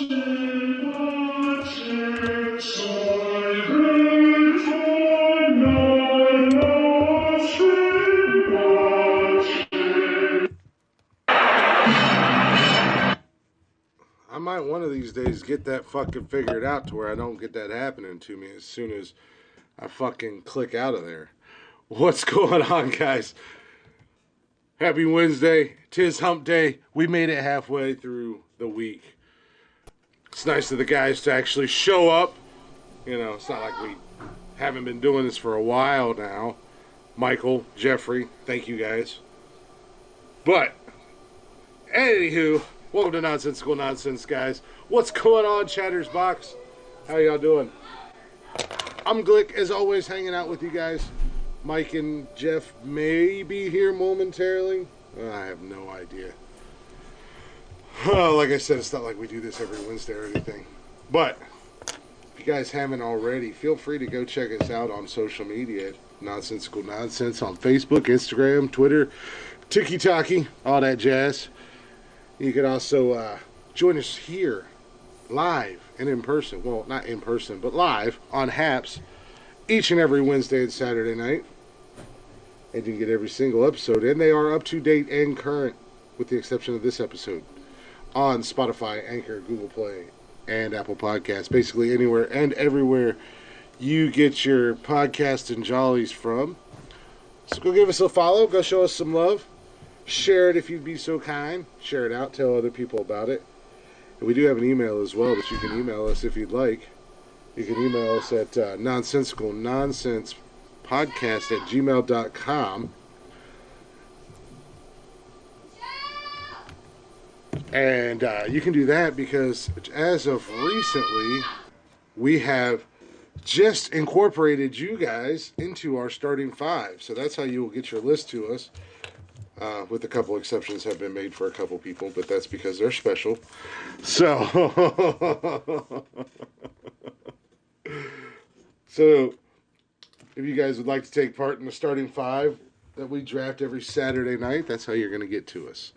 I might one of these days get that fucking figured out to where I don't get that happening to me as soon as I fucking click out of there. What's going on, guys? Happy Wednesday. 'Tis hump day. We made it halfway through the week. It's nice of the guys to actually show up. You know, it's not like we haven't been doing this for a while now. Michael, Jeffrey, thank you guys. But, anywho, welcome to Nonsensical Nonsense, guys. What's going on, Chattersbox? How y'all doing? I'm Glick, as always, hanging out with you guys. Mike and Jeff may be here momentarily. I have no idea. Like I said, it's not like we do this every Wednesday or anything. But, if you guys haven't already, feel free to go check us out on social media at Nonsensical Nonsense on Facebook, Instagram, Twitter, TikTok, all that jazz. You can also join us here live and in person. Well, not in person, but live on Haps each and every Wednesday and Saturday night. And you can get every single episode. And they are up to date and current, with the exception of this episode, on Spotify, Anchor, Google Play, and Apple Podcasts. Basically anywhere and everywhere you get your podcast and jollies from. So go give us a follow. Go show us some love. Share it if you'd be so kind. Share it out. Tell other people about it. And we do have an email as well that you can email us if you'd like. You can email us at nonsensicalnonsensepodcast@gmail.com. And you can do that because as of recently, we have just incorporated you guys into our starting five. So that's how you will get your list to us. With a couple exceptions have been made for a couple people, but that's because they're special. So, if you guys would like to take part in the starting five that we draft every Saturday night, that's how you're going to get to us.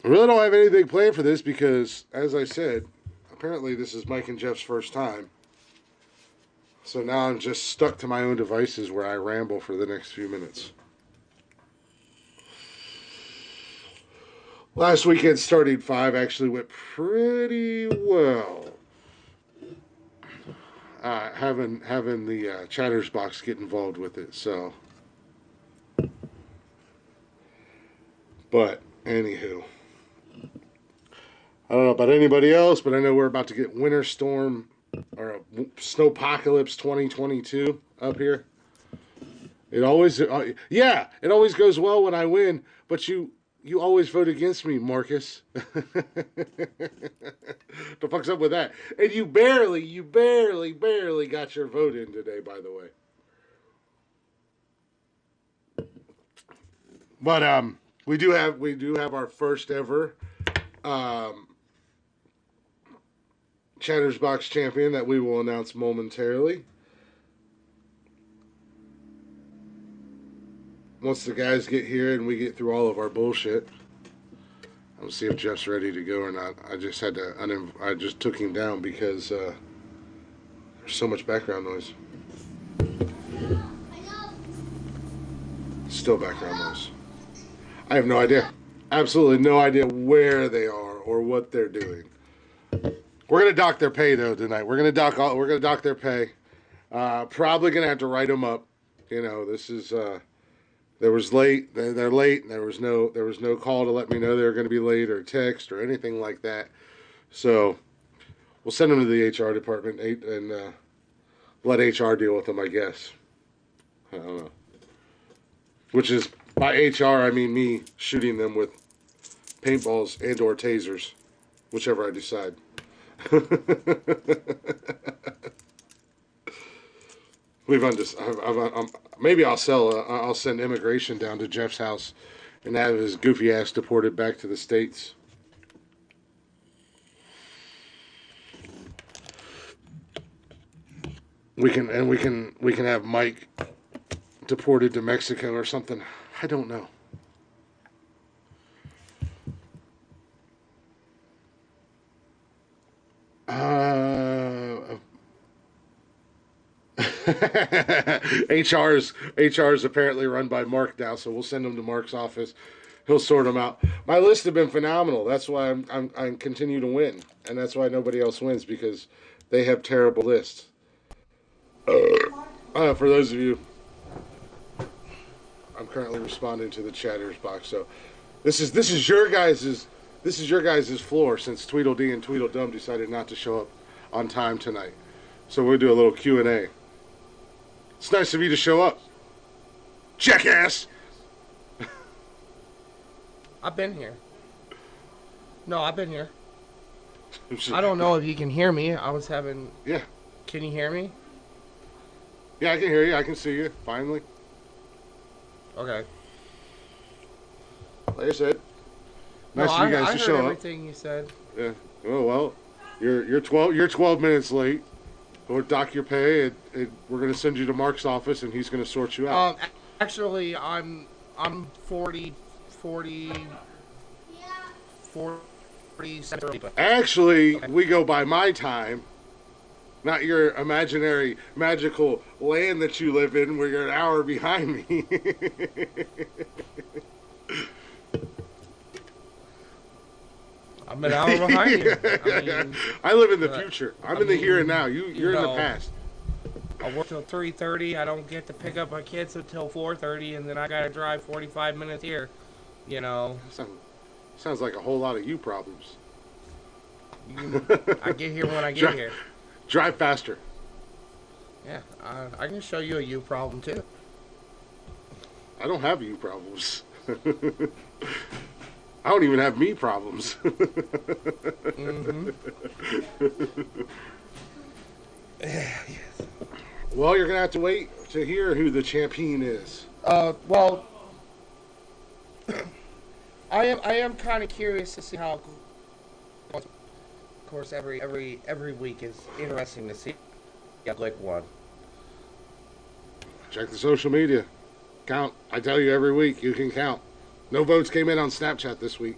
I really don't have anything planned for this because, as I said, apparently this is Mike and Jeff's first time. So now I'm just stuck to my own devices where I ramble for the next few minutes. Last weekend starting five actually went pretty well. Having the Chattersbox get involved with it, so. But anywho, I don't know about anybody else, but I know we're about to get winter storm or a snowpocalypse 2022 up here. It always goes well when I win, but you always vote against me, Marcus. The fuck's up with that? And you barely got your vote in today, by the way. But we do have our first ever Chattersbox champion that we will announce momentarily. Once the guys get here and we get through all of our bullshit. I'll see if Jeff's ready to go or not. I just had to I just took him down because there's so much background noise. Still background noise. I have no idea. Absolutely no idea where they are or what they're doing. We're gonna dock their pay though tonight. We're gonna dock their pay. Probably gonna have to write them up. You know, this is they're late. There was no call to let me know they were going to be late or text or anything like that. So we'll send them to the HR department and let HR deal with them, I guess. I don't know. Which is, by HR, I mean me shooting them with paintballs and or tasers, whichever I decide. Maybe I'll send immigration down to Jeff's house and have his goofy ass deported back to the States. We can have Mike deported to Mexico or something. I don't know. HR's apparently run by Mark now, so we'll send them to Mark's office. He'll sort them out. My lists have been phenomenal. That's why I continue to win, and that's why nobody else wins, because they have terrible lists. For those of you, I'm currently responding to the chatters box. So this is your guys' floor, since Tweedledee and Tweedledum decided not to show up on time tonight. So we'll do a little Q&A. It's nice of you to show up, jackass. I've been here. No, I've been here. I don't know if you can hear me. I was having... Yeah. Can you hear me? Yeah, I can hear you. I can see you, finally. Okay. Like I said, nice of you guys to show up. I heard everything you said. Yeah. Oh, well, you're 12 minutes late. Or dock your pay, and we're going to send you to Mark's office, and he's going to sort you out. Actually, I'm 47. Actually, we go by my time, not your imaginary, magical land that you live in, where you're an hour behind me. I'm an hour behind you. I live in the future. I'm in the here and now. You're in the past. I work till 3:30. I don't get to pick up my kids until 4:30, and then I gotta drive 45 minutes here. You know. Sounds like a whole lot of you problems. I get here when I get here. Drive faster. Yeah, I can show you a you problem too. I don't have you problems. I don't even have me problems. Mm-hmm. Yes. Well, you're gonna have to wait to hear who the champion is. Well, I am kind of curious to see how. Of course, every week is interesting to see. Yeah, click one. Check the social media. Count. I tell you every week, you can count. No votes came in on Snapchat this week.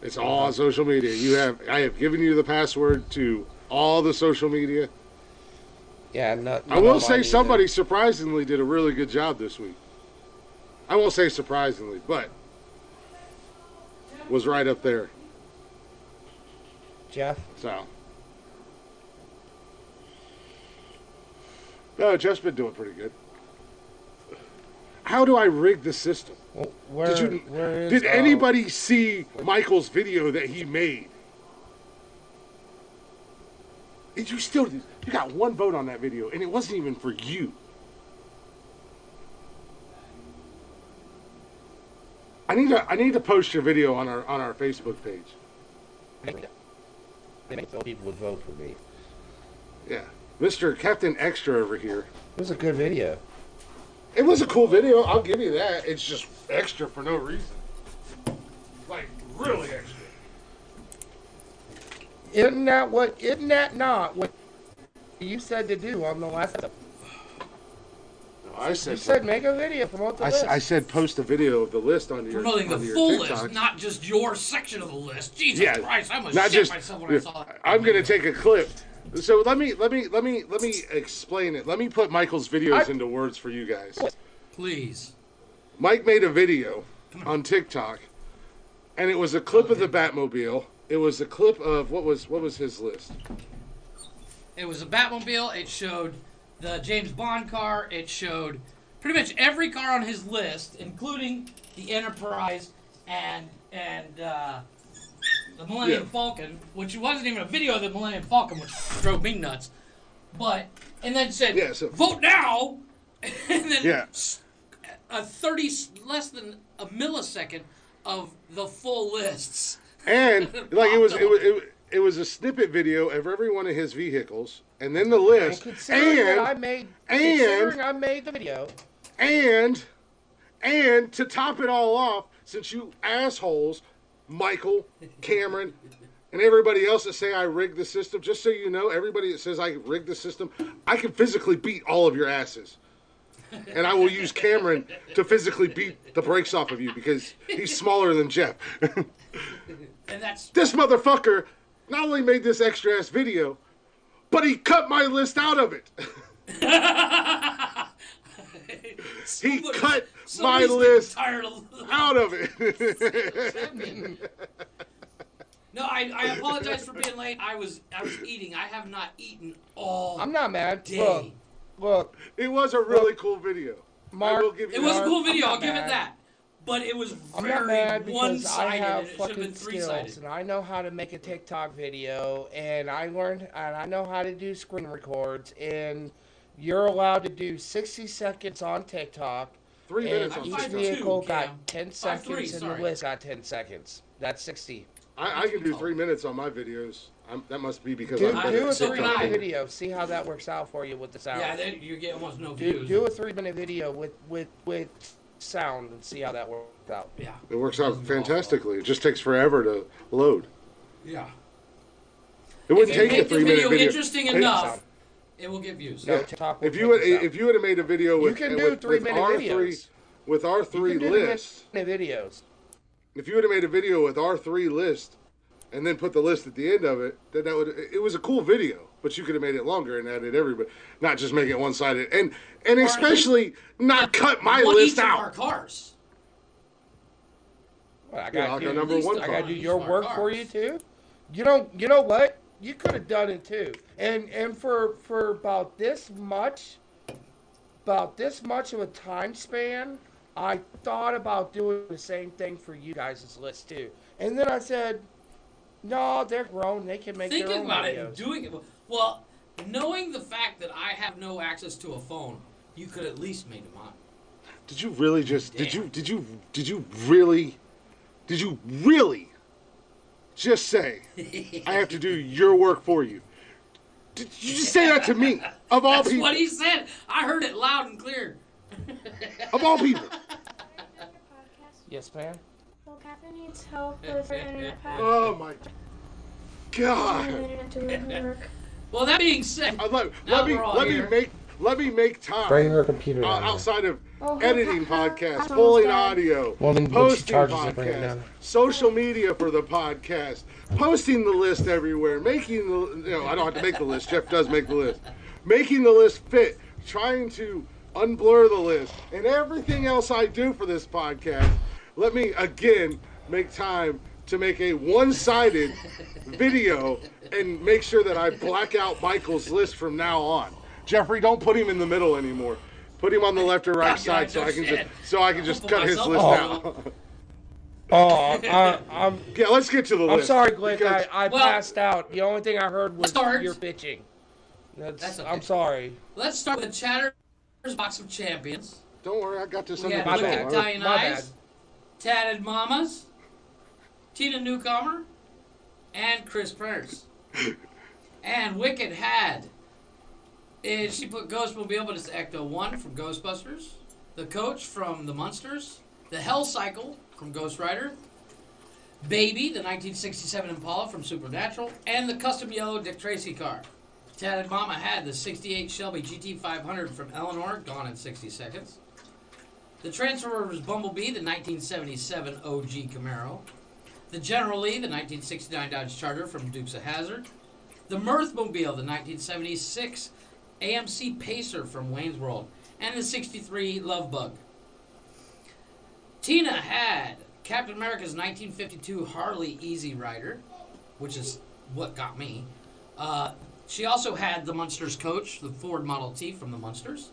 It's all on social media. I have given you the password to all the social media. Yeah, I will say somebody surprisingly did a really good job this week. I won't say surprisingly, but was right up there. Jeff? So. No, Jeff's been doing pretty good. How do I rig the system? Well, did anybody see Michael's video that he made? You got one vote on that video, and it wasn't even for you. I need to post your video on our Facebook page. So people would vote for me. Yeah, Mr. Captain Extra over here. It was a good video. It was a cool video, I'll give you that. It's just extra for no reason. Like, really extra. Isn't that not what you said to do on the last episode? No, you said make a video, promote the list. I said post a video of the list on your promoting the full TikTok. list, not just your section of the list. Jesus Christ, I'm gonna shit myself when I saw that. I'm gonna take a clip. So let me explain it. Let me put Michael's videos into words for you guys. Please. Mike made a video on TikTok, and it was a clip of the Batmobile. It was a clip of what was his list? It was a Batmobile. It showed the James Bond car. It showed pretty much every car on his list, including the Enterprise and the Millennium Falcon, which wasn't even a video of the Millennium Falcon, which drove me nuts. And then said, vote now, and then less than a millisecond of the full lists. And like it was a snippet video of every one of his vehicles, and then the list. Considering I made the video. And to top it all off, since you assholes, Michael, Cameron, and everybody else that say I rigged the system, just so you know, everybody that says I rigged the system, I can physically beat all of your asses. And I will use Cameron to physically beat the brakes off of you because he's smaller than Jeff. And that's... This motherfucker not only made this extra ass video, but he cut my list out of it. He cut my list out of it. No, I apologize for being late. I was eating. I have not eaten all. I'm not mad. Day. Look. It was a really cool video. Mark, it was a cool video. I'll give it that. But it was I'm not very mad because I one-sided. have It should have been fucking skills, three-sided. and I know how to make a TikTok video, and I know how to do screen records, and you're allowed to do 60 seconds on TikTok. 3 minutes on each TikTok. vehicle got Cam. 10 5'3", seconds, and the sorry. list got 10 seconds. That's 60. I can do 3 minutes on my videos. That must be because Do I'm better a at so 3-minute can I. video. See how that works out for you with the sound. Yeah, then you get almost no do, views. do a 3-minute video with sound and see how that works out. Yeah. It works out fantastically. It just takes forever to load. Yeah. It wouldn't If you take a make the 3-minute video video. interesting enough, it will get views. No, TikTok will If you would take the sound. if you would have made a video with You can do with 3-minute our videos. with our You three can do lists, 3-minute videos. if you would have made a video with our 3 list and then put the list at the end of it, then that would it was a cool video. But you could have made it longer and added everybody, not just make it one-sided, and especially not cut my One list each of our out. cars. Well, I Yeah, gotta like do our number one I car. gotta do your work for you too. You know what? You could have done it too. And for about this much of a time span, I thought about doing the same thing for you guys' list too. And then I said, no, they're grown. They can make their Thinking own about it videos. and doing it. Well, knowing the fact that I have no access to a phone, you could at least make them on. Did you really just? Damn. Did you really just say I have to do your work for you? Did you just say that to me? Of all That's people. what he said. I heard it loud and clear. Of all people. Yes, ma'am. Well, Catherine needs help with her internet pack. Oh my Her God. internet doing her work. Well, that being said, Let Now me we're all let me here. make time. Bring her computer down here. Outside of Oh, editing her podcasts, phone's pulling dead. audio, Well, then she posting charges it, bring it podcasts, down. social media for the podcast, posting the list everywhere, making the I don't have to make the list. Jeff does make the list, making the list fit, trying to unblur the list, and everything else I do for this podcast. Let me again make time to make a one-sided video and make sure that I black out Michael's list from now on. Jeffrey, don't put him in the middle anymore. Put him on the left or right Yeah, side so no I can shit. just I'll cut put his myself list in the out. Oh, Yeah, let's get to the I'm list. sorry, Glenn. because- I Well- passed out. The only thing I heard was Start. your bitching. That's okay. I'm sorry. let's start with Chatter's Box of Champions. Don't worry, I got this We under had My Liquid bad. control. Italian My Eyes, Tatted Mamas, Tina Newcomer, and Chris Prince. And Wicked had, she put Ghostmobile, but it's Ecto-1 from Ghostbusters, The Coach from The Munsters, The Hell Cycle from Ghost Rider, Baby, the 1967 Impala from Supernatural, and the custom yellow Dick Tracy car. Tatted Mama had the 68 Shelby GT500 from Eleanor, gone in 60 seconds. The Transformers Bumblebee, the 1977 OG Camaro. The General Lee, the 1969 Dodge Charger from Dukes of Hazzard. The Mirthmobile, the 1976 AMC Pacer from Wayne's World. And the 63 Love Bug. Tina had Captain America's 1952 Harley Easy Rider, which is what got me. She also had the Munsters coach, the Ford Model T from the Munsters.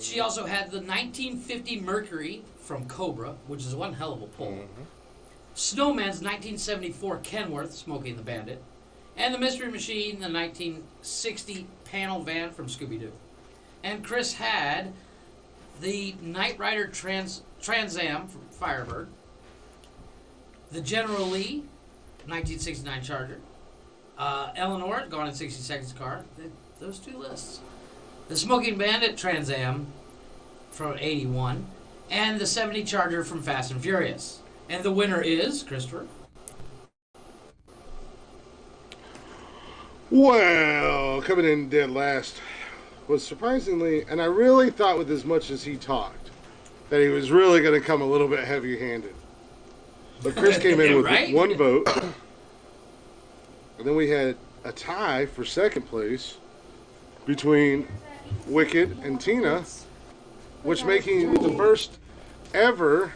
She also had the 1950 Mercury from Cobra, which is one hell of a pull. Snowman's 1974 Kenworth, Smokey and the Bandit. And the Mystery Machine, the 1960 panel van from Scooby-Doo. And Chris had the Knight Rider Trans Am from Firebird. The General Lee, 1969 Charger. Eleanor, gone in 60 seconds car. Those two lists. The Smoking Bandit Trans Am from 81. And the 70 Charger from Fast and Furious. And the winner is, Christopher. Well, coming in dead last was surprisingly, and I really thought with as much as he talked, that he was really going to come a little bit heavy-handed. But Chris came in with Right? one vote. And then we had a tie for second place between Wicked and Tina, which making the first ever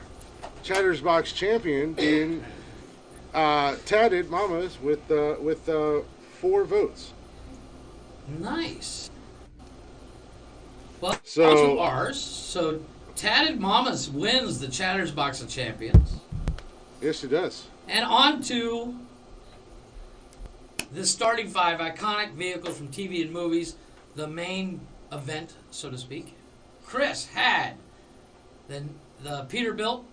Chattersbox champion being Tatted Mamas with 4 votes. Nice. Well, So- on to ours. So, Tatted Mamas wins the Chattersbox of Champions. Yes, it does. And on to the starting 5 iconic vehicles from TV and movies, the main event, so to speak. Chris had the Peterbilt,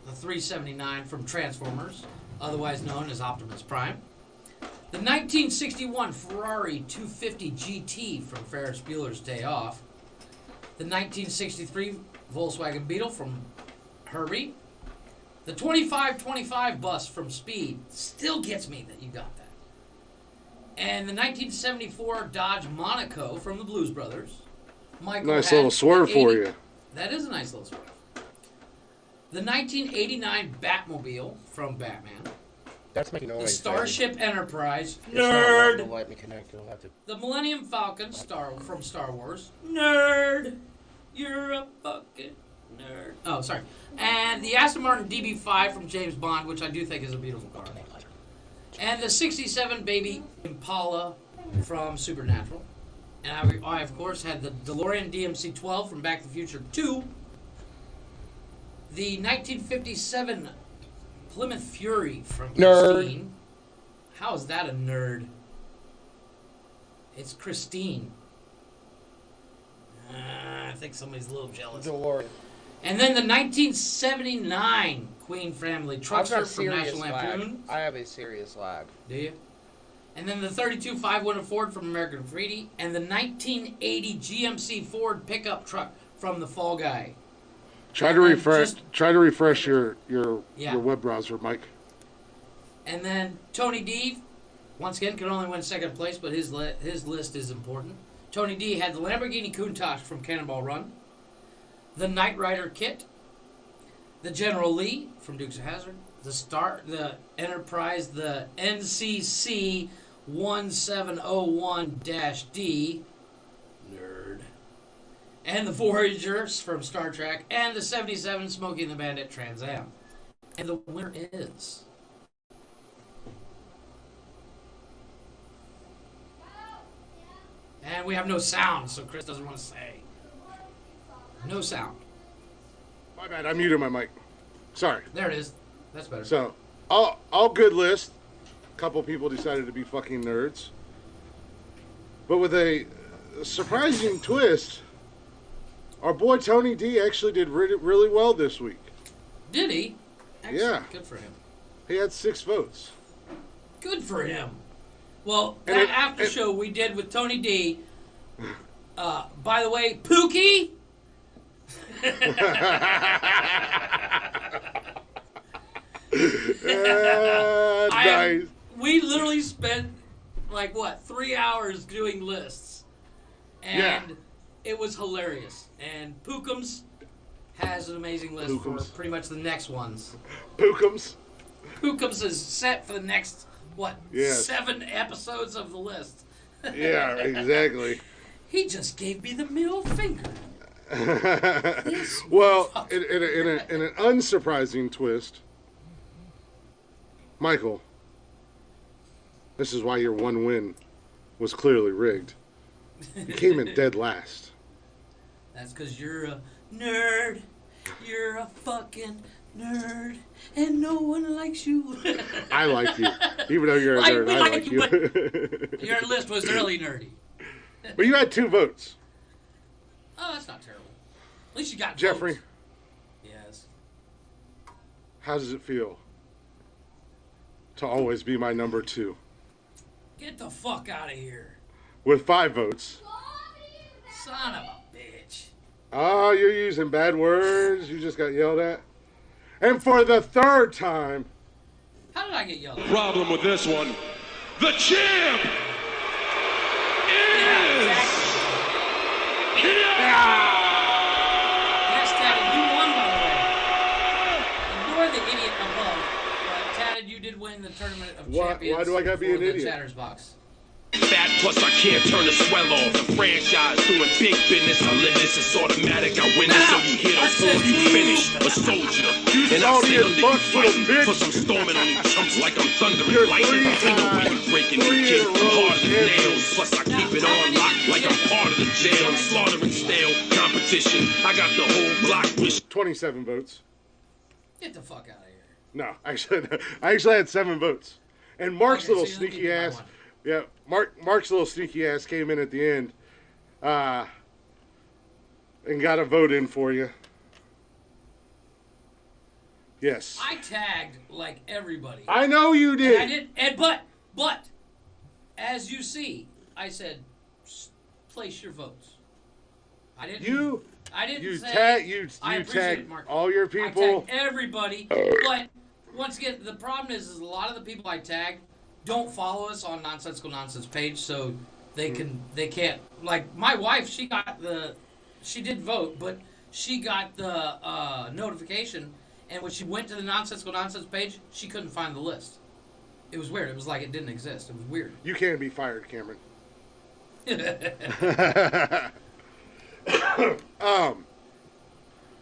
the 379 from Transformers, otherwise known as Optimus Prime. The 1961 Ferrari 250 GT from Ferris Bueller's Day Off. The 1963 Volkswagen Beetle from Herbie. The 2525 bus from Speed. Still gets me that you got that. And the 1974 Dodge Monaco from the Blues Brothers. Michael Nice had little swerve the for 80 you. That is a nice little swerve. The 1989 Batmobile from Batman. That's making The noise. Starship Enterprise. It's not wanting to Nerd. let me connect. You'll have to. The Millennium Falcon from Star Wars. Nerd. You're a fucking nerd. Oh, sorry. And the Aston Martin DB5 from James Bond, which I do think is a beautiful car. And the 67 Baby Impala from Supernatural. And I of course, had the DeLorean DMC-12 from Back to the Future 2. The 1957 Plymouth Fury from Nerd. Christine. How is that a nerd? It's Christine. I think somebody's a little jealous. DeLorean. And then the 1979 Queen Family I've Truckster got a from serious National lag. Lampoon. I have a serious lag. Do you? And then the 32 500 Ford from American Graffiti. And the 1980 GMC Ford pickup truck from the Fall Guy. Try to refresh your Yeah. web browser, Mike. And then Tony D, once again, could only win second place, but his list is important. Tony D had the Lamborghini Countach from Cannonball Run, the Knight Rider kit, the General Lee from Dukes of Hazzard, the Enterprise, the NCC 1701-D, nerd, and the Voyagers from Star Trek, and the 77 Smokey and the Bandit Trans Am. And the winner is... And we have no sound, so Chris doesn't want to say. No sound. My bad. I muted my mic. Sorry. There it is. That's better. So, all good list. A couple people decided to be fucking nerds. But with a surprising twist, our boy Tony D actually did really well this week. Did he? Excellent. Yeah. Good for him. He had 6 votes. Good for him. Well, And that after show we did with Tony D. By the way, Pookie. Nice. We literally spent 3 hours doing lists, and it was hilarious. And Pookums has an amazing list for pretty much the next ones. Pookums. Pookums is set for the next Yes. 7 episodes of the list. Yeah, exactly. He just gave me the middle finger. Well, in an unsurprising twist, Michael, this is why your one win was clearly rigged. You came in dead last. That's because you're a nerd. You're a fucking nerd. And no one likes you. I like you. Even though you're a nerd, I like you. Your list was really nerdy. But you had 2 votes. Oh, that's not terrible. At least you got Jeffrey, votes. Yes. how does it feel to always be my number 2? Get the fuck out of here. With 5 votes. Son of a bitch. Oh, you're using bad words. You just got yelled at. And for the 3rd time, How did I get yelled at? Problem with this one. The champ is Yes, Taddy, you won, by the way. Ignore the idiot above. Taddy, granted, you did win the Tournament of Why Champions do I gotta be for an the idiot? Chatters box. Fat, plus I can't turn the swell off. The franchise doing big business. I live this, it's automatic. I win this, so you hit before you finish. A soldier. And I stay under you fighting. Plus I'm storming on you chumps like I'm thundering. Lightning. Ain't no way you breaking me, kid. I'm hard as nails. Plus I keep it on lock like I'm part of the jail. I'm slaughtering stale competition. I got the whole block wish. 27 votes. Get the fuck out of here. No, I actually had 7 votes. And Mark's Okay, little so you only sneaky beat me by ass. one. Yeah, Mark's little sneaky ass came in at the end, and got a vote in for you. Yes. I tagged like everybody. I know you And did. I did, but, as you see, I said, place your votes. I didn't. I didn't You say. I you appreciate tag it, Mark. all your I people. tagged everybody, but once again, the problem is a lot of the people I tagged don't follow us on Nonsensical Nonsense page, so they can't. Like my wife, she did vote, but she got the notification, and when she went to the Nonsensical Nonsense page, she couldn't find the list. It was weird. It was like it didn't exist. It was weird. You can't be fired, Cameron. Yeah,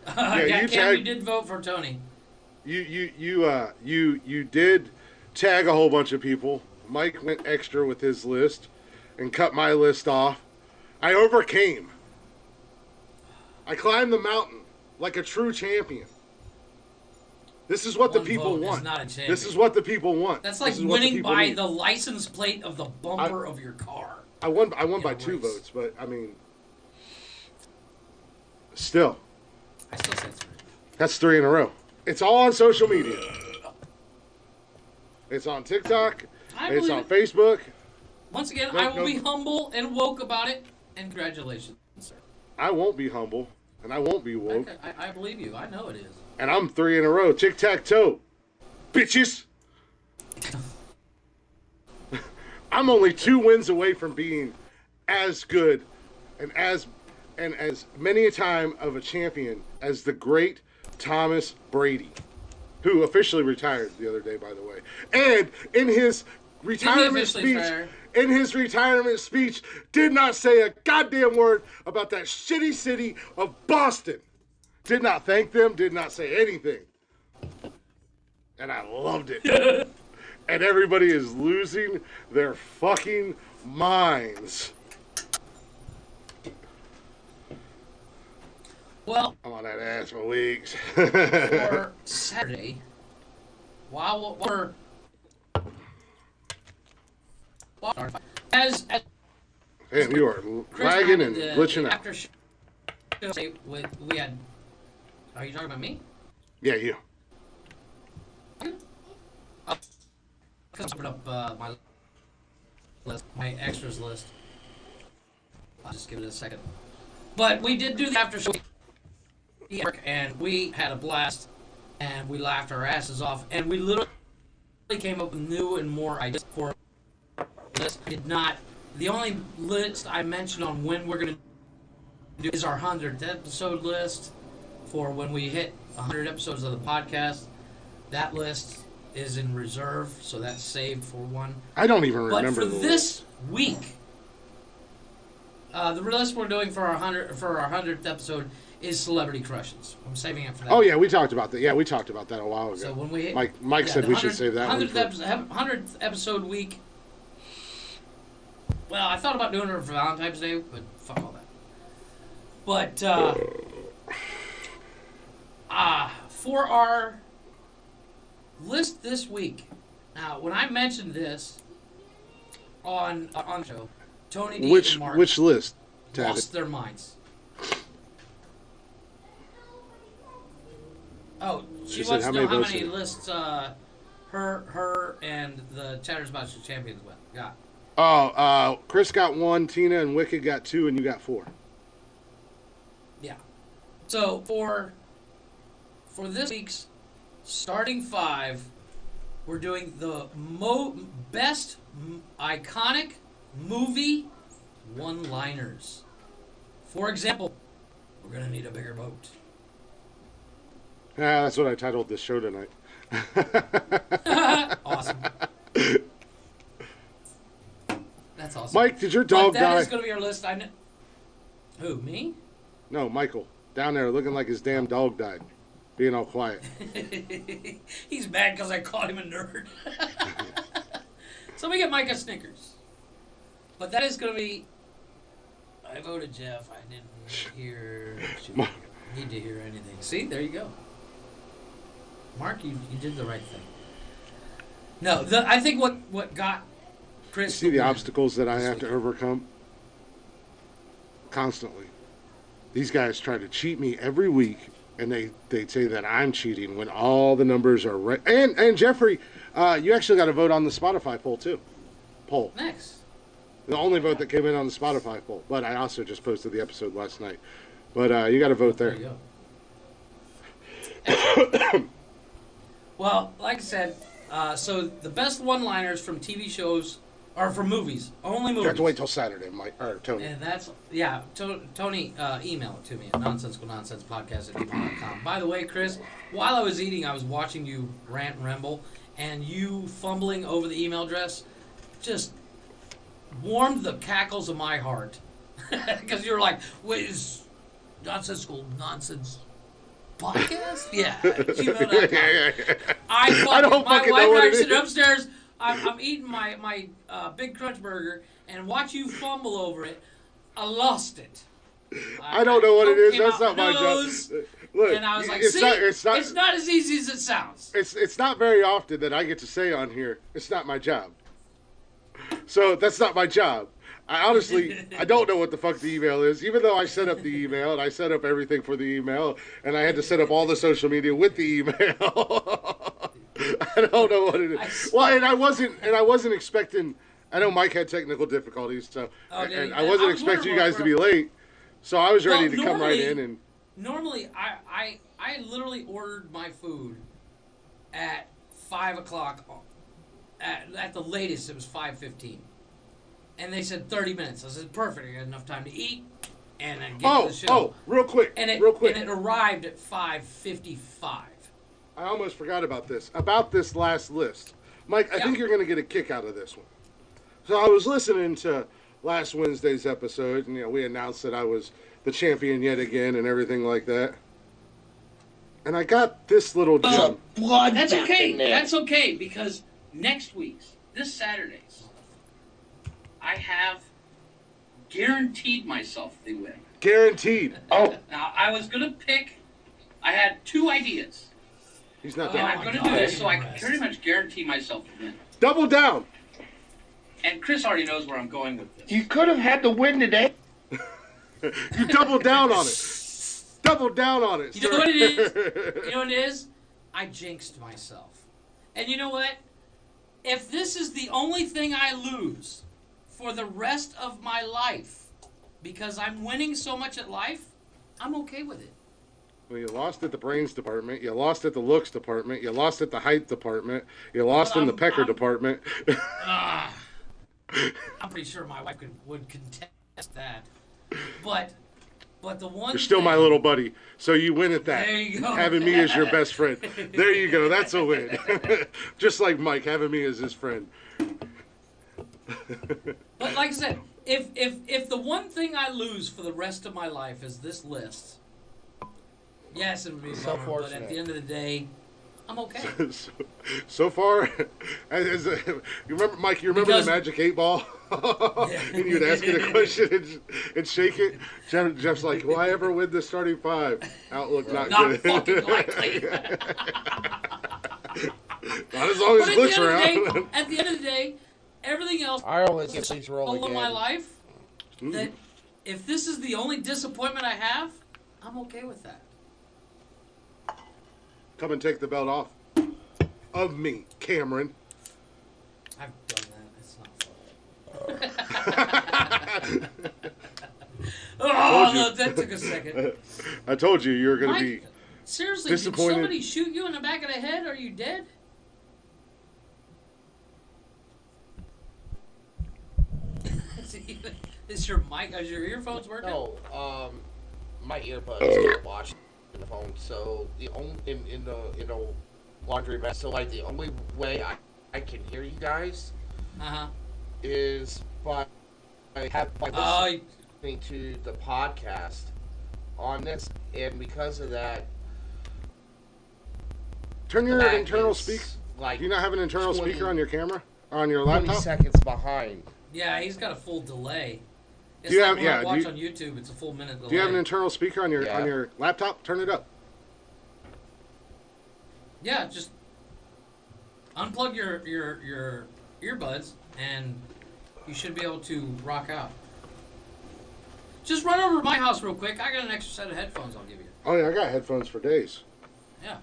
you you did vote for Tony. You did tag a whole bunch of people. Mike went extra with his list and cut my list off. I overcame. I climbed the mountain like a true champion. This is what One the people vote is want. not a champion. This is what the people want. That's like This is what the winning people by need. the license plate of the bumper of your car. I won by a 2 race. votes, but I mean, still, I still say 3. that's 3 in a row. It's all on social media. It's on TikTok. I It's believe on it. Facebook. Once again, No, I will no. be humble and woke about it, and congratulations, sir. I won't be humble, and I won't be woke. I believe you. I know it is. And I'm 3 in a row. Tic-tac-toe. Bitches. I'm only 2 wins away from being as good and as many a time of a champion as the great Thomas Brady, who officially retired the other day, by the way. And in his retirement officially speech, retire? did not say a goddamn word about that shitty city of Boston. Did not thank them, did not say anything. And I loved it. And everybody is losing their fucking minds. Well, I'm on that ass for weeks. for Saturday, while we're as Damn, you are Chris lagging I and did glitching after out. show, we had. Are you talking about me? Yeah, you. I'll open up my list, my extras list. I'll just give it a second. But we did do the after show, and we had a blast, and we laughed our asses off, and we literally came up with new and more ideas for this. Did not. The only list I mentioned on when we're gonna do is our 100th episode list for when we hit 100 episodes of the podcast. That list is in reserve, so that's saved for one. I don't even But remember for the this week, the list we're doing for our 100th episode is celebrity crushes. I'm saving it for that. Oh yeah, we talked about that. Yeah, we talked about that a while ago. So when we hit, Mike said the we should save that one. 100th episode week. Well, I thought about doing it for Valentine's Day, but fuck all that. But for our list this week, now when I mentioned this on the show, Tony D and Mark Which list? Tabit? lost their minds. Oh, she said wants how to know many how votes many did- lists her and the Chatters About Champions got. Oh, Chris got 1, Tina and Wicked got 2, and you got 4. Yeah. So for this week's starting 5, we're doing the best iconic movie one-liners. For example, we're gonna need a bigger boat. Yeah, that's what I titled this show tonight. Awesome. That's awesome. Mike, did your But dog that die? is going to be our list. I know. Who, me? No, Michael. Down there looking like his damn dog died. Being all quiet. He's mad because I called him a nerd. So we get Mike a Snickers. But that is going to be... I voted Jeff. I didn't need to hear anything. See, there you go. Mark, you did the right thing. No, I think what got Chris... See the win obstacles that I this have to week. overcome? Constantly. These guys try to cheat me every week, and they say that I'm cheating when all the numbers are right. And Jeffrey, you actually got to vote on the Spotify poll, too. Next. The only vote that came in on the Spotify poll. But I also just posted the episode last night. But you got to vote there. There you go. Well, like I said, so the best one-liners from TV shows are from movies. Only You movies. have to wait till Saturday, Mike, or Tony. And that's, yeah, Tony, email it to me at nonsensicalnonsensepodcast@gmail.com. By the way, Chris, while I was eating, I was watching you rant and ramble, and you fumbling over the email address just warmed the cackles of my heart. Because you're like, wait, is Nonsensical Nonsense podcast? Yeah, gmail.com. I don't my fucking wife know what and I it are sitting is. upstairs. I'm eating my big crunch burger and watch you fumble over it. I lost it. I don't know what it is. Came That's out not my nose, job. Look, and I was like, it's see, not, it's not as easy as it sounds. it's not very often that I get to say on here, it's not my job. So that's not my job. I honestly, I don't know what the fuck the email is, even though I set up the email and I set up everything for the email and I had to set up all the social media with the email. I don't know what it is. Well, and I wasn't expecting. I know Mike had technical difficulties, so and I wasn't expecting you guys to be late. So I was ready to come right in and. Normally, I literally ordered my food at 5 o'clock. At the latest, it was 5:15. And they said 30 minutes. I said, perfect. I got enough time to eat and then get to the show. Oh, real quick. And it arrived at 5:55. I almost forgot about this last list. Mike, I think you're going to get a kick out of this one. So I was listening to last Wednesday's episode, and we announced that I was the champion yet again and everything like that. And I got this little gem. That's okay. That's okay because next week's, this Saturday's, I have guaranteed myself the win. Guaranteed. Oh, Now, I was going to pick, I had two ideas. he's not And done. I'm going to do this so I can pretty much guarantee myself the win. Double down. And Chris already knows where I'm going with this. You could have had the win today. You double down on it. Double down on it. You know what it is? You know what it is? I jinxed myself. And you know what? If this is the only thing I lose for the rest of my life, because I'm winning so much at life, I'm okay with it. Well, you lost at the brains department. You lost at the looks department. You lost at the height department. You lost in the pecker department. I'm pretty sure my wife would contest that. But the one You're still my little buddy, so you win at that. There you go. Having me as your best friend. There you go. That's a win. Just like Mike, having me as his friend. But like I said, if the one thing I lose for the rest of my life is this list, yes, it would be a So bummer, but fortunate. at the end of the day, I'm okay. So far, you remember, Mike? You remember Because- the Magic 8 Ball? And you'd ask it a question and shake it. Jeff's like, "Will I ever win the starting five?" Outlook not Not good. fucking likely. Not as long as But at Luke's the, end of the around. day, at the end of the day, everything else I always get these roll all of again. my life, that if this is the only disappointment I have, I'm okay with that. Come and take the belt off of me, Cameron. I've done that. It's not fun. Oh, no, that took a second. I told you were going to Mike, be. seriously, disappointed. did somebody shoot you in the back of the head? Are you dead? Is your mic? Is your earphones working? No, my earbuds can't watch the phone. So the only in the laundromat. So like the only way I can hear you guys Uh-huh. is by Oh, listening to the podcast on this, and because of that, Turn your that internal is, speaker. like, Do you not have an internal 20 speaker on your camera? Or on your 20 laptop? seconds behind. yeah, he's got a full delay. It's Do you like have- when yeah, I do watch you- on YouTube, it's a full minute delay. Do you have an internal speaker on Yeah. your laptop? Turn it up. Yeah, just unplug your earbuds and you should be able to rock out. Just run over to my house real quick. I got an extra set of headphones I'll give you. Oh yeah, I got headphones for days. Yeah,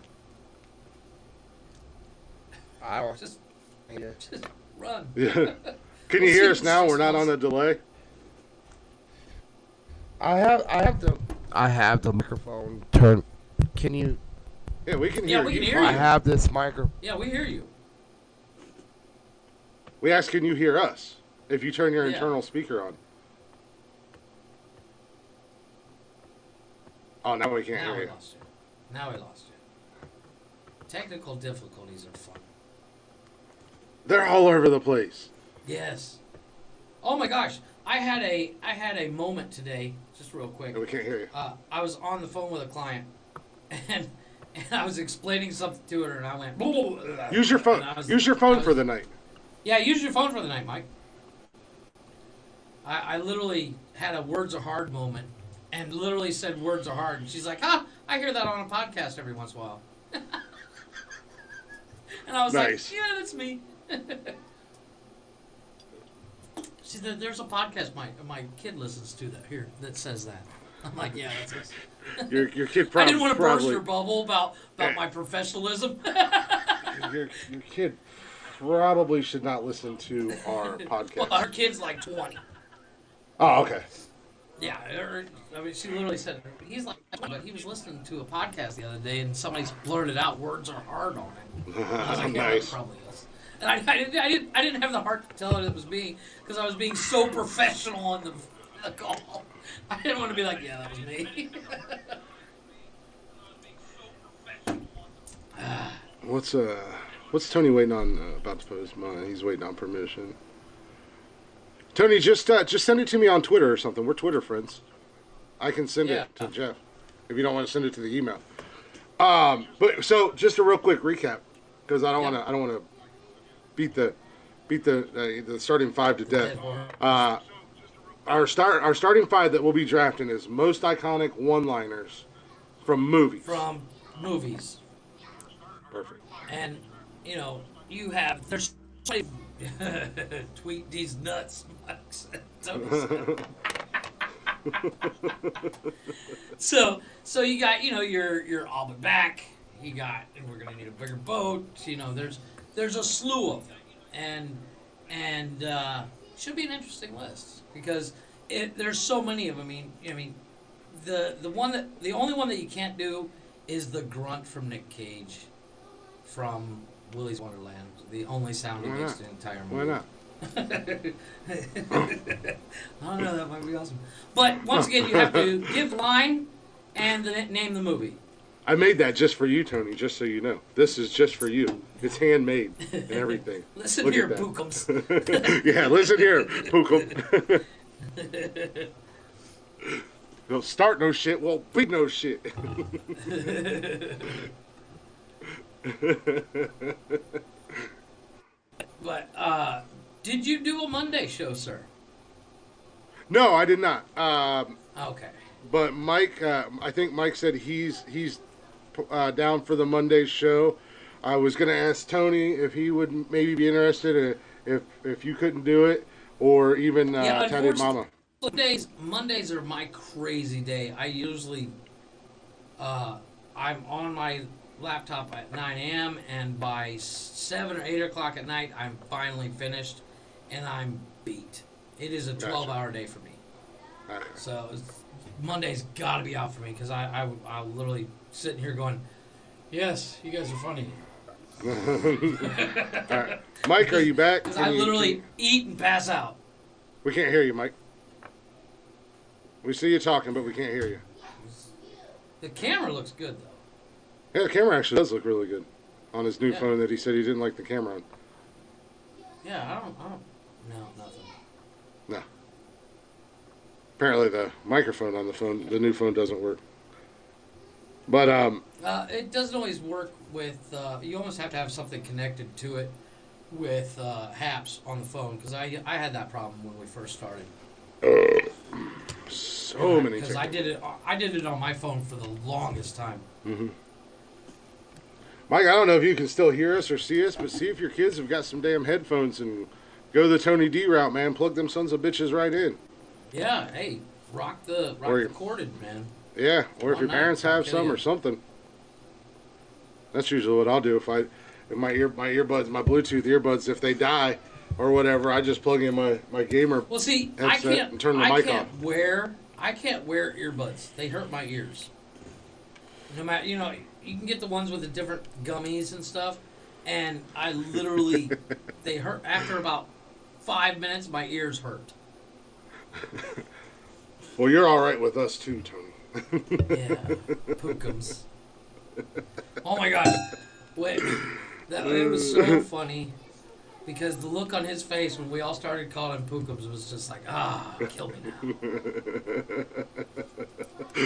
I don't. just Yeah. just run. Yeah. Can you We'll hear see us in now? 6 We're not months. on a delay. I have the microphone turned. Can you? Yeah, we can Yeah, hear we you. can hear fine. I have this micro. Yeah, we hear you. We ask, can you hear us? If you turn your Yeah. internal speaker on. Oh, now we can't Now hear we you. lost you. Now we lost you. Technical difficulties are fun. They're all over the place. Yes. Oh my gosh, I had a moment today, just real quick. We can't hear you. I was on the phone with a client, and I was explaining something to her, and I went. Blah, blah, blah, Use your phone. and I was- Use your I phone was- for the night. Yeah, use your phone for the night, Mike. I literally had a words are hard moment, and literally said words are hard, and she's like, "Ah, I hear that on a podcast every once in a while." And I was Nice. like, "Yeah, that's me." She said, "There's a podcast my kid listens to that says that." I'm like, "Yeah, that's us." Your kid I probably. didn't want to burst your bubble about my professionalism. your kid probably should not listen to our Well, podcast. our kid's like 20. Oh, okay. Yeah, I mean, she literally said he's like, but he was listening to a podcast the other day, and somebody blurted out words are hard on it. And I was like, yeah, Nice. it probably is. And I didn't have the heart to tell her it was me because I was being so professional on the call. I didn't want to be like, yeah, that was me. What's Tony waiting on about to post mine? He's waiting on permission. Tony, just send it to me on Twitter or something. We're Twitter friends. I can send Yeah. it to Jeff if you don't want to send it to the email. But so just a real quick recap because I don't Yeah. want to beat the starting five to death. Our starting five that we'll be drafting is most iconic one-liners from movies. From movies. Perfect. And, there's tweet these nuts. Tony said. So you got, your I'll be back. You got, we're gonna need a bigger boat. There's a slew of them, and should be an interesting list because there's so many of them. I mean, the only one that you can't do is the grunt from Nick Cage from Willy's Wonderland. The only sound he Why makes not? the entire Why movie. not? I don't know, that might be awesome. But once again, you have to give line and name the movie. I made that just for you, Tony, just so you know. This is just for you. It's handmade and everything. Listen Look here, at that. Bookums. Yeah, listen here, Pookum. Don't start no shit, well, be no shit. But did you do a Monday show, sir? No, I did not. Okay. But Mike, I think Mike said he's down for the Monday show. I was going to ask Tony if he would maybe be interested if you couldn't do it, or even Tatted Mama. Mondays are my crazy day. I usually, I'm on my laptop at 9 a.m. and by 7 or 8 o'clock at night, I'm finally finished, and I'm beat. It is a 12-hour day for me. Okay. So Monday's got to be out for me because I'm literally sitting here going, yes, you guys are funny. All right. Mike, are you back? Because I literally eat and pass out. We can't hear you, Mike. We see you talking, but we can't hear you. The camera looks good, though. Yeah, the camera actually does look really good. on his new Yeah. phone that he said he didn't like the camera on. Yeah, I don't. No, nothing. No. Apparently the microphone on the new phone doesn't work. But It doesn't always work with. You almost have to have something connected to it with HAPS on the phone because I had that problem when we first started. so many Because I did it on my phone for the longest time. Mm-hmm. Mike, I don't know if you can still hear us or see us, but see if your kids have got some damn headphones and go the Tony D route, man. Plug them sons of bitches right in. Yeah, hey, rock the corded, man. Yeah, or if your All night, parents have okay, some yeah. or something. That's usually what I'll do if my earbuds, my Bluetooth earbuds, if they die or whatever, I just plug in my gamer Well, see, I headset can't. and turn the I mic can't off. wear. I can't wear earbuds. They hurt my ears. No matter, you can get the ones with the different gummies and stuff, and I literally, they hurt after about 5 minutes. My ears hurt. Well, you're all right with us too, Tony. Yeah, pookums. Oh my gosh, wait, it was so funny because the look on his face when we all started calling him pookums was just like, kill me now.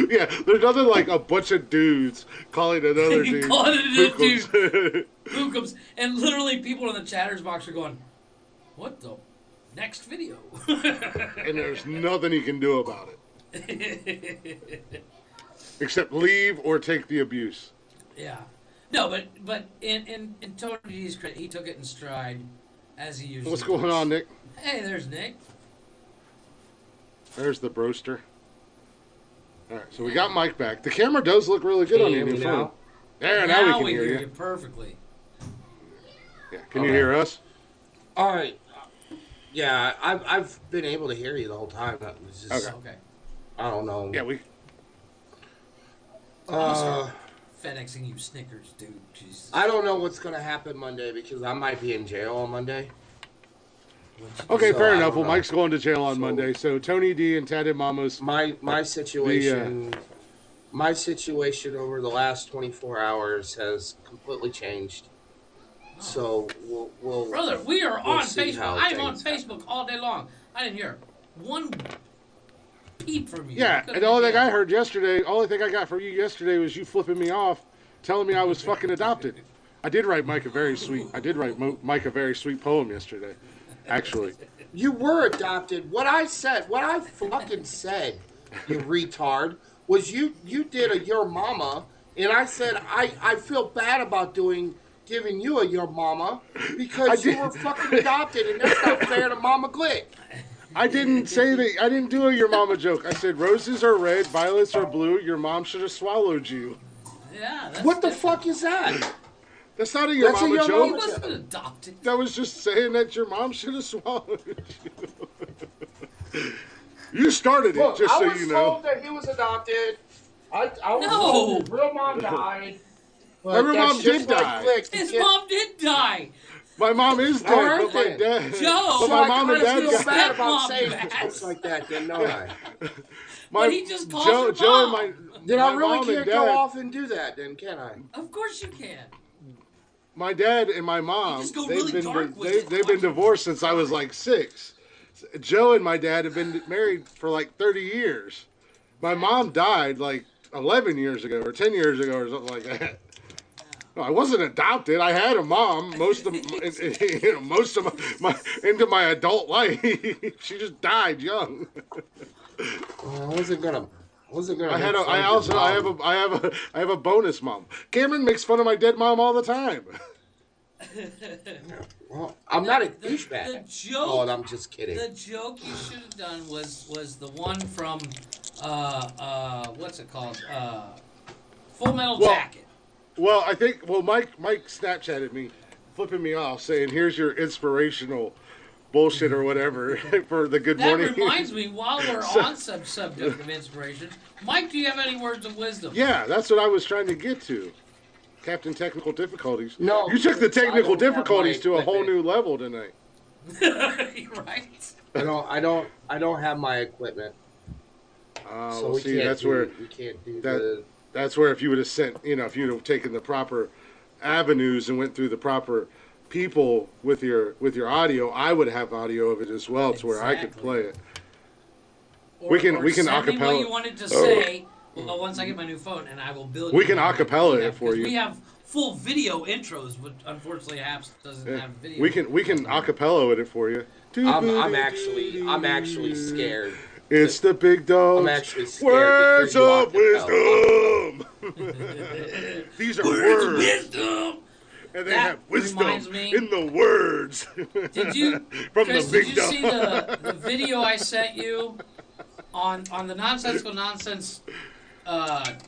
Yeah, there's nothing like a bunch of dudes calling another You dude. calling it a Pookums. Pookums, and literally people in the chatters box are going, "What the next video?" And there's nothing he can do about it except leave or take the abuse. Yeah, no, but in Tony D's credit, he took it in stride as he usually. What's going does. on, Nick? Hey, there's Nick. There's the broaster. All right, so we got Mike back. The camera does look really good on your new phone. There, now we can hear you. Perfectly. Yeah, can you hear us? All right. Yeah, I've been able to hear you the whole time. It was just, Okay. Okay. I don't know. Yeah, we. I'm gonna start FedExing you Snickers, dude. Jesus. I don't know what's gonna happen Monday because I might be in jail on Monday. Okay, So, fair I enough. don't Well, know. Mike's going to jail on So- Monday, so Tony D and Tatted Mama's. My situation, my situation over the last 24 hours has completely changed. So we'll Brother, we are we'll on see Facebook. how I'm on things Facebook all day long. I didn't hear one peep from you. Yeah, Couldn't and the only be thing I on. heard yesterday, only thing I got from you yesterday was you flipping me off, telling me I was fucking adopted. I did write Mike a very sweet. I did write Mike a very sweet poem yesterday, actually. You were adopted. What I fucking said, you retard, was you did a your mama, and I said I feel bad about giving you a your mama because you were fucking adopted, and that's not fair to Mama Glick. I didn't say that. I didn't do a your mama joke. I said roses are red, violets are blue. Your mom should have swallowed you. Yeah. That's What the different. fuck is that? That's not a your That's a mama your joke. He mama wasn't adopted. That was just saying that your mom should have swallowed you. You started it, Look, just I so was you know. told that he was adopted. I was No. told his real mom died. But Her that's mom just did like die. Glick's. His You mom did die. My mom is dead, All right, but my then. dad. Joe. But So my I mom and kinda dad feel got. bad about Stepmom saying bad. jokes like that, then, don't I? But he just calls Joe, her Joe and mom. Then my I really mom and can't dad, go off and do that, then, can I? Of course you can. My dad and my mom, You just go they've really been dark with it. they've been divorced since I was like 6. Joe and my dad have been married for like 30 years. My mom died like 11 years ago or 10 years ago or something like that. No, I wasn't adopted. I had a mom most of most of my into my adult life. She just died young. I wasn't gonna. I had a, I also I have a bonus mom. Cameron makes fun of my dead mom all the time. Well, I'm not a The douchebag. joke. Oh, and I'm just kidding. The joke you should have done was the one from what's it called? Full Metal Well, Jacket. Well, I think Mike Snapchatted me, flipping me off, saying, "Here's your inspirational bullshit or whatever for the good That morning." reminds me, while we're on subject of inspiration, Mike, do you have any words of wisdom? Yeah, that's what I was trying to get to. Captain Technical Difficulties. No, You took the I technical don't have difficulties my to a whole equipment. new level tonight. You're right. I don't have my equipment. So Well, we see, can't that's do, where we can't do that- the. that's where if you would have sent, if you would have taken the proper avenues and went through the proper people with your audio, I would have audio of it as well, to where I could Exactly. play it. Or, we can send me what acapella. you wanted to say. Well, once I get my new phone, and I will build. We you can one right acapella now, it for because you. We have full video intros, but unfortunately, apps doesn't Yeah. have video. We can acapella it for you. I'm actually scared. It's the big dogs. I'm actually scared to Words hear of you wisdom. These are words. Wisdom. And they That have wisdom reminds me- in the words. Did you, From Chris? the Did big you see dog. the video I sent you on the Nonsensical Nonsense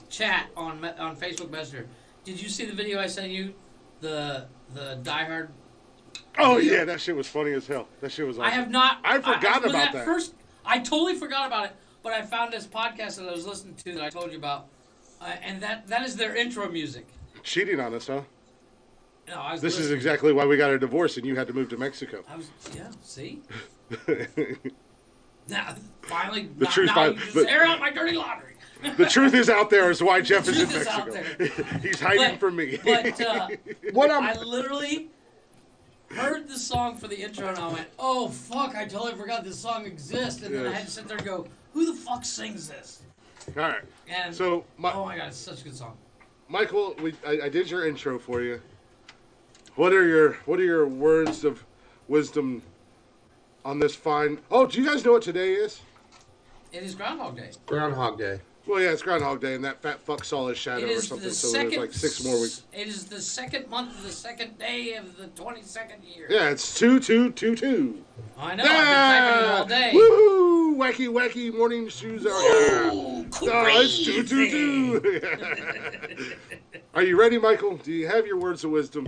chat on Facebook Messenger? Did you see the video I sent you? The Die Hard. Oh video? yeah, that shit was funny as hell. That shit was awesome. I have not. I forgot when about that. First, I totally forgot about it, but I found this podcast that I was listening to that I told you about, and that is their intro music. Cheating on us, huh? No, I was This is listening. exactly why we got a divorce and you had to move to Mexico. I was see. Now finally, The truth now fin- you just but- air out my dirty laundry. The truth is out there is why Jeff is in truth is out Mexico. He's hiding But- from me. But What I literally heard the song for the intro and I went, "Oh fuck! I totally forgot this song exists." And then I Yes. had to sit there and go, "Who the fuck sings this?" All right. And So, oh my god, it's such a good song. Michael, I did your intro for you. What are your words of wisdom on this fine? Oh, do you guys know what today is? It is Groundhog Day. Groundhog Day. Well, yeah, it's Groundhog Day, and that fat fuck saw his shadow It or is something. the So second. there's like 6 more weeks. It is the second month of the second day of the 22nd year. Yeah, it's 2222. I know. I've been typing it all day. Woohoo! Wacky, wacky morning shoes are here. Ooh, Oh, it's 222. Are you ready, Michael? Do you have your words of wisdom?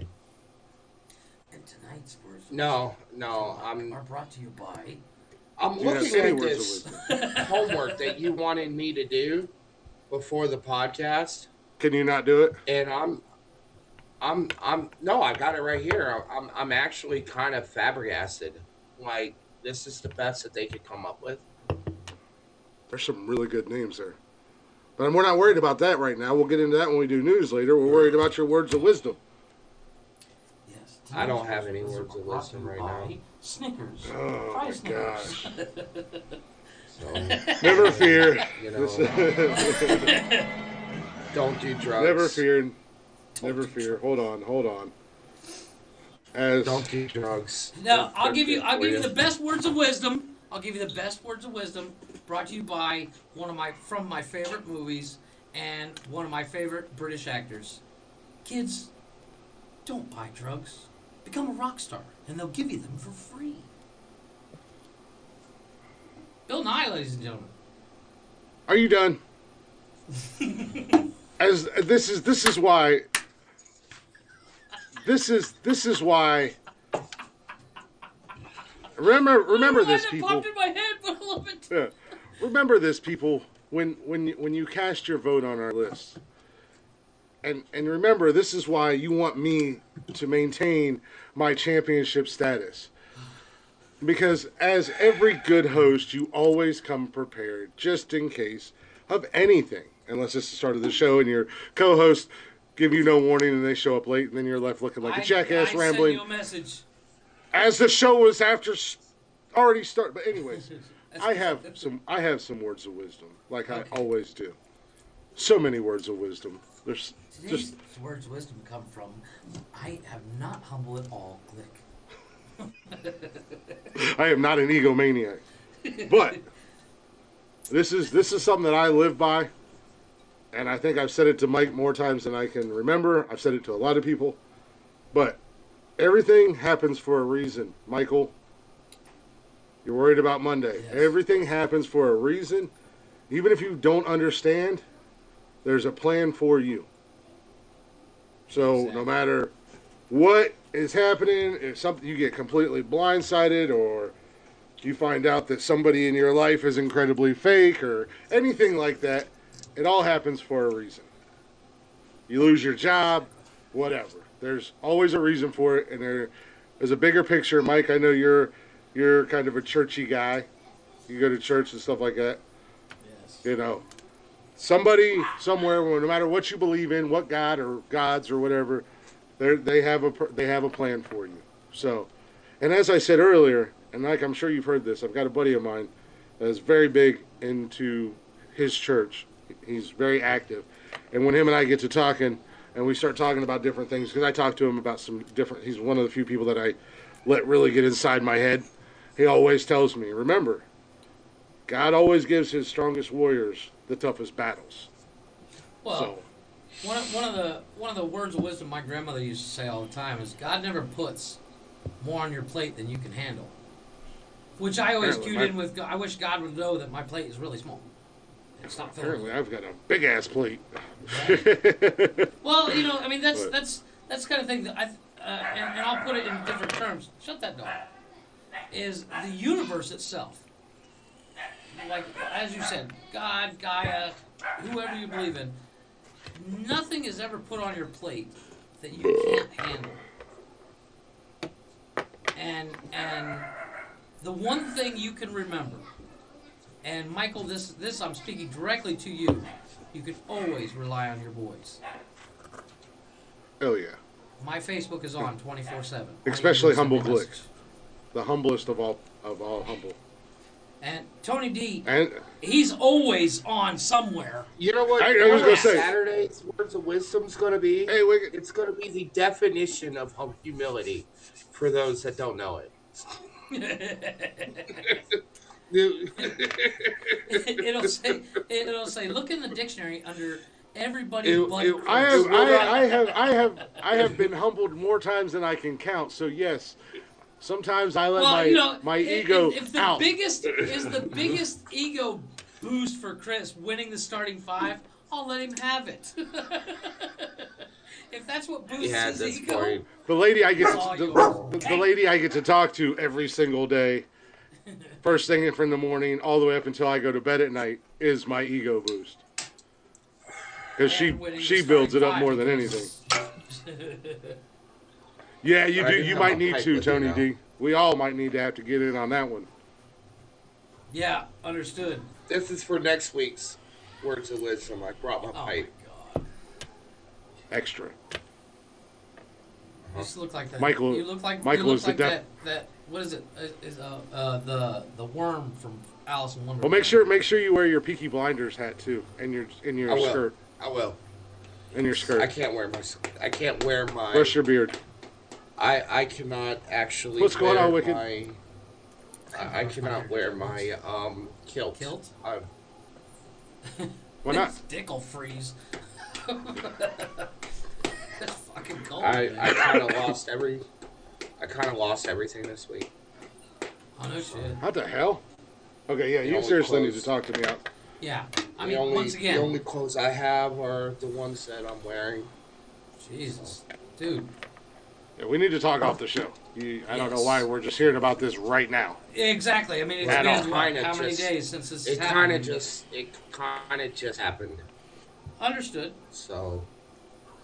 And tonight's words No, are brought to you by. I'm Do you have looking any at words this of wisdom? homework that you wanted me to do before the podcast, Can you not do it? and no, I got it right here. I'm actually kind of flabbergasted. Like, this is the best that they could come up with. There's some really good names there. But we're not worried about that right now. We'll get into that when we do news later. We're worried about your words of wisdom. Yes. I don't tonight's have any words of brought wisdom to you right by now. Snickers. Oh, Try my Snickers. gosh. So, Never fear. you know, don't do drugs. Never fear. Never fear. Hold on. As Don't do drugs. Now, I'll They're give you good for the best words of wisdom. I'll give you the best words of wisdom brought to you by from my favorite movies and one of my favorite British actors. Kids, don't buy drugs. Become a rock star, and they'll give you them for free. Bill Nye, ladies and gentlemen. Are you done? As this is why. This is why. Remember this, It people. popped in my head, but I love it. Yeah. Remember this, people. When you cast your vote on our list, and remember, this is why you want me to maintain my championship status. Because as every good host, you always come prepared, just in case of anything. Unless it's the start of the show and your co-host give you no warning and they show up late, and then you're left looking like a jackass I rambling. sent you a message. As the show was already start. But anyways, I have some words of wisdom, like I always do. So many words of wisdom. There's Today's just words of wisdom come from, I am not humble at all, Glick. I am not an egomaniac, but this is something that I live by, and I think I've said it to Mike more times than I can remember. I've said it to a lot of people, but everything happens for a reason, Michael. You're worried about Monday. Yes. Everything happens for a reason. Even if you don't understand, there's a plan for you. So Exactly. no matter what is happening, if something you get completely blindsided, or you find out that somebody in your life is incredibly fake, or anything like that, it all happens for a reason. You lose your job, whatever. There's always a reason for it, and there's a bigger picture. Mike, I know you're kind of a churchy guy. You go to church and stuff like that. Yes. You know, somebody somewhere, no matter what you believe in, what God or gods or whatever, They have a plan for you. So, and as I said earlier, and like I'm sure you've heard this, I've got a buddy of mine that is very big into his church. He's very active, and when him and I get to talking, and we start talking about different things, because I talk to him about some different. He's one of the few people that I let really get inside my head. He always tells me, remember, God always gives his strongest warriors the toughest battles. Well, So, one of the words of wisdom my grandmother used to say all the time is God never puts more on your plate than you can handle. Which I always Apparently, cued in with. I wish God would know that my plate is really small. It's not filled. apparently I've got a big ass plate. Well, I mean that's But- that's the kind of thing that and I'll put it in different terms. Shut that door. Is the universe itself, like as you said, God, Gaia, whoever you believe in, nothing is ever put on your plate that you can't handle. And the one thing you can remember, and Michael, this I'm speaking directly to you, you can always rely on your boys. Oh yeah, My Facebook is on 24/7. especially All you do is send me Humble a message. Glicks, the humblest of all humble. And Tony D, And he's always on somewhere. You know what? I you know was what gonna say- Saturday's Words of Wisdom's going to be? hey, Wicked, It's going to be the definition of humility for those that don't know it. it'll say look in the dictionary under everybody but I have been humbled more times than I can count. So yes, sometimes I let my ego if the out. biggest is the biggest ego boost for Chris winning the starting five, I'll let him have it. If that's what boosts Yeah, at his this ego, point. The lady I get Oh, to, yours. the lady I get to talk to every single day, first thing from the morning all the way up until I go to bed at night, is my ego boost. Because and winning she the builds it starting up more five than because- anything. Yeah, you I do. can You have might a need pipe to, with you Tony now. D. We all might need to have to get in on that one. Yeah, understood. This is for next week's Words of Wisdom. I brought my Oh my pipe. god. Extra. You just look like that. Michael- You look like Michael you look is the like def- that. What is it? Is the worm from Alice in Wonderland? Well, make sure you wear your Peaky Blinders hat too, and your I will. skirt, I will. and your skirt. I can't wear my. Brush your beard. I cannot actually. What's going wear on, Wicked? I cannot wear my kilt. Kilt? Why not? His dick will freeze. That's fucking cold. I man. kind of lost everything this week. Oh no shit. What the hell? Okay, yeah, The you only seriously need to clothes- talk to me out. Yeah. I The mean, only, once again, the only clothes I have are the ones that I'm wearing. Jesus, dude. Yeah, we need to talk off the show. I don't know Yes. why we're just hearing about this right now. Exactly. I mean, it's At been all. what, Kinda how many just- days since this It happened? kind of just happened. Understood, So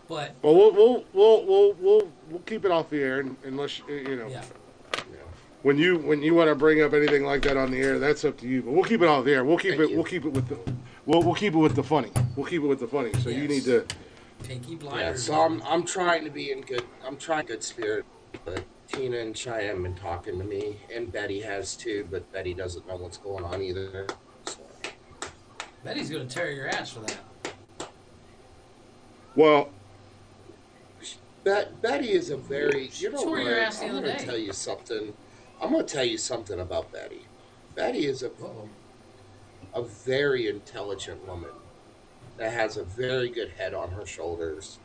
but Well, we'll keep it off the air unless yeah. you know, when you want to bring up anything like that on the air, that's up to you. But we'll keep it off the air. We'll keep Thank it. you. We'll keep it with the. We'll keep it with the funny. We'll keep it with the funny. So you Yes. need to. Pinky yeah. blinders. So I'm trying to be in good. I'm trying good spirit. But Tina and Cheyenne have been talking to me, and Betty has too. But Betty doesn't know what's going on either. So. Betty's gonna tear your ass for that. Well, Betty is a very. You know Tore what? your ass the I'm other going to day. tell you something. I'm going to tell you something about Betty. Betty is Uh-oh. a very intelligent woman that has a very good head on her shoulders,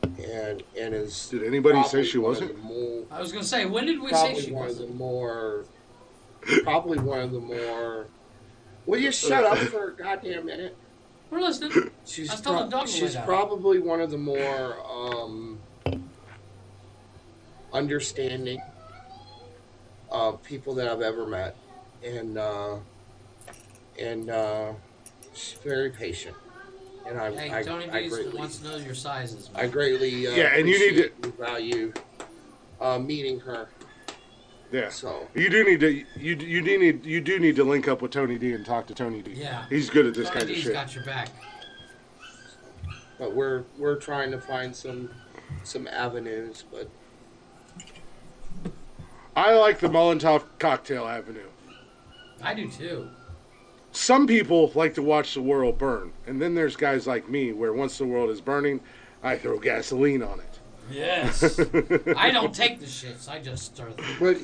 and is. did anybody say probably she one of wasn't? the more- I was gonna say, when did we say Probably she one of the wasn't? more. Probably one of the more. Will you shut up for a goddamn minute? We're listening. She's I was telling Doug to lay she's down. probably one of the more understanding people that I've ever met, and she's very patient, and Hey, Tony I D's greatly wants to know your sizes. I greatly Yeah, and you need to- appreciate and value meeting her. Yeah. So You do need to. You do need to link up with Tony D and talk to Tony D. Yeah. He's good at this Tony kind of D's shit. got your back. but we're trying to find some some avenues, but I like the Molotov Cocktail Avenue. I do too. Some people like to watch the world burn, and then there's guys like me where once the world is burning, I throw gasoline on it. Yes. I don't take the shits. I just stir them. but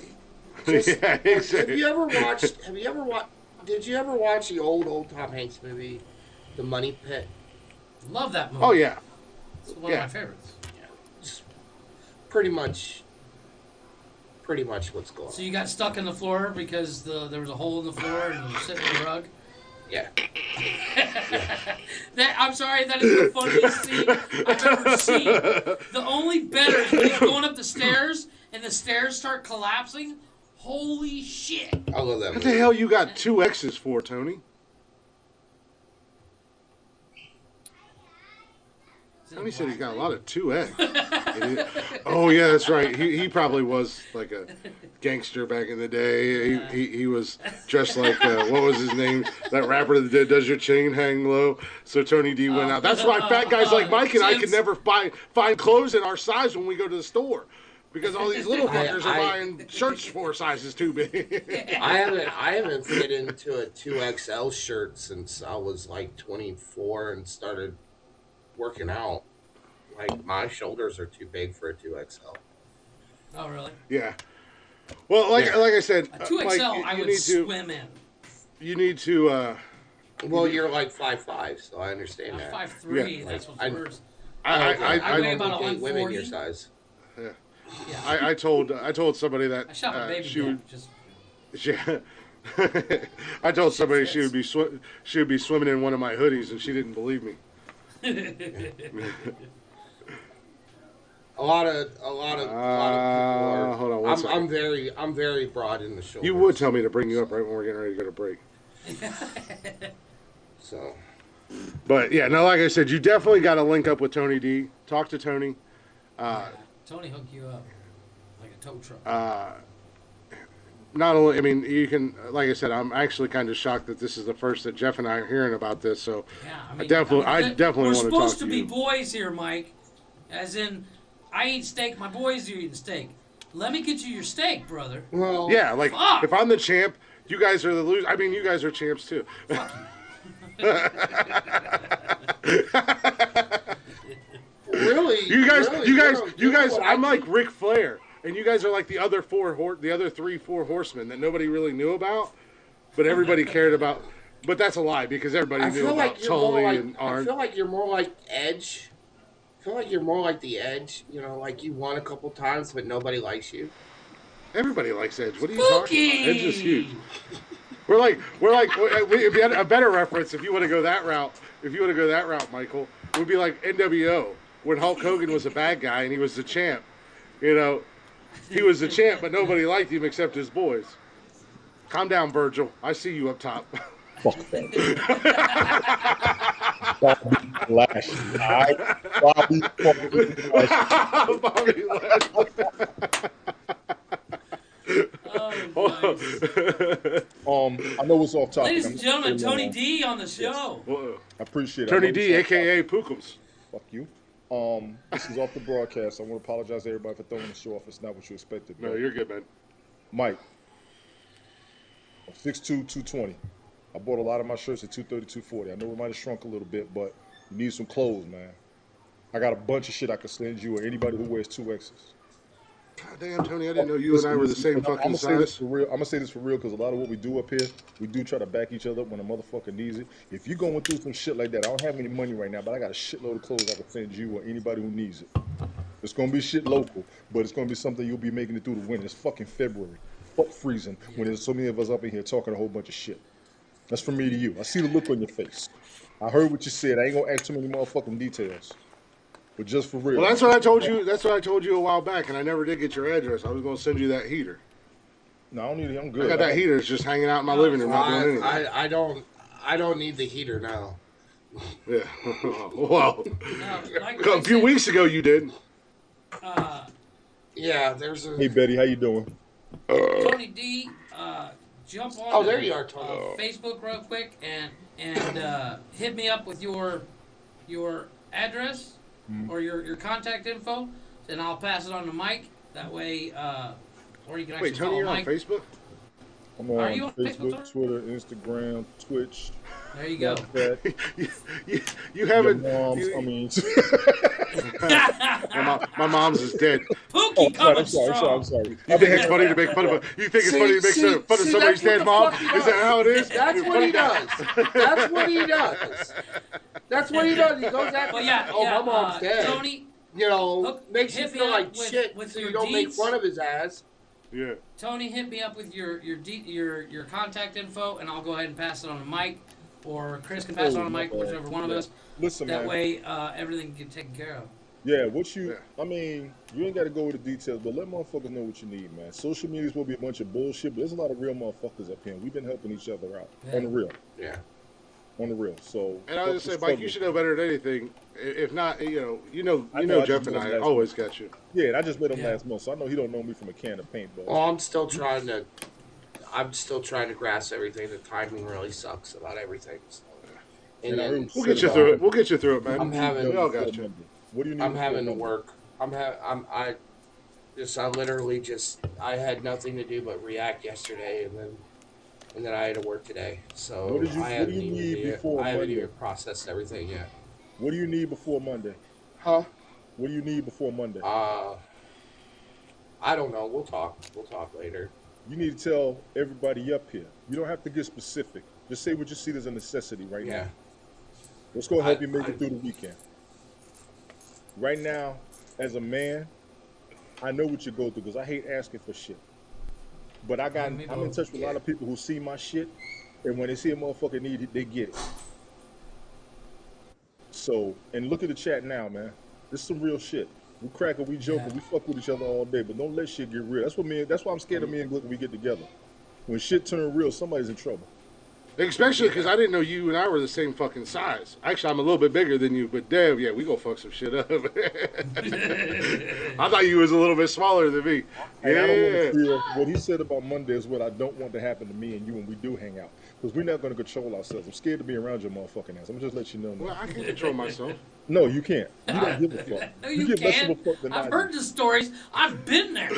just, Yeah, have exactly. you ever watched? Did you ever watch the old Tom Hanks movie, The Money Pit? Love that movie. Oh yeah, It's one yeah. of my favorites. It's pretty much what's going So on. you got stuck in the floor because there was a hole in the floor and you were sitting on the rug? Yeah. I'm sorry, that is the funniest scene I've ever seen. The only better is when he's going up the stairs and the stairs start collapsing. Holy shit. I love that What movie. the hell you got 2 X's for, Tony? Tony said he's got a lot of 2X. Oh yeah, that's right. He probably was like a gangster back in the day. He was dressed like what was his name? That rapper that did "Does Your Chain Hang Low?" So Tony D went out. That's why fat guys like Mike and I can never find clothes in our size when we go to the store. Because all these little fuckers are buying shirts 4 sizes too big. I haven't fit into a 2XL shirt since I was like 24 and started working out. Like my shoulders are too big for a 2XL. Oh, really? Yeah. Well, like I said, A 2XL Mike, I would swim in. You need to. Well, you're like 5'5", so I understand I'm that. 5'3", Yeah. that's what's I- worse. I weigh about don't date women 140. your size. Yeah. I told somebody that I shot my baby she would. just Yeah. I told somebody she would be swimming in one of my hoodies, and she didn't believe me. A lot of people are. Hold on one second. I'm very broad in the shoulders. You would tell me to bring you up right when we're getting ready to go to break. So. But yeah, no, like I said, you definitely got to link up with Tony D. Talk to Tony. Tony hooked you up like a tow truck. Not only, I mean, you can, like I said, I'm actually kind of shocked that this is the first that Jeff and I are hearing about this. So Yeah, I definitely we're want to talk supposed to to be you. boys here, Mike. As in, I eat steak, my boys are eating steak. Let me get you your steak, brother. Well. Yeah, like Fuck. if I'm the champ, you guys are the losers. I mean, you guys are champs too. Really. You guys, really, you guys, know you guys. what I I'm like think? Ric Flair, and you guys are like the other 4 horsemen that nobody really knew about, but everybody cared about. But that's a lie because everybody I knew feel about like you're more Tully like. and I Arn. feel like you're more like Edge. I feel like you're more like the Edge. You know, like you won a couple times, but nobody likes you. Everybody likes Edge. What are you talking Spooky! about? Edge is huge. We're like, if you had a better reference, if you want to go that route, Michael, it would be like NWO when Hulk Hogan was a bad guy and he was the champ. You know, he was the champ, but nobody liked him except his boys. Calm down, Virgil. I see you up top. Fuck that. Bobby Lashley. Alright? Bobby fucking Lashley. Bobby Lashley. Oh, I know it's off topic. ladies I'm and just gentlemen, saying, Tony D on the show. I appreciate it. Tony I know D, it's off topic. a.k.a. Pookums. Fuck you. This is off the broadcast. I want to apologize to everybody for throwing the show off. It's not what you expected. No, but you're good, man. Mike, 6'2", 220. I bought a lot of my shirts at 230, 240. I know it might have shrunk a little bit, but you need some clothes, man. I got a bunch of shit I could send you or anybody who wears 2Xs. God damn, Tony, I didn't know you and I were the same fucking size. I'm gonna say this for real because a lot of what we do up here, we do try to back each other up when a motherfucker needs it. If you're going through some shit like that, I don't have any money right now, but I got a shitload of clothes I can send you or anybody who needs it. It's gonna be shit local, but it's gonna be something you'll be making it through the winter. It's fucking February. Fuck freezing when there's so many of us up in here talking a whole bunch of shit. That's from me to you. I see the look on your face. I heard what you said. I ain't gonna ask too many motherfucking details. But just for real. Well, that's what I told you. That's what I told you a while back, and I never did get your address. I was going to send you that heater. No, I don't need it. I'm I good. got that heater. It's just hanging out in my living room, not doing anything. I don't need the heater now. Yeah. Well, Now, like a few weeks ago you did. Yeah, there's a. Hey Betty, how you doing? Tony D, jump on. Oh, there you are, Tony. Facebook real quick and hit me up with your address. or your contact info, and I'll pass it on to Mike. That way, or you can actually Wait, Tony, follow you're on Mike. Facebook? I'm Are on you on Facebook, Facebook? Twitter, Instagram, Twitch, There you go. Snapchat. you Your haven't. mom's. you- I mean, my mom's is dead. Pookie oh, coming I'm sorry. strong. You You think it's funny to make fun of a? You think it's funny to make fun of somebody's that's what dead the mom? fuck he Is that does. how it is? That's what he does. That's what he does. That's what he does. He goes after. Well, yeah, oh, yeah, my mom's dead. Tony, You know, Hook- makes you hit me feel up like with- shit, with so your you don't make deeds. fun of his ass. Yeah. Tony, hit me up with your contact info, and I'll go ahead and pass it on to Mike, or Chris can pass it on to Mike, whichever one of us. listen, That man. way, everything can get taken care of. Yeah, what you, Yeah. I mean, you ain't got to go with the details, but let motherfuckers know what you need, man. Social media is supposed to be a bunch of bullshit, but there's a lot of real motherfuckers up here. And we've been helping each other out Yeah. on the real, Yeah. on the real. So, And I was just fuck say, the Mike, you struggle. should know better than anything. If not, you know, I know I Jeff just and met I him last always got you. Yeah, and I just met him Yeah. last month, so I know he don't know me from a can of paint, but Well, I'm still trying to grasp everything. The timing really sucks about everything. So. And And I then heard We'll get you through it. We'll get you through it, man. I'm having- We all got you. What do you need? I'm before having to Monday? work. I literally just I had nothing to do but react yesterday, and then I had to work today. So What did you- I what haven't do you need even before I haven't Monday? even processed everything yet. What do you need before Monday? Huh? What do you need before Monday? I don't know. We'll talk. We'll talk later. You need to tell everybody up here. You don't have to get specific. Just say what you see as a necessity right Yeah. now. What's going to help I- you make I- it through the weekend? Right now, as a man, I know what you go through because I hate asking for shit. But I'm in touch with a lot of people who see my shit, and when they see a motherfucker need it, they get it. So, and look at the chat now, man. This is some real shit. We cracking, we joking, Yeah. we fuck with each other all day, but don't let shit get real. That's why I'm scared of me and Glick when we get together. When shit turn real, somebody's in trouble. Especially because I didn't know you and I were the same fucking size. Actually, I'm a little bit bigger than you, but damn, yeah, we gonna fuck some shit up. I thought you was a little bit smaller than me. And I don't want Yeah. to feel what he said about Monday is what I don't want to happen to me and you when we do hang out. Because we're not going to control ourselves. I'm scared to be around your motherfucking ass. I'm just let you know now. Well, I can control myself. No, you can't. You don't give a fuck. No, you give less of can't. a fuck than I I've do. heard the stories. I've been there.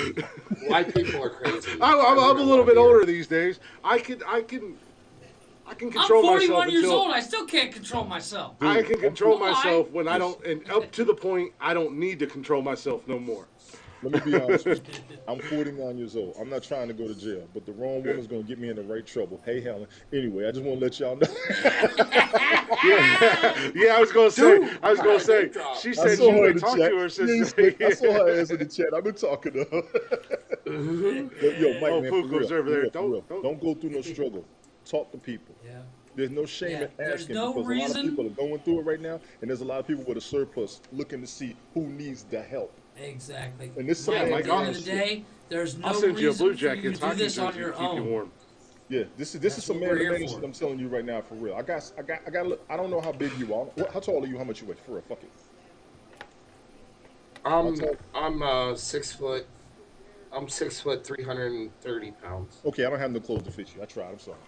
White people are crazy. I'm a little bit older these days. I can I'm control 41 myself years until old. I still can't control myself. I can control Why? myself when I don't, and up to the point I don't need to control myself no more. Let me be honest with you. I'm 49 years old. I'm not trying to go to jail, but the wrong woman's going to get me in the right trouble. Hey, Helen. Anyway, I just want to let y'all know. Yeah, I was gonna say. She I said saw you her in ain't the talked chat. to her since. I saw her ass in the chat. I've been talking to her. But yo, Mike, Oh, man, Pooh for goes real, over there. for real. Don't- Don't go through no struggle. Talk to people. Yeah. There's no shame Yeah, in there's asking no because a lot reason- of people are going through it right now, and there's a lot of people with a surplus looking to see who needs the help. Exactly. And this Mike, yeah, at Mike, the end of honestly. the day, there's no I'll send you a reason Blue for you Jackets to do hockey this on jersey your to keep you own. warm. Yeah, this That's is some what man we're to here man for. shit I'm telling you right now for real. I got. I don't know how big you are. How tall are you? How much you weigh? For real, fuck it. I'm 6 foot. I'm 6 foot 330 pounds. Okay, I don't have no clothes to fit you. I tried. I'm sorry.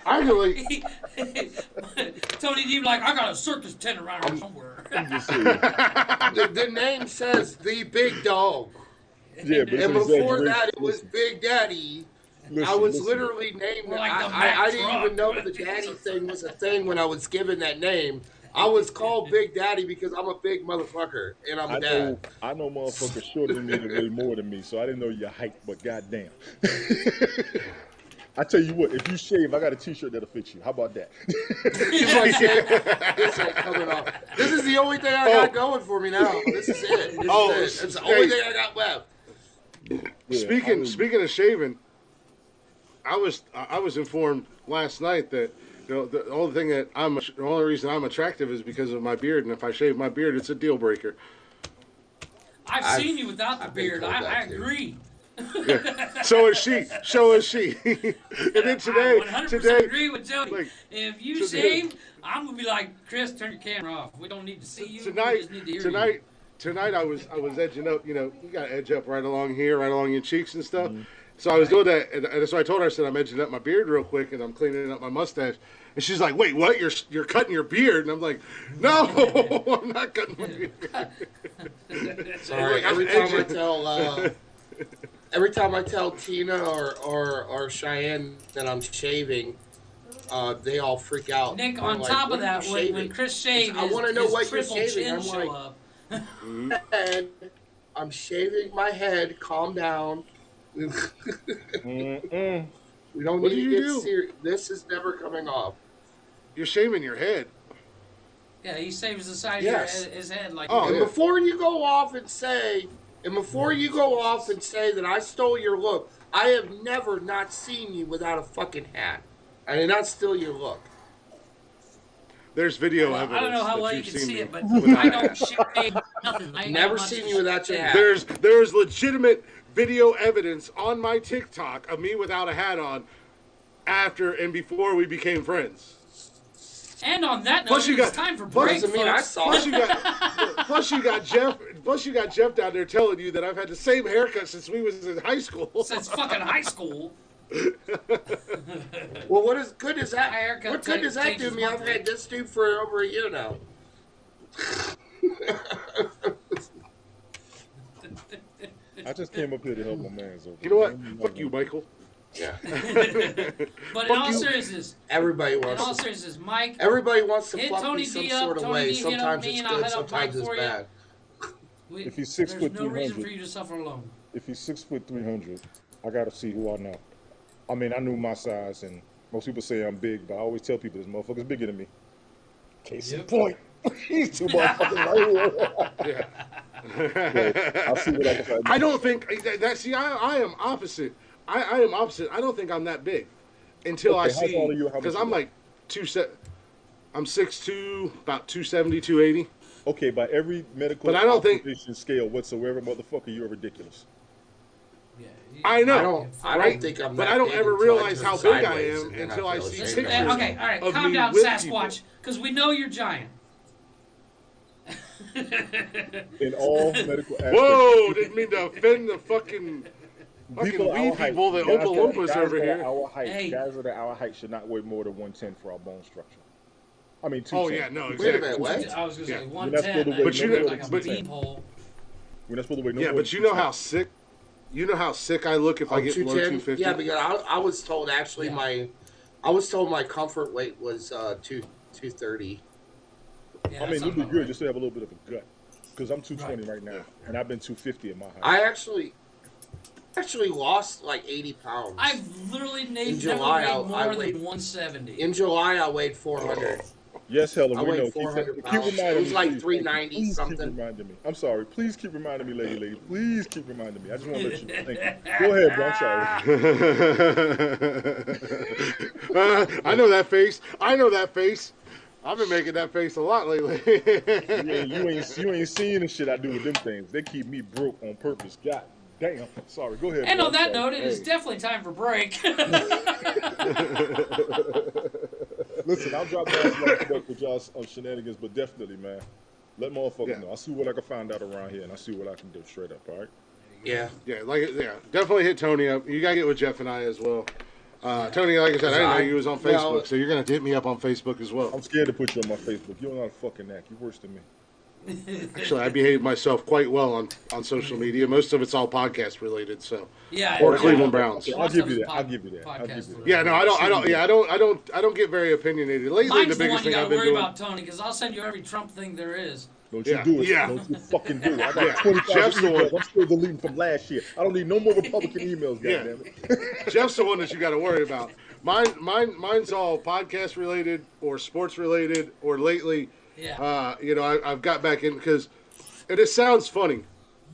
I really, Tony, you like, I got a circus tent around here somewhere. I'm just saying. The name says the big dog, Yeah, but it's and an before exaggeration. that it was Big Daddy. I was literally named. Like the I didn't Mack even know truck. the daddy thing was a thing when I was given that name. I was called Big Daddy because I'm a big motherfucker and I'm a dad. I know motherfuckers shorter than me that weigh more than me, so I didn't know your height, but goddamn. I tell you what, if you shave, I got a t-shirt that'll fit you. How about that? This ain't coming off. This is the only thing I got going for me now. This is it. This is it. It's the only thing I got left. Yeah, speaking of shaving, I was informed last night that the only thing that the only reason I'm attractive is because of my beard, and if I shave my beard, it's a deal breaker. I've seen you without the I've been beard. told I that, too. agree. So is she. So is she. And then I 100% agree with Jody. like, If you today- shave, I'm gonna be like, Chris, turn your camera off. We don't need to see you. we tonight, just need to hear tonight, I was edging up. You gotta edge up right along here, right along your cheeks and stuff. So I was doing that, and so I told her, I said, I'm edging up my beard real quick, and I'm cleaning up my mustache. And she's like, "Wait, what? You're cutting your beard?" And I'm like, "No, I'm not cutting my beard." Sorry, Like, every time I tell Tina or Cheyenne that I'm shaving, they all freak out. Nick, I'm on like, top "What of are you that, when shaving?" Chris shaved, I want to know his what you're triple shaving. chin I'm show like, up. and I'm shaving my head. Calm down. Mm-mm. We don't What need did to you get do? serious. This is never coming off. You're shaving your head. Yeah, he saves the side Yes. of his head like. Oh, And yeah. before you go off and say, that I stole your look, I have never not seen you without a fucking hat. I did not steal your look. There's video Well, evidence. I don't know how that well you you've can seen see me it, but without I a don't hat. shave nothing. I ain't Never got much seen to you without your shave. hat. There's legitimate video evidence on my TikTok of me without a hat on after and before we became friends. And on that note, Plus you it's got- time for plus break, Doesn't mean I folks. saw Plus it. you got Jeff. Plus you got Jeff down there telling you that I've had the same haircut since we was in high school. Since fucking high school. Well, what good does that? My haircut What good does that do changes me? I've monthly. had this dude for over a year now. I just came up here to help my man's over. You know what? Fuck you, Michael. Yeah. But in all seriousness, Everybody in all wants. seriousness, Mike, Everybody wants to Hit fuck Tony me some D up, sort of Tony way. D hit up Sometimes me, it's and I'll good. hit up Sometimes Mike it's for you. bad. If he's 6 there's foot no reason 300, for you to suffer alone. if he's 6 foot 300, I gotta see who I know. I mean, I knew my size, and most people say I'm big, but I always tell people this motherfucker's bigger than me. Case in Yep. point. He's too motherfucking right. So, I'll see what I can find. I don't think that. See, I am opposite. I am opposite. I don't think I'm that big until I Okay, how see tall are you? How because much I'm you like I'm 6'2", about 270, 280. Okay, by every medical But I don't think- observation scale whatsoever, motherfucker, you're ridiculous. Yeah, I know. I right? don't think I'm But that I don't big ever until I realize turn how big I sideways, am and then until I feel see ashamed. pictures. Okay, all right, of calm me down, with Sasquatch, because we know you're giant. In all medical aspects. Whoa! Didn't mean to offend the fucking People weed our height, people, the guys Oompa that- Loompas guys over that are here. Our height, Hey. guys that are our height should not weigh more than 110 for our bone structure. I mean, 210. Oh yeah, no, Wait a exactly. minute, what? I was gonna Yeah. say You're not supposed 110. to That weigh But you looks know- like a but- beanpole. We're not supposed to weigh no Yeah, more but than you know 210. how sick. You know how sick I look if I get below 250. Yeah, because I was told actually Yeah. I was told my comfort weight was 230. Yeah, I that mean, sounds you'd be about good right. just to have a little bit of a gut. Because I'm 220 right now, and I've been 250 in my height. I actually lost like 80 pounds. I've literally never July, weighed more I than weighed- 170. In July, I weighed 400. Yes, Helen, I we weighed know. Keep 400 keep pounds. reminding It was me. like please. 390 Please something. Keep reminding me. I'm sorry. Please keep reminding me, lady. Please keep reminding me. I just want to let you think. Go ahead, bro. I'm sorry. I know that face. I know that face. I've been making that face a lot lately. You ain't seeing the shit I do with them things. They keep me broke on purpose. God damn. Sorry. Go ahead. And bro. on that I'm sorry. note, it is definitely time for break. Listen, I'll drop down some other stuff with y'all on shenanigans, but definitely, man, let motherfuckers Yeah. know. I'll see what I can find out around here, and I'll see what I can do straight up. All right. Yeah. yeah, definitely hit Tony up. You gotta get with Jeff and I as well. Tony, like I said, I didn't know you was on Facebook, Well- so you're gonna have to hit me up on Facebook as well. I'm scared to put you on my Facebook. You don't know how to fucking act. You're worse than me. Actually, I behave myself quite well on social media. Most of it's all podcast related. So yeah, Or yeah. Cleveland Browns. I'll Most give of you it's that. I'll give you that. I'll give podcast you that. yeah, no, I don't get very opinionated lately. Mine's the the biggest one you thing I've gotta been worry doing. about, Tony, because I'll send you every Trump thing there is. Don't Yeah. you do it. Yeah. Don't you fucking do it. I got Yeah. 20,000 Jeff's the one. emails. I'm still deleting from last year. I don't need no more Republican emails, Yeah. goddammit. Jeff's the one that you got to worry about. Mine's all podcast related or sports related or lately. Yeah. I've got back in because it sounds funny,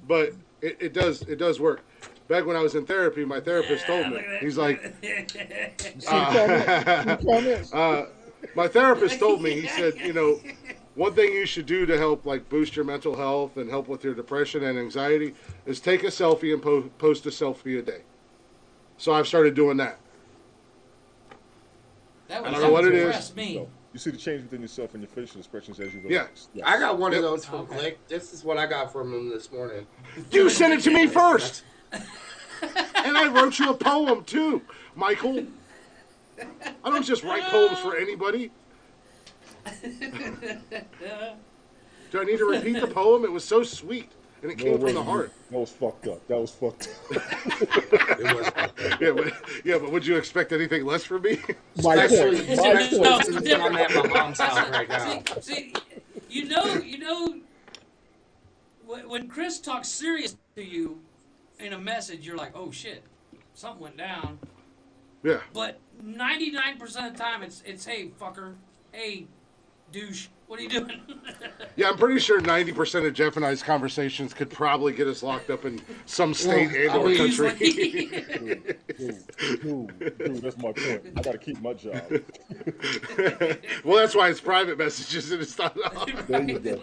but it does work. Back when I was in therapy, my therapist told me, he's like, my therapist told me, he said, one thing you should do to help like boost your mental health and help with your depression and anxiety is take a selfie and post a selfie a day. So I've started doing that. That I would don't know what it is. impress me. So, you see the change within yourself and your facial expressions as you Yeah. relax. Yes. I got one Yep. of those from Okay. Glick. This is what I got from him this morning. You sent it to me first. And I wrote you a poem too, Michael. I don't just write poems for anybody. Do I need to repeat the poem? It was so sweet, and it came from the heart. That was fucked up. That was fucked up. It was fucked up. But would you expect anything less from me? My Especially, point. My especially point. since I'm at my mom's house right now. See, you know, when Chris talks serious to you in a message, you're like, oh shit, something went down. Yeah. But 99% of the time, it's hey fucker, hey douche, what are you doing? Yeah, I'm pretty sure 90% of Jeff and I's conversations could probably get us locked up in some state and or country. Dude, that's my point. I gotta keep my job. Well, that's why it's private messages and it's not. There you go.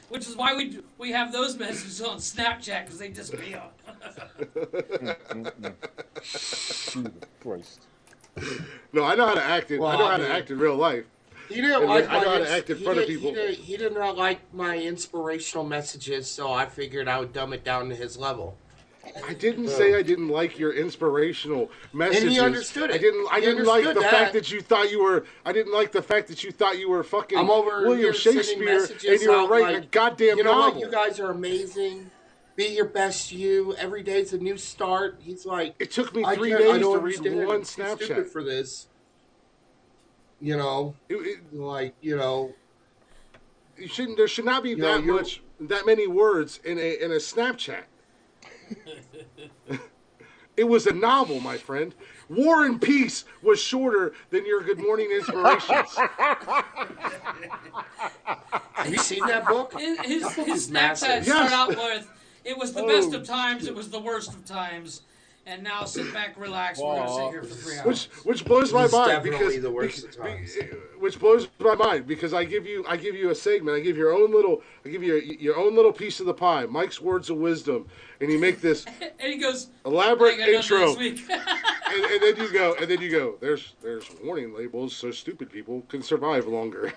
Which is why we have those messages on Snapchat because they disappear. Jesus Christ. No, I know how to act in. Well, I know how I to mean- act in real life. He didn't And like I know how to my act in front of people. He did not like my inspirational messages, so I figured I would dumb it down to his level. I didn't say I didn't like your inspirational messages. And he understood it. I didn't He like understood the that. fact that you thought you were. I didn't like the fact that you thought you were fucking I'm over William here sending Shakespeare messages and you were out writing like, a goddamn you know novel. what? You guys are amazing. Be your best you. Every day's a new start. He's like, It took me I 3 can't- I days don't to read understand. one I'm too stupid Snapchat. for this. You know, like You shouldn't. There should not be know, that many words in a Snapchat. It was a novel, my friend. War and Peace was shorter than your Good Morning Inspirations. have you seen that book? His is Snapchat massive. start Yes. out with, it was the best of times, it was the worst of times, and now sit back, relax, we're going to sit here for 3 hours. Which blows my It's mind definitely because the worst of times. which blows my mind because I give you a segment. I give your own little piece of the pie. Mike's words of wisdom, and you make this And he goes, elaborate "I got nothing intro, this week." and then you go. There's warning labels so stupid people can survive longer.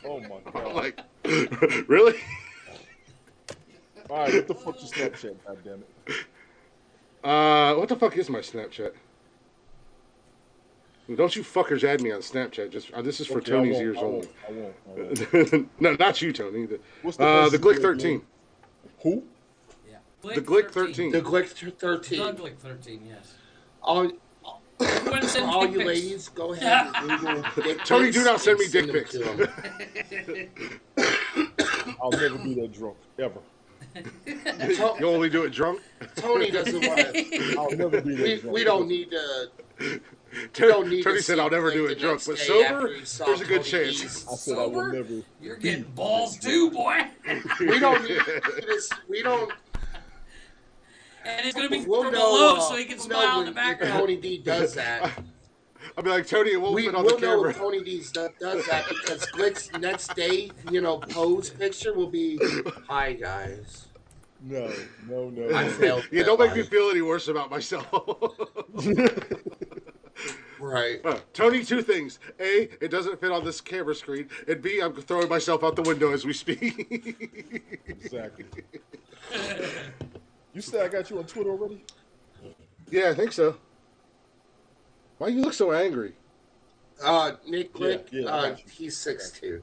Oh my I'm god. like, really? Alright, what the fuck's your Snapchat, goddammit? What the fuck is my Snapchat? Don't you fuckers add me on Snapchat. Just this is for Okay, Tony's I ears won't. only. No, not you, Tony. What's the best The Glick you 13. Who? Yeah. The Glick 13. The Glick 13. Doug Glick 13, yes. All, Everyone send all dick you pics. ladies, go ahead and Google dick Tony, pics do not send me and dick them pics. to 'em. I'll never be that drunk. Ever. You only do it drunk? Tony doesn't want to. I'll never be that drunk. We don't need to. We don't need Tony to said see I'll never do Glick it the drunk, next but day sober, after he saw there's a good Tony chance. D's. I said I will Sober? never. You're getting balls too, boy. We don't need this. We don't. And it's going to be We'll from know. below so he can We'll smile know in the when background. Tony D does that. I'll be like, Tony, it won't fit on We'll the know camera. when Tony D does that because Glick's next day, pose picture will be, "Hi guys, No. I failed." Yeah, that don't make me life." feel any worse about myself. Right. Tony, two things. A, it doesn't fit on this camera screen. And B, I'm throwing myself out the window as we speak. Exactly. You said I got you on Twitter already? Yeah, I think so. Why you look so angry? Nick Glick, Yeah, I got you. he's 6'2".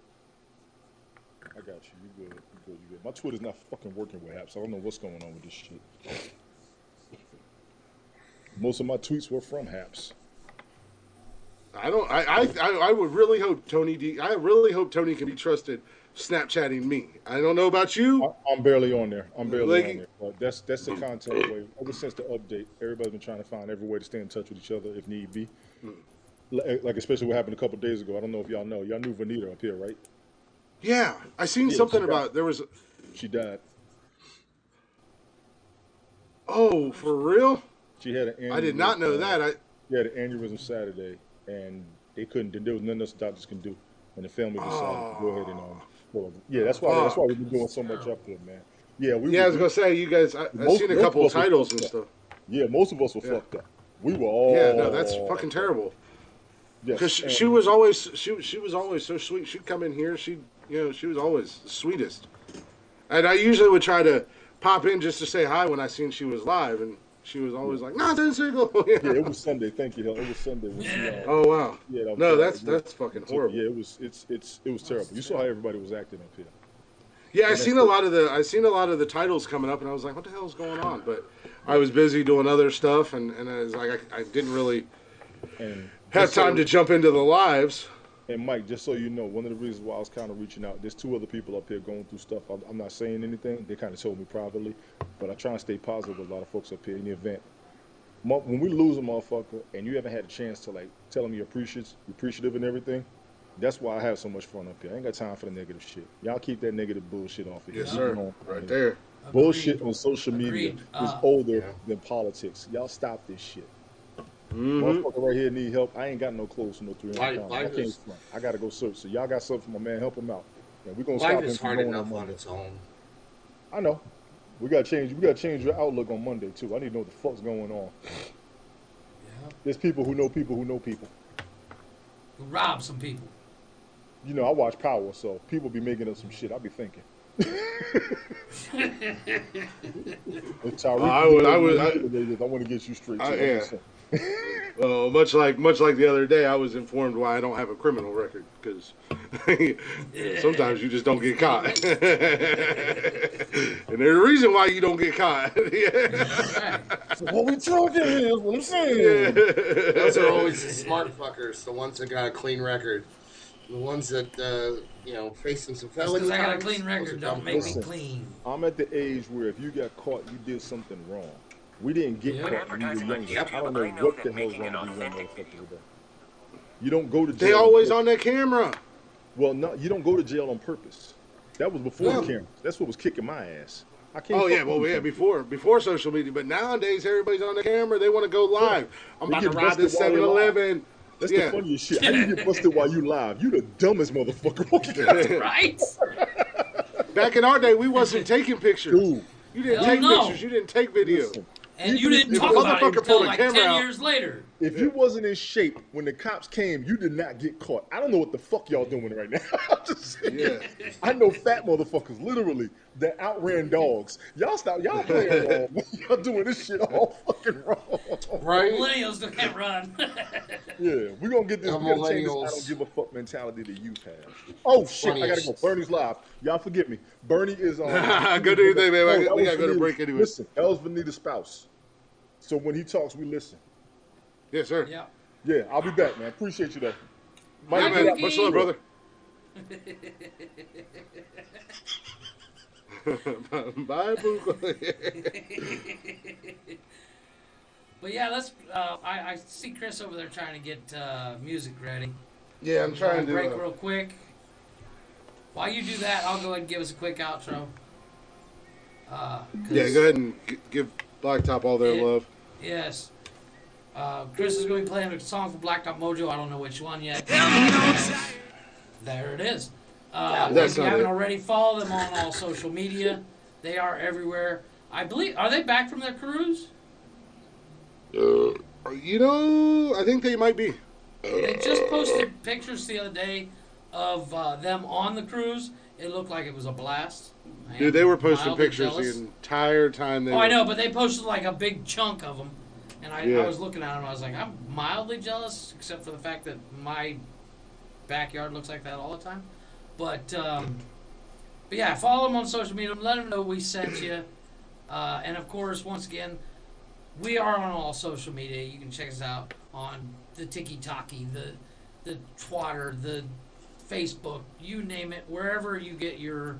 I got you. You good. You good. My Twitter's not fucking working with apps. I don't know what's going on with this shit. Most of my tweets were from Haps. I would really hope Tony D. I really hope Tony can be trusted Snapchatting me. I don't know about you. I'm barely on there. I'm barely Like- on there. But that's the content way. Ever since the update, everybody's been trying to find every way to stay in touch with each other if need be. Like especially what happened a couple days ago. I don't know if y'all know. Y'all knew Vanita up here, right? Yeah, I seen Yeah, something she about there was. She died. Oh, for real? She had an aneurysm. I did not know that. She had an aneurysm Saturday, and they couldn't. There was nothing else the doctors can do, and the family decided to go ahead and well, yeah, that's why we've been doing so much up there, man. Yeah, I was gonna say you guys. I've seen a couple of most of us were titles and fucked stuff. up. Yeah, most of us were fucked up. We were all. Yeah, no, that's fucking terrible. Yes, Because and- she was always so sweet. She'd come in here. She was always the sweetest. And I usually would try to pop in just to say hi when I seen she was live, and She was always like, nonsensical. Yeah, it was Sunday. Thank you, hell. It was Sunday when she. Oh wow. Yeah, that was No, bad. that's fucking horrible. Yeah, it was terrible. You saw how everybody was acting up here. Yeah, I seen a lot of the titles coming up, and I was like, what the hell is going on? But I was busy doing other stuff, and I was like, I didn't really And have time to jump into the lives. And Mike, just so you know, one of the reasons why I was kind of reaching out, there's 2 other people up here going through stuff. I'm not saying anything. They kind of told me privately, but I try and stay positive with a lot of folks up here in the event. When we lose a motherfucker and you haven't had a chance to like tell them you're appreciative and everything, that's why I have so much fun up here. I ain't got time for the negative shit. Y'all keep that negative bullshit off of here. Yes, sir. Right there. Bullshit on social media Agreed. is older than politics. Y'all stop this shit. Motherfucker right here need help. I ain't got no clothes for no 300 pounds. I can't front. I gotta go search. So y'all got something for my man, help him out. And we're gonna stop Life him is from hard going enough on on Monday. its own. I know. We gotta change your outlook on Monday too. I need to know what the fuck's going on. There's people who know people who know people. Who rob some people. You know, I watch Power, so people be making up some shit. I be thinking. I want to get you straight. yeah. Well, much like the other day, I was informed why I don't have a criminal record because sometimes you just don't get caught, and there's a reason why you don't get caught. So what we talking is what I'm saying. Those are always the smart fuckers, the ones that got a clean record. The ones that, facing some felony Because I got a crimes, clean record, those are don't dumb make fucks. me clean. I'm at the age where if you got caught, you did something wrong. We didn't get caught when we were younger. I don't know what the hell's wrong with these young motherfuckers today. You don't go to jail. They always on that camera. Well, no, you don't go to jail on purpose. That was before the cameras. That's what was kicking my ass. I can't. Oh yeah, well yeah, before social media, but nowadays everybody's on the camera. They want to go live. I'm about to rob this 7-Eleven. That's the funniest shit. How you get busted while you live? You the dumbest motherfucker. Right? Back in our day, we wasn't taking pictures. Dude. You didn't Hell take no. pictures. You didn't take video. Listen, And you didn't if talk a about it motherfucker until pulled a like camera 10 out- years later. if you wasn't in shape when the cops came, you did not get caught. I don't know what the fuck y'all doing right now. I'm just saying. Yeah. I know fat motherfuckers, literally, that outran dogs. Y'all stop. Y'all playing wrong. Y'all doing this shit all fucking wrong. Right? Millennials don't can't run. Yeah, we're gonna get this. Yeah, We gotta change this I millennials. don't give a fuck mentality that youth have. Oh shit, I gotta go. Funniest. Bernie's live. Y'all forgive me. Bernie is on. Go do your thing, man. that We was gotta go to Vanita's- break anyway. Listen, that was Vanita's spouse. So when he talks, we listen. Yes, sir. Yeah. Yeah, I'll be back, man. Appreciate you though. Yeah, Bye, man. Cookie. Much love, brother. Bye, Boo. But yeah, let's. I see Chris over there trying to get music ready. Yeah, I'm trying to break real quick. While you do that, I'll go ahead and give us a quick outro. Yeah, go ahead and give Blacktop all their Yeah. love. Yes. Chris is going to be playing a song for Blacktop Mojo. I don't know which one yet. There it is. That's if you not haven't it. already, follow them on all social media. They are everywhere. I believe. Are they back from their cruise? You know, I think they might be. They just posted pictures the other day of them on the cruise. It looked like it was a blast. I Dude, am they were posting mildly pictures jealous. the entire time. Oh, I know, but they posted like a big chunk of them. And I Yeah. was looking at them, I was like, I'm mildly jealous, except for the fact that my backyard looks like that all the time. But yeah, follow them on social media. Let them know we sent you. And of course, once again, we are on all social media. You can check us out on the Tiki-Taki, the Twitter, the Facebook, you name it. Wherever you get your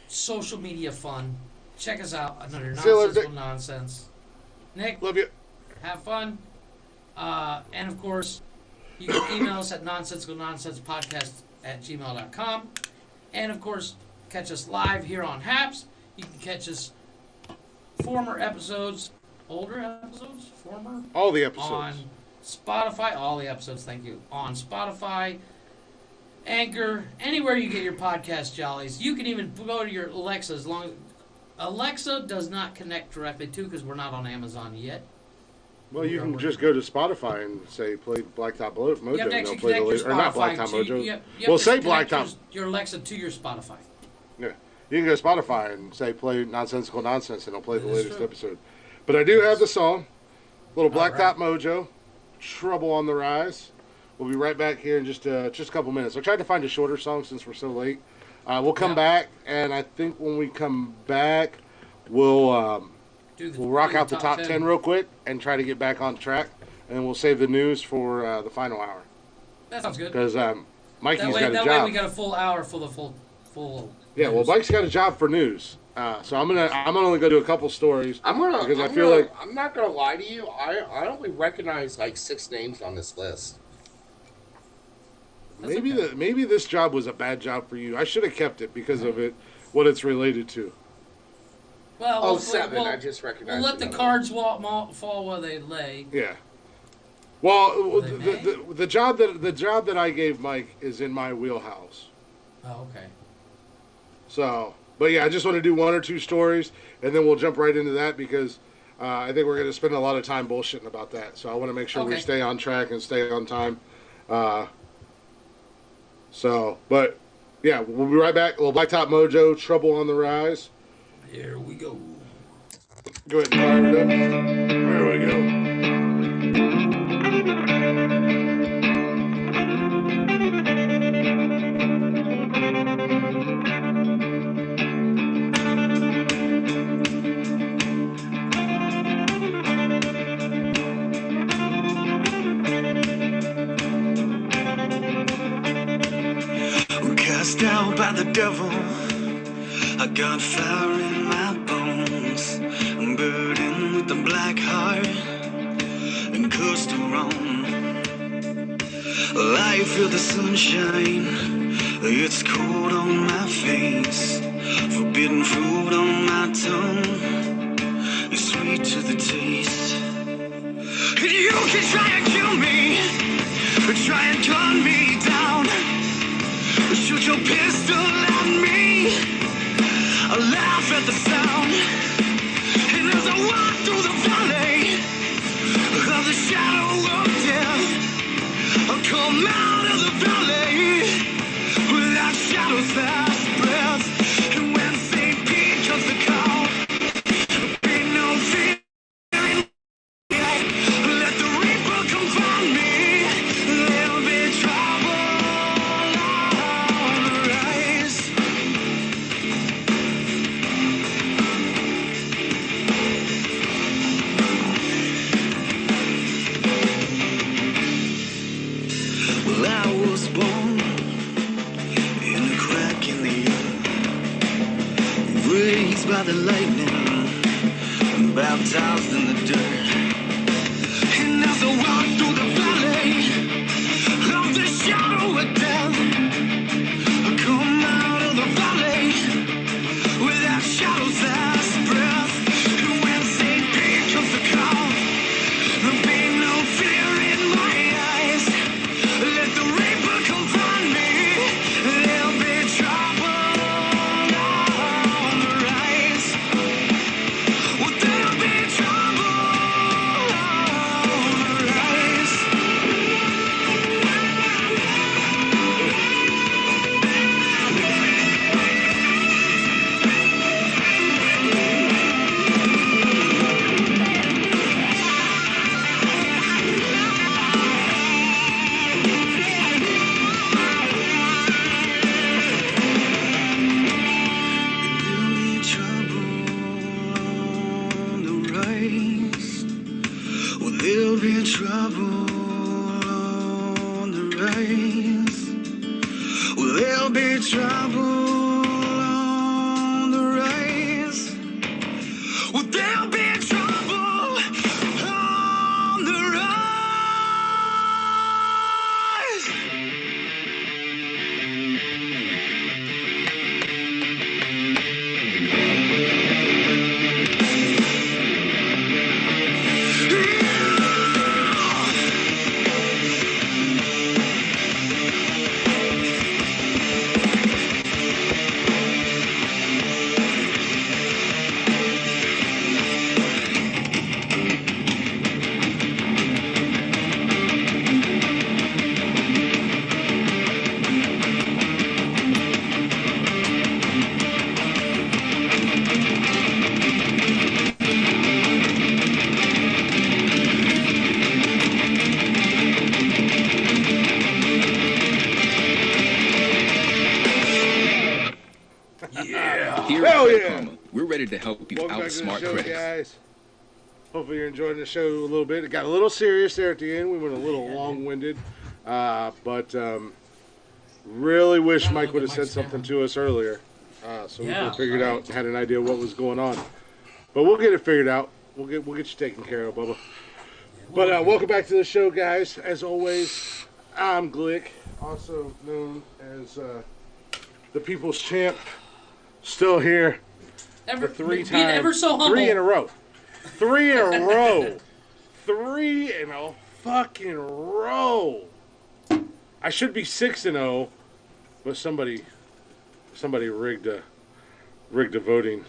social media fun, check us out under See you later, Nonsensical Dick. Nonsense. Nick, Love you. have fun. And of course, you can email us at nonsensicalnonsensepodcast@gmail.com. And of course, catch us live here on Haps. You can catch us older episodes, All the episodes. on Spotify. All the episodes, thank you. On Spotify, Anchor, anywhere you get your podcast jollies. You can even go to your Alexa as long as Alexa does not connect directly to because we're not on Amazon yet. Well, you can just go to Spotify and say play Blacktop Mojo, You have and to they'll actually play the connect your or not Spotify Blacktop to Mojo. you have Well, to say connect Blacktop. your Alexa to your Spotify. Yeah. You can go to Spotify and say play Nonsensical Nonsense, and it'll play the That is latest true. episode. But I do have the song, little All Blacktop right. Mojo, Trouble on the Rise. We'll be right back here in just a couple minutes. I tried to find a shorter song since we're so late. We'll come Yeah. back, and I think when we come back, we'll rock do out the top 10 real quick and try to get back on track, and then we'll save the news for the final hour. That sounds good. Because Mikey's That way, got a that job. way we got a full hour for the full. Yeah, well, news. Mike's got a job for news, so I'm gonna only go do a couple stories because I feel like I'm not gonna lie to you. I only recognize like 6 names on this list. That's maybe okay. maybe this job was a bad job for you. I should have kept it because of what it's related to. Well, Oh, 7. I just We'll recognized. let the another cards fall where they lay. Yeah. Well, They the job that I gave Mike is in my wheelhouse. Oh, okay. So, but yeah, I just want to do 1 or 2 stories, and then we'll jump right into that because I think we're going to spend a lot of time bullshitting about that. So I want to make sure we Okay. stay on track and stay on time. But yeah, we'll be right back. Little Blacktop Mojo, Trouble on the Rise. Here we go. Go ahead and fire it up. There we go. Cast out by the devil, I got fire in my bones. I'm burdened with the black heart and cursed wrong. I feel the sunshine, it's cold on my face. Forbidden fruit on my tongue, it's sweet to the taste. You can try and kill me, try and gun me down. Shoot your pistol at me, I laugh at the sound. And as I walk through the valley of the shadow of death, I'll come out of the valley without shadows fast breath. And when St. Pete comes to call, ain't no fear. Let the reaper come find me. There'll be trouble on the rise. Well, I was born in a crack in the earth, raised by the lightning, baptized in the dirt. And as I walk through the valley of the shadow of death, I come out of the valley without shadows last breath. And when St. Pete comes to call, there'll be no fear in my eyes. Let the reaper come find me. There'll be trouble on the rise. Well, there'll be trouble on the rise. There'll be trouble on the rise. Well, there'll be trouble on the rise. Well, there'll be trouble on the rise. Well, there'll be trouble on the rise. excited to help you Welcome back to the outsmart show, critics. guys. Hopefully you're enjoying the show a little bit. It got a little serious there at the end. We went a little long-winded. But really wish Mike would have said something to us earlier. So we could have figured out, had an idea what was going on. But we'll get it figured out. We'll get you taken care of, Bubba. But welcome back to the show, guys. As always, I'm Glick, also known as the People's Champ. Still here for three times. Ever so humble. 3 in a row. 3 in a row. 3 in a fucking row. I should be 6-0, but somebody rigged a voting.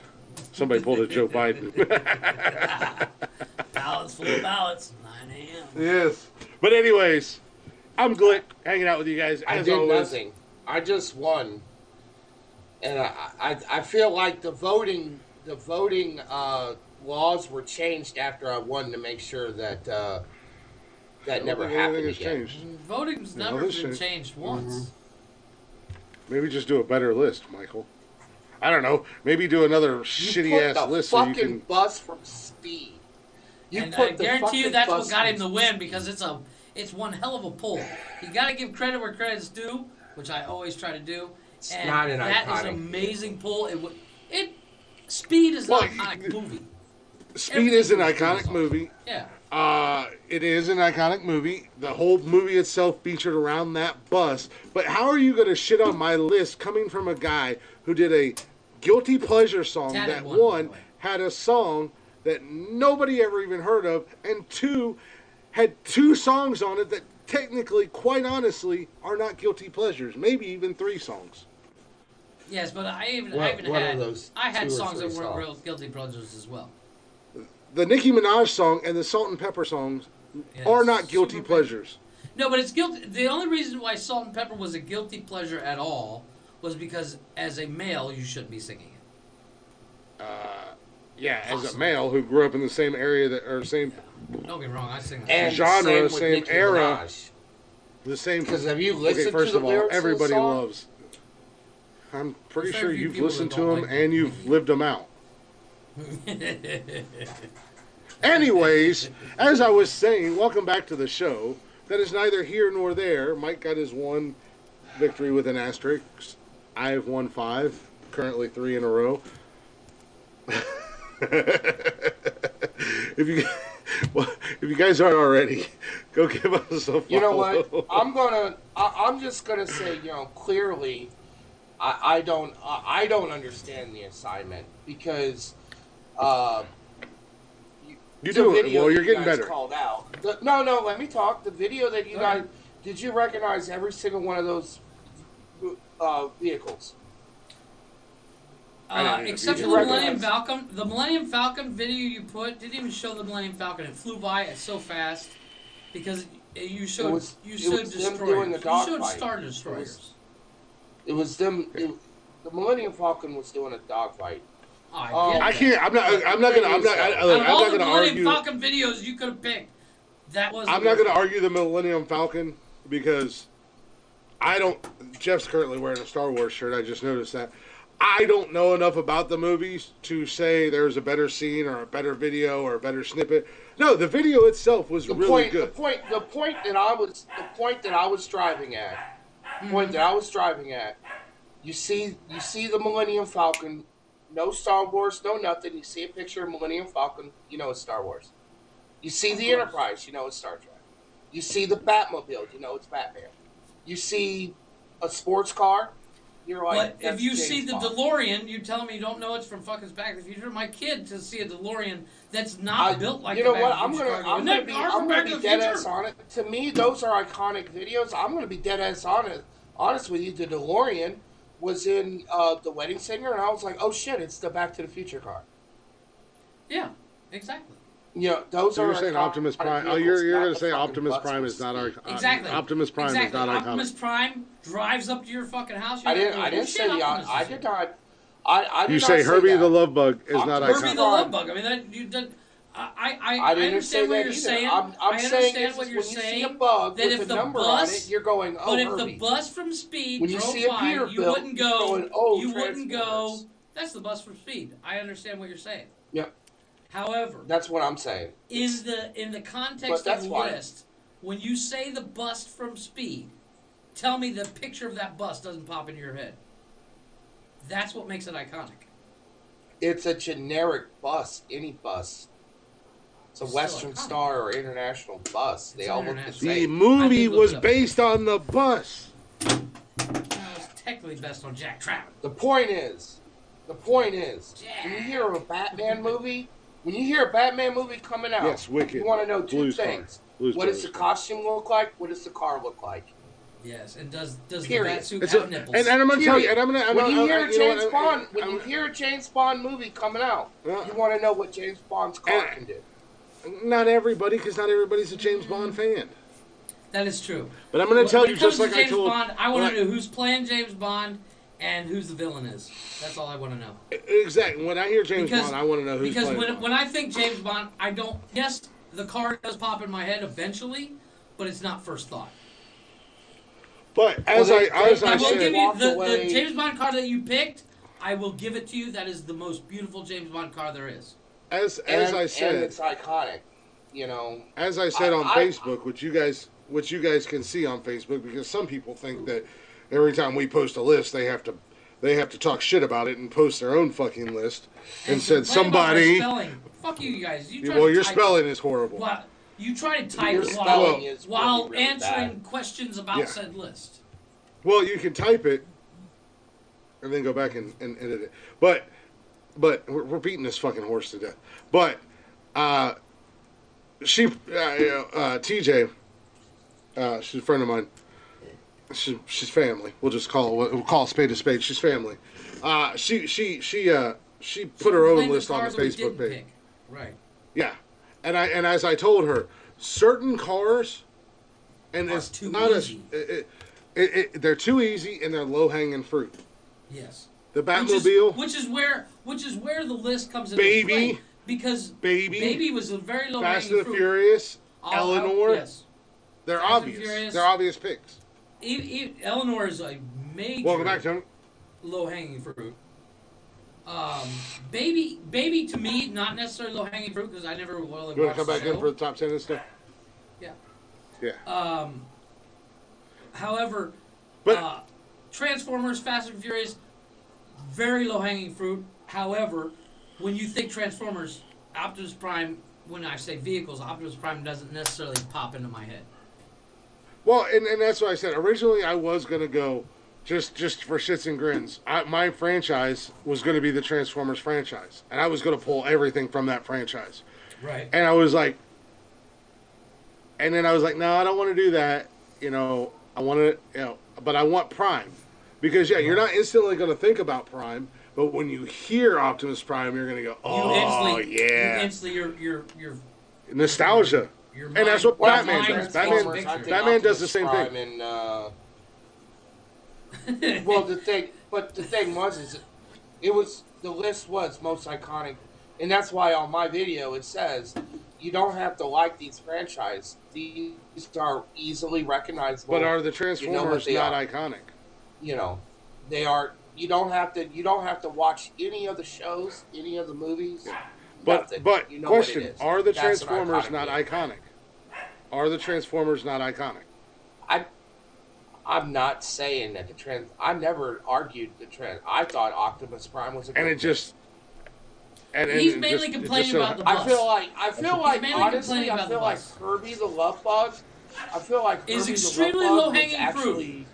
Somebody pulled a Joe Biden. Ballots full of ballots. 9 a.m. Yes. But anyways, I'm Glick, hanging out with you guys I as did always. nothing. I just won, and I feel like the voting laws were changed after I won to make sure that that never happened Has again. changed. Voting's No, never this been shit- changed once. Maybe just do a better list, Michael. I don't know. Maybe do another shitty You ass put the list so you fucking can. bus from Speed. You And put I the guarantee you fucking that's bus what got from him the win because it's one hell of a pull. You got to give credit where credit's due, which I always try to do. It's And not an that is iconic. an amazing pull. Speed is not Well, an iconic movie. Speed is an Everything was iconic movie. Yeah. It is an iconic movie. The whole movie itself featured around that bus. But how are you going to shit on my list coming from a guy who did a guilty pleasure song Tatted that one, by the one way. had a song that nobody ever even heard of, and 2 had 2 songs on it that technically, quite honestly, are not guilty pleasures. Maybe even 3 songs. Yes, but I even What are had those I had 2 or songs that 3 weren't songs? real guilty pleasures as well. The Nicki Minaj song and the Salt and Pepper songs Yeah, are not guilty super pleasures. No, but it's guilty. The only reason why Salt and Pepper was a guilty pleasure at all was because as a male you shouldn't be singing it. Yeah, as a Possible. male who grew up in the same area that, or same, Don't get me wrong, I sing that. And genre, same with same Nicki era. Minaj. the same. Because have you Okay, listened first to of the all, lyrics everybody of the song? loves. I'm pretty There's sure very few you've people listened that to don't them like and it. you've lived them out. Anyways, as I was saying, welcome back to the show. That is neither here nor there. Mike got his 1 victory with an asterisk. I have won 5, currently 3 in a row. if you guys aren't already, go give us a follow. You know what? I'm just gonna say, clearly, I don't understand the assignment because You the do it. video Well, that you're you getting guys better. Called out. No, let me talk. The video that you guys did you recognize every single one of those vehicles? Except Did for you the Millennium recognize- Falcon. The Millennium Falcon video you put didn't even show the Millennium Falcon. It flew by it so fast because you showed It was them destroyers. doing the You showed dogfight. Star Destroyers. It was them. The Millennium Falcon was doing a dogfight. Oh, I get I that. can't. I'm not gonna. Out of all the gonna Millennium argue. Falcon videos you could have picked, that was. I'm not going to argue the Millennium Falcon because I don't. Jeff's currently wearing a Star Wars shirt. I just noticed that. I don't know enough about the movies to say there's a better scene or a better video or a better snippet. No, the video itself was really good. The point that I was driving at. Point that I was driving at. You see the Millennium Falcon. No Star Wars, no nothing. You see a picture of Millennium Falcon, you know it's Star Wars. You see the Enterprise, you know it's Star Trek. You see the Batmobile, you know it's Batman. You see a sports car, you're like. But if that's you James see the Bond. DeLorean, you tell me you don't know it's from fucking Back to the Future. My kid to see a DeLorean that's not built like you the know Back what? to the I'm Future gonna car. I'm Isn't gonna that be car I'm from gonna Back be to the dead Future? ass on it. To me, those are iconic videos. I'm gonna be dead ass on it. Honest with you, the DeLorean was in The Wedding Singer, and I was like, oh shit, it's the Back to the Future car. Yeah, exactly. You know, those So are. you're saying iconic Optimus Prime? Oh, vehicles, you're not going the to say fucking Optimus butts Prime with is not Speed. our Exactly. Optimus Prime exactly. is not Optimus iconic. Prime drives up to your fucking house. I You're didn't. like, I didn't "Oh, say shit, the. Optimus I is did here." not. I did You not say Herbie that. the Love Bug is not Optimus Herbie iconic. the Love Bug. I mean, that you did. I didn't understand say what that you're either. saying. I'm I saying understand is what you're when you saying. see a bug that with if a the number bus, on it, you're going, oh, but if Herbie. the bus from Speed When you drove see a by, you Peterbilt, wouldn't go. you're going, oh, you wouldn't go. Transformers. That's the bust from Speed. I understand what you're saying. Yep. However, That's what I'm saying. is in the But context that's of the fine. list, when you say the bust from Speed, tell me the picture of that bust doesn't pop into your head. That's what makes it iconic. It's a generic bus, any bus. It's a It's still Western iconic. Star or international bus. They It's all look the international. The same. I movie did look was it up. based on the bus. It's technically best on Jack Trout. The point is, when you hear of a Batman movie, coming out, Yes, Wicked. you want to know two Blues car. things. Blues What does the Brothers. costume look like? What does the car look like? Yes, and does the Period. bat suit It's have a, nipples? and I'm gonna tell you, and I'm gonna. When you hear you know James what, Bond, when I'm- you hear a James Bond movie coming out, Yeah. you want to know what James Bond's car can do. not everybody, because not everybody's a James Bond fan. That is true. But I'm gonna tell When you, it comes just like to I James told. Bond, I want when to know who's playing James Bond and who's the villain is. That's all I want to know. Exactly. When I hear James Because- Bond, I want to know who's Because playing. when, Bond. when I think James Bond, I don't. Yes, the car does pop in my head eventually, but it's not first thought. But as Well, I they- as they- I I will said- give said, you walked the away- James Bond car that you picked. I will give it to you. That is the most beautiful James Bond car there is. as And I said, it's iconic. You know, as I said on I- Facebook, which you guys can see on Facebook, because some people think that every time we post a list, they have to talk shit about it and post their own fucking list, and said complain about my somebody. spelling. Fuck you guys. You try Well, to your type- spelling is horrible. Well, you try to type your while, spelling is while really, really answering bad. questions about Yeah. said list. Well, you can type it and then go back and edit it. But we're beating this fucking horse to death. But TJ, she's a friend of mine. She's family. We'll call a spade a spade. She's family. She put her own Blame list on cars the that we Facebook didn't page. pick. Right. Yeah, and as I told her, certain cars, and Are it's too not easy. they're too easy and they're low hanging fruit. Yes. The Batmobile, Which is where the list comes into Baby. play. Because Baby, was a very low Fast hanging and the fruit. Furious, I'll- Eleanor, yes. they're Fast and obvious. Furious. They're obvious picks. Eleanor is a major Welcome back, Tony. low hanging fruit. Baby to me, not necessarily low hanging fruit because I never really You want watched to come the back in show. for the top 10 and stuff? Yeah. Yeah. However, But Transformers, Fast and Furious, very low hanging fruit. However, when you think Transformers, Optimus Prime, when I say vehicles, Optimus Prime doesn't necessarily pop into my head. well, and that's what I said. Originally, I was gonna go just for shits and grins. My franchise was gonna be the Transformers franchise, and I was gonna pull everything from that franchise. Right. And I was like, no, I don't want to do that. You know, I want to, but I want Prime, because you're not instantly going to think about Prime, but when you hear Optimus Prime, you're going to go, oh yeah, You're nostalgia, your and that's what mind- Batman mind does. takes Batman, a picture. Batman does the same thing. Well, the thing was, is the list was most iconic, and that's why on my video it says you don't have to like these franchises. These are easily recognizable. But are the You know what Transformers they not are. iconic? You know, they are. You don't have to watch any of the shows, any of the movies. nothing. But You know what question: it is. Are the That's an Transformers iconic not vehicle. iconic? Are the Transformers not iconic? I'm not saying that the trend. I never argued the trend. I thought Optimus Prime was a good And it pick. just and He's it mainly just- it complaining just so- about the I bus. feel like mainly honestly, complaining I about the feel like bus. Kirby the Love Bug. I feel like Is Kirby extremely the Love Bug low-hanging was fruit. actually.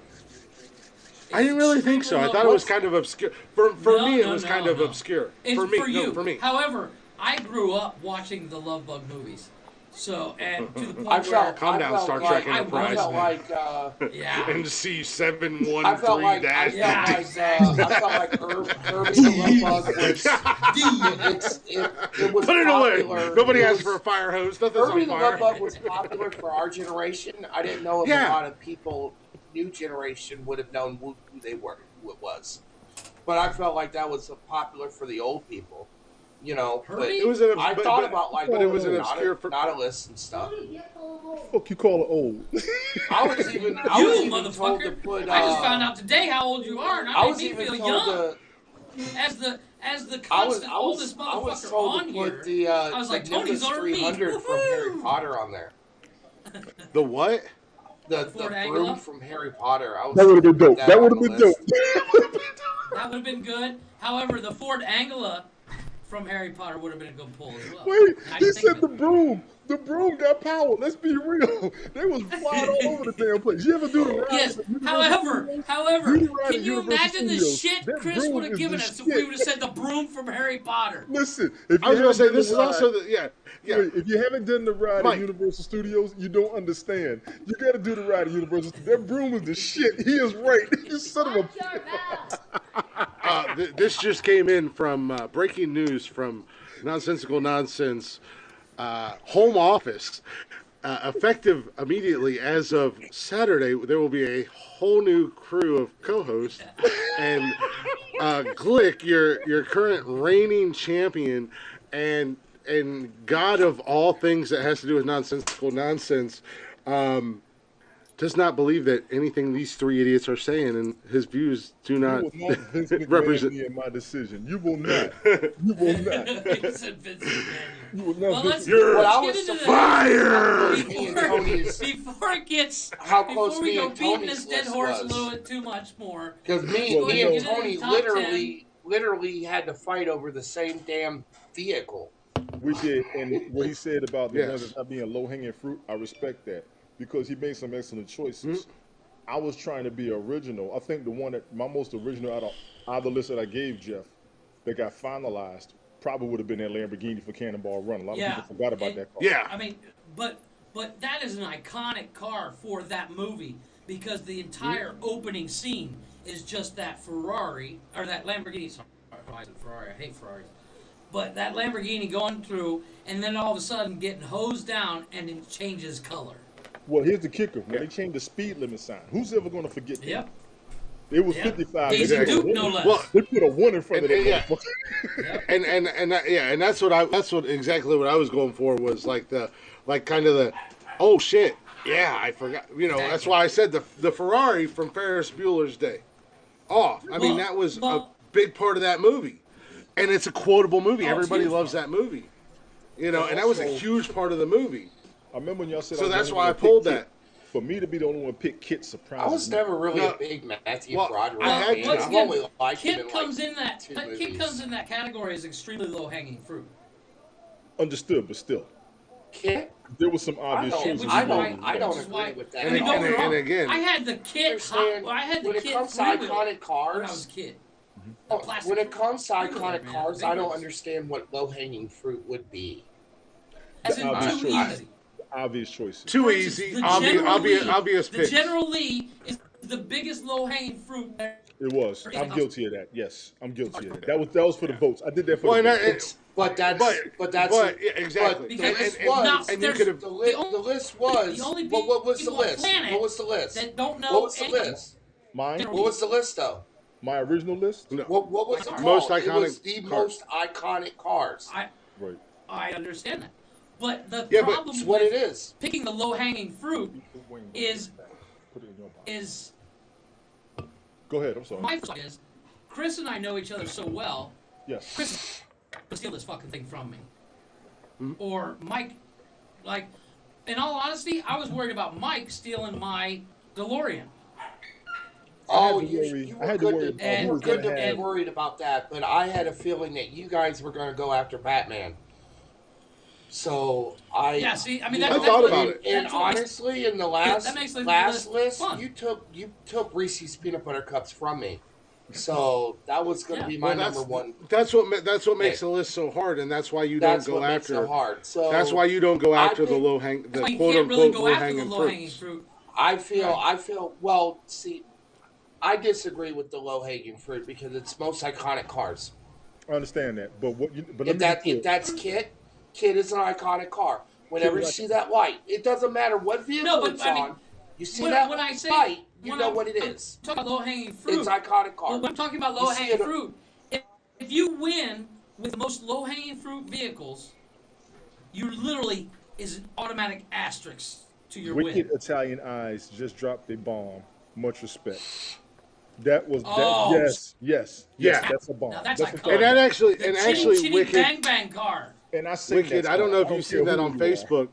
I didn't really think so. I thought it was kind of obscure. For me, it was kind of obscure. It's For me, you. no, for me. However, I grew up watching the Love Bug movies, so and to the point I where felt. Calm I down, felt Star like, Trek Enterprise. I felt like. yeah, MC713 I felt like. I dash. felt like Kirby the Love Bug was. It was Put it popular. away. Nobody It asked was- for a fire hose. Nothing's Kirby on the fire. Love Bug was popular for our generation. I didn't know if Yeah. a lot of people, new generation, would have known who they were, who it was. But I felt like that was popular for the old people, you know. But Herbie? It was an, I but- thought but- about like, but it was an obscure. Nautilus and stuff. Fuck you call it old? I was even told you to motherfucker! put. I just found out today how old you are, and I I was made me even feel told young. to. as the I was constant oldest motherfucker told on to here, put the I was like, the Tony's Nimbus over me. 300 from Harry Woohoo! Potter on there. The what? The Ford broom Anglia? from Harry Potter. I was That would have told been to put dope. that That would on have the been list. dope. That would have been good. However, the Ford Anglia from Harry Potter would have been a good pull as well. Wait, Now he you think said of the it. broom. The broom got power. Let's be real. They was flying all over the damn place. You ever do the ride Yes. at Universal However, Studios? however, Do the ride can at you Universal imagine the Studios. shit That Chris broom would have is given the us if we would have shit. said the broom from Harry Potter? Listen, if I was you gonna say haven't done this the is ride, also the yeah. wait, if you haven't done the ride Mike. at Universal Studios, you don't understand. You got to do the ride at Universal Studios. That broom is the shit. He is right. You son of a. Watch your mouth. This just came in from breaking news from Nonsensical Nonsense home office. Effective immediately as of Saturday, there will be a whole new crew of co-hosts, and Glick, your current reigning champion, and god of all things that has to do with nonsensical nonsense, does not believe that anything these three idiots are saying, and his views do You not will not Vince McMahon represent. me in my decision. You will not. You will not. He said Vince McMahon. You will not. Well, Vince let's, McMahon. What I let's was get into the surprised before, me and Tony's before it gets how close before we me go and beating Tony's this dead list horse a was. little bit too much more. Because me Well, me you and know- Tony Top literally had to fight over the same damn vehicle. We did, and what he said about the Yes. ones that's not being low hanging fruit, I respect that because he made some excellent choices. I was trying to be original. I think the one that my most original out of the list that I gave Jeff that got finalized probably would have been that Lamborghini for Cannonball Run. A lot of Yeah, people forgot about and- that car. Yeah. I mean, but that is an iconic car for that movie because the entire opening scene is just that Ferrari or that Lamborghini. Sorry, I said Ferrari. I hate Ferraris. But that Lamborghini going through and then all of a sudden getting hosed down and it changes color. Well, here's the kicker: when they changed the speed limit sign, who's ever going to forget that? Yep. It was Yep. 55. Daisy They put a Duke, one- no less. Well, They put a one in front of And- that yeah. motherfucker. And that's what exactly what I was going for was like kind of the oh shit, yeah, I forgot, that's why I said the Ferrari from Ferris Bueller's Day Off. I mean, that was a big part of that movie, and it's a quotable movie. Oh, it's Everybody huge loves that movie, and that was a huge part of the movie. I remember when y'all said. So I was that's the why only I one to pulled pick that. Kit. For me to be the only one to pick Kit surprised I was never really No. a big Matthew Well, Broderick I had fan. to. I've only liked him Kid in comes like in that two Kid movies. comes in that category as extremely low hanging fruit. Understood, but still, Kit? there was some I obvious don't, choices. which I is don't, why- I don't which is why- agree with that. And I mean, don't get me and wrong. again- I had the Kid. Understand, I had the when it Kid comes to three-wheeler iconic when I cars, was a kid. when it comes to three-wheeler, iconic man, cars, big I don't ones. understand what low-hanging fruit would be. As in obvious too choices. easy. Obvious choices. Too For instance, easy, the obvious, General obvious, Lee- obvious The picks. General Lee is the biggest low hanging fruit. It was. I'm guilty of that. Yes, I'm guilty of that. That was for the votes. I did that for Well, the and votes. But that's yeah, exactly. But the Because- list and- was and you there's- could have the, the only- the list was the only what was the people on list? planet What was the list? that don't know What was the anything. list? Mine, What was the list though? my original list. no. What was it called? Most It was iconic the cars. most iconic cars. Right. I understand that, but the Yeah, but problem It's what with it is. picking the low hanging fruit is Put it in your box. is Go ahead. I'm sorry. my thought is Chris and I know each other so well. Yes. Chris would steal this fucking thing from me, or Mike. Like, in all honesty, I was worried about Mike stealing my DeLorean. Oh, to you, worry- you I were had to good worry to, about and- you who were was good gonna to have- be worried about that, but I had a feeling that you guys were going to go after Batman. So Yeah, see, I mean, I that's thought what- about it. And that's what makes- honestly, in the last that makes the last list list, fun. you took Reese's peanut butter cups from me, so that was going to Yeah. be my Well, number one. That's what makes Hey. the list so hard, and that's why you That's don't go what makes after. it hard. So That's why you don't go I after the think- low hang, the That's why you quote can't really unquote go low after the hanging low hanging fruits. fruit. I feel well. See, I disagree with the low hanging fruit because it's most iconic cars. I understand that, but what? But If let me be if clear. that's Kit is an iconic car. Whenever you Kit is see that light, it doesn't matter what vehicle No, but it's I mean, on. You see when- that when I say- light, you when know I'm- what it is. Talking about low hanging fruit. It's iconic car. Well, when I'm talking about You low see hanging it- fruit, if you win with the most low hanging fruit vehicles, you literally is an automatic asterisk to your Wicked win. Italian Eyes just dropped a bomb. Much respect. That was Oh. that. Yes. Yeah. That's a bomb. Now that's That's a iconic. bomb. And that actually, The and Chitty actually, Chitty Wicked, Bang Bang car. And I say Wicked. that I don't know if song. you've seen that care on who you are. Facebook.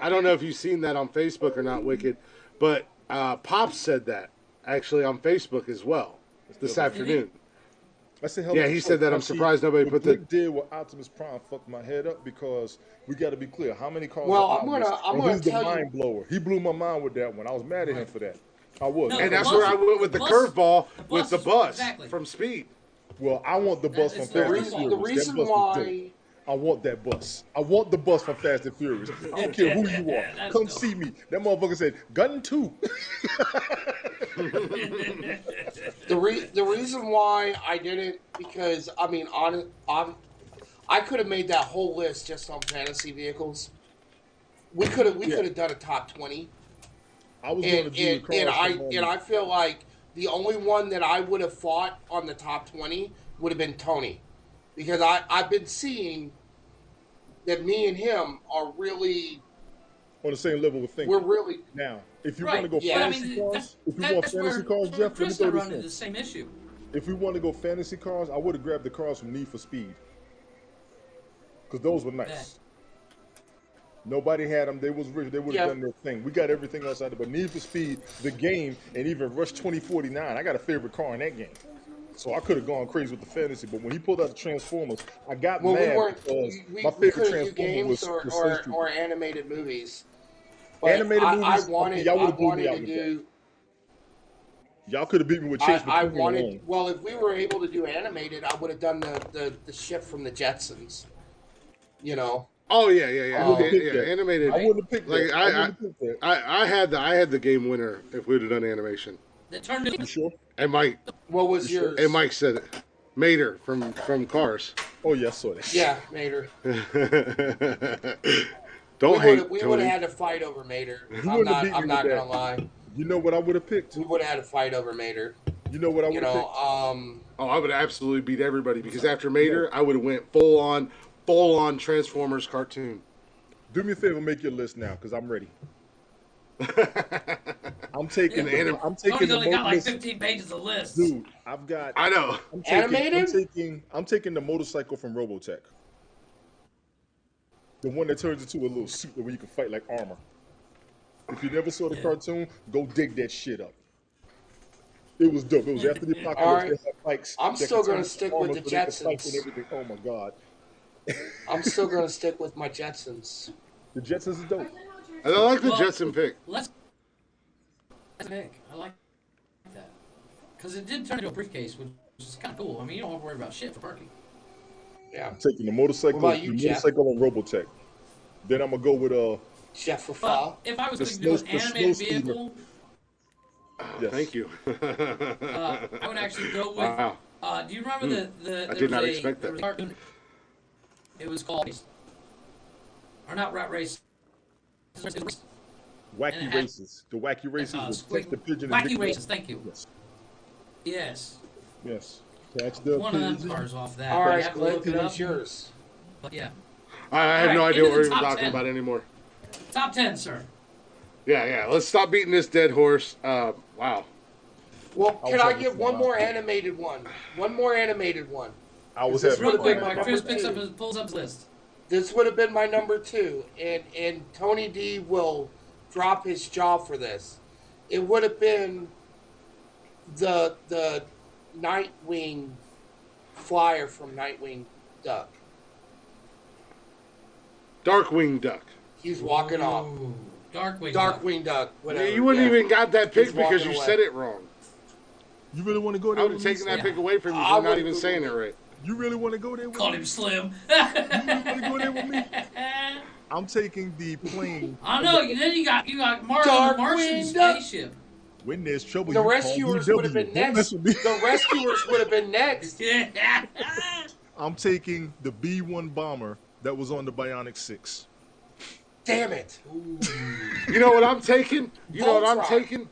I don't know if you've seen that on Facebook or not, Wicked. But Pops said that actually on Facebook as well this afternoon. I said, hell Yeah, of a he choice. said that. Now, I'm see, surprised nobody what put the. Glick did with Optimus Prime fucked my head up because we got to be clear. How many cars? Well, are I'm Optimus? gonna And he's the tell you- mind blower. He blew my mind with that one. I was mad at him for that. I was. No, And the that's bus- where I went with the bus- curveball the with bus the is- bus exactly. from Speed. Well, I want the bus from It's Fast the and reason- Furious. The That reason bus was dope. why I want that bus. I want the bus from Fast and Furious. I don't care who you are. That's Come dope. see me. That motherfucker said, Gun 2. the reason why I did it because I mean I could have made that whole list just on fantasy vehicles. We could have done a top 20. I was going to do the cars And I feel like the only one that I would have fought on the top 20 would have been Tony, because I've been seeing that me and him are really on the same level of thinking. we're really Now, if you Right. want to go Yeah. fantasy cars, if you want that's fantasy where- cars, where Jeff, let me Chris throw and I this run into in. the same issue. If we want to go fantasy cars, I would have grabbed the cars from Need for Speed. Because those were nice. Nobody had them. They was rich. They would have done their thing. We got everything else out there. But Need for Speed, the game, and even Rush 2049, I got a favorite car in that game. So I could have gone crazy with the fantasy. But when he pulled out the Transformers, I got well, mad we weren't because we my couldn't favorite do Transformer games was or Space Trooper. or animated movies. But Animated I movies, wanted y'all I would've blew me wanted out to with do Y'all could have beat me with Chase I McCool wanted alone. well if we were able to do animated I would have done the ship from the Jetsons. You know. Oh yeah. I wouldn't have picked that. Animated. I wouldn't have picked Like that. I wouldn't have picked that. I had the game winner if we'd have done animation. That turned You into sure? And Mike Yours? and Mike said it. Mater from Cars. Oh, yeah, I saw that. Yeah, Mater. Don't hate. We Tony. would have had to fight over Mater. You I'm wouldn't have beat not. me I'm not with gonna that. lie. You know what I would have picked? We would have had to fight over Mater. You know what I would You have know. picked? Oh, I would absolutely beat everybody because after Mater, I would have went full on Transformers cartoon. Do me a favor, make your list now, because I'm ready. I'm taking Yeah. I'm Tony's taking the only got like most, 15 pages of lists. dude. I've got. I know. I'm taking the motorcycle from Robotech. The one that turns into a little suit where you can fight like armor. If you never saw the cartoon, go dig that shit up. It was dope. It was after the apocalypse. All right. They had bikes I'm that still could turn gonna into stick armor with the so they could fight Jetsons. and everything. Oh my god, I'm still gonna stick with my Jetsons. the Jetsons is dope. And I like the Well, Jetson pick. Let's pick. I like that because it did turn into a briefcase, which is kind of cool. I mean, you don't have to worry about shit for parking. Yeah. I'm taking the motorcycle, What about you, the Jeff? motorcycle on Robotech. Then I'm gonna go with Chef for But fall. if I was The going to do an snow- the animated snow speeder. vehicle, yes. Thank you. I would actually go with. Wow. Do you remember the? I there did was not a- expect there that. was a cartoon. It was called, or not Rat Race. It was, Wacky And it had- races. The wacky races with Squig- Tex the Pigeon and Wacky Dick Races. Thank you. Yes. Yes, Yes. Catch the one of them pigeon. cars off that. All You right, have to Glenn, look it who up. is yours? But yeah, I have All no right, idea into what the we're top talking 10. about anymore. top 10, sir. Yeah. Let's stop beating this dead horse. Wow. Well, I can was I having give fun. one more animated one? One more animated one. I was This having would've Real been quick, my Chris number picks up two. his, pulls up his list. This would have been my number 2, and Tony D will drop his jaw for this. It would have been the Nightwing flyer from Nightwing Duck. Darkwing Duck. He's walking off. Ooh, Darkwing. Darkwing Duck. Whatever. Yeah, you wouldn't even got that pick He's because walking you away. said it wrong. You really want to go I there would with have me? taken that Yeah. pick away from you. I You're not would've even go saying with it right. You really want to go there with Called me? him Slim. You really want to go there with me? I'm taking the plane. I don't know. Then you got Martin Darkwing the Martian Duck. spaceship. When there's trouble, The you call rescuers DW. would have been Don't next. mess with me. The rescuers would have been next. I'm taking the B-1 bomber that was on the Bionic 6. Damn it. You know what I'm taking? You know what I'm Voltron. taking?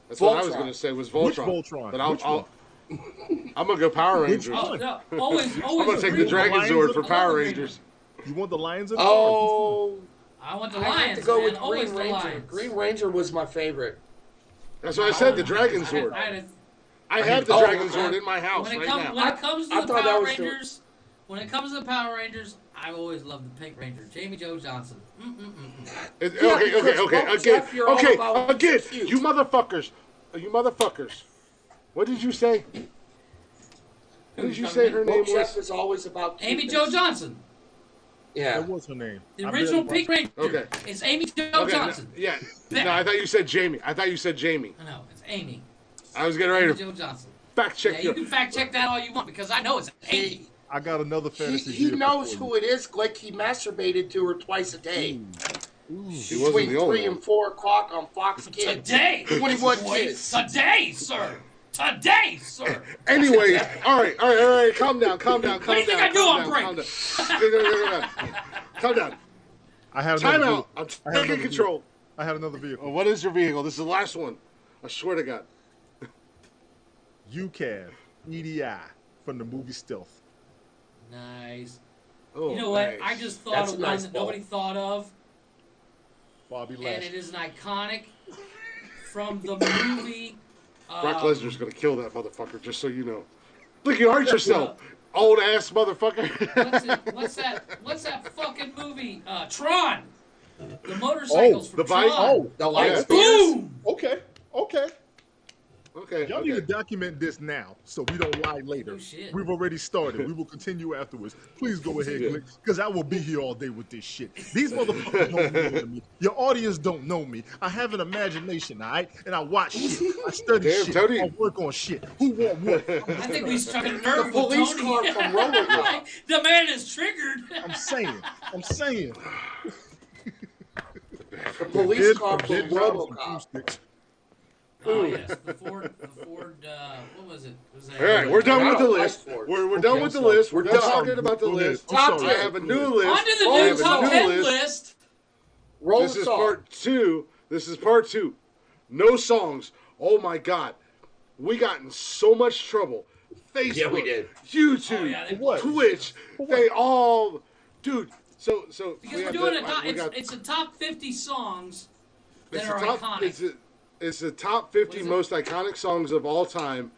That's what I was Voltron. going to say was Which Voltron. Voltron? But Which one? I'm going to go Power Which Rangers. one? Oh, no, always I'm going to take the agree. Dragon Lions Zord of for the Power Lions. Rangers. You want the Lions of the Oh, I want the I Lions. have to go man. with Always Green the Ranger. Lions. Green Ranger was my favorite. That's what I said, the Dragon I Zord. had I have the Dragon Zord in my house When right now. when it comes to I the thought that Power was the- Rangers, when it comes to the Power Rangers, I always loved the Pink Ranger, Jamie Jo Johnson. Okay, because Jeff, you're all about again, cute. you motherfuckers. What did you say? What did you say her name Jeff was? is always about Amy cuteness. Jo Johnson. Yeah. What was her name? The original Pink Ranger. Okay. It's Amy Jo Okay, Johnson. yeah. No, I thought you said Jamie. I know, it's Amy. I was getting ready Amy to Jo Johnson. fact check Yeah, you. you can fact check that all you want because I know it's Amy. I got another fantasy. He vehicle knows for who it is, Glick. He masturbated to her twice a day. She wasn't Between the only 3 one. and 4 o'clock on Fox Kids. Today. 21 boy. kids. Today, sir. Today, sir. Anyway, all right. Calm down. What do you think I do on break? Calm down. I have Time another out. I'm I have taking another control. I have another vehicle. What is your vehicle? This is the last one. I swear to God. UCAV EDI from the movie Stealth. Nice. Oh, You know what? nice. I just thought That's of a one nice that ball. nobody thought of, Bobby and Lashley. it is an iconic from the movie. Brock Lesnar's gonna kill that motherfucker. Just so you know. Look, you hurt yourself, old ass motherfucker. What's that fucking movie? Tron. The motorcycles from the bike? Tron. The lights. Boom! Okay. Okay. Y'all need to document this now so we don't lie later. Oh, shit. We've already started. We will continue afterwards. Please go ahead, Glick, because I will be here all day with this shit. These motherfuckers don't know me. Your audience don't know me. I have an imagination, all right? And I watch shit. I study Damn, shit. Tony. I work on shit. Who want what? I think we struck a nerve with police Tony. car from RoboCop. The man is triggered. I'm saying. The police car from Dead drums and RoboCop. broomsticks. Oh yes, the Ford. What was it? Was that? All right, we're done with the No, list. Ice Force. We're done with the list. We're done talking about the Go ahead. list. I'm Top sorry. I have a new list. On to the I new have a top new 10 list. Roll This the is song. part 2. This is part 2. No songs. Oh my God. We got in so much trouble. Facebook, Yeah, we did. YouTube, Oh, yeah, they- What? Twitch. They all, dude. So Because we we're have doing the- it's a top 50 songs that it's are the top, iconic. It's the top 50 What is it? most iconic songs of all time.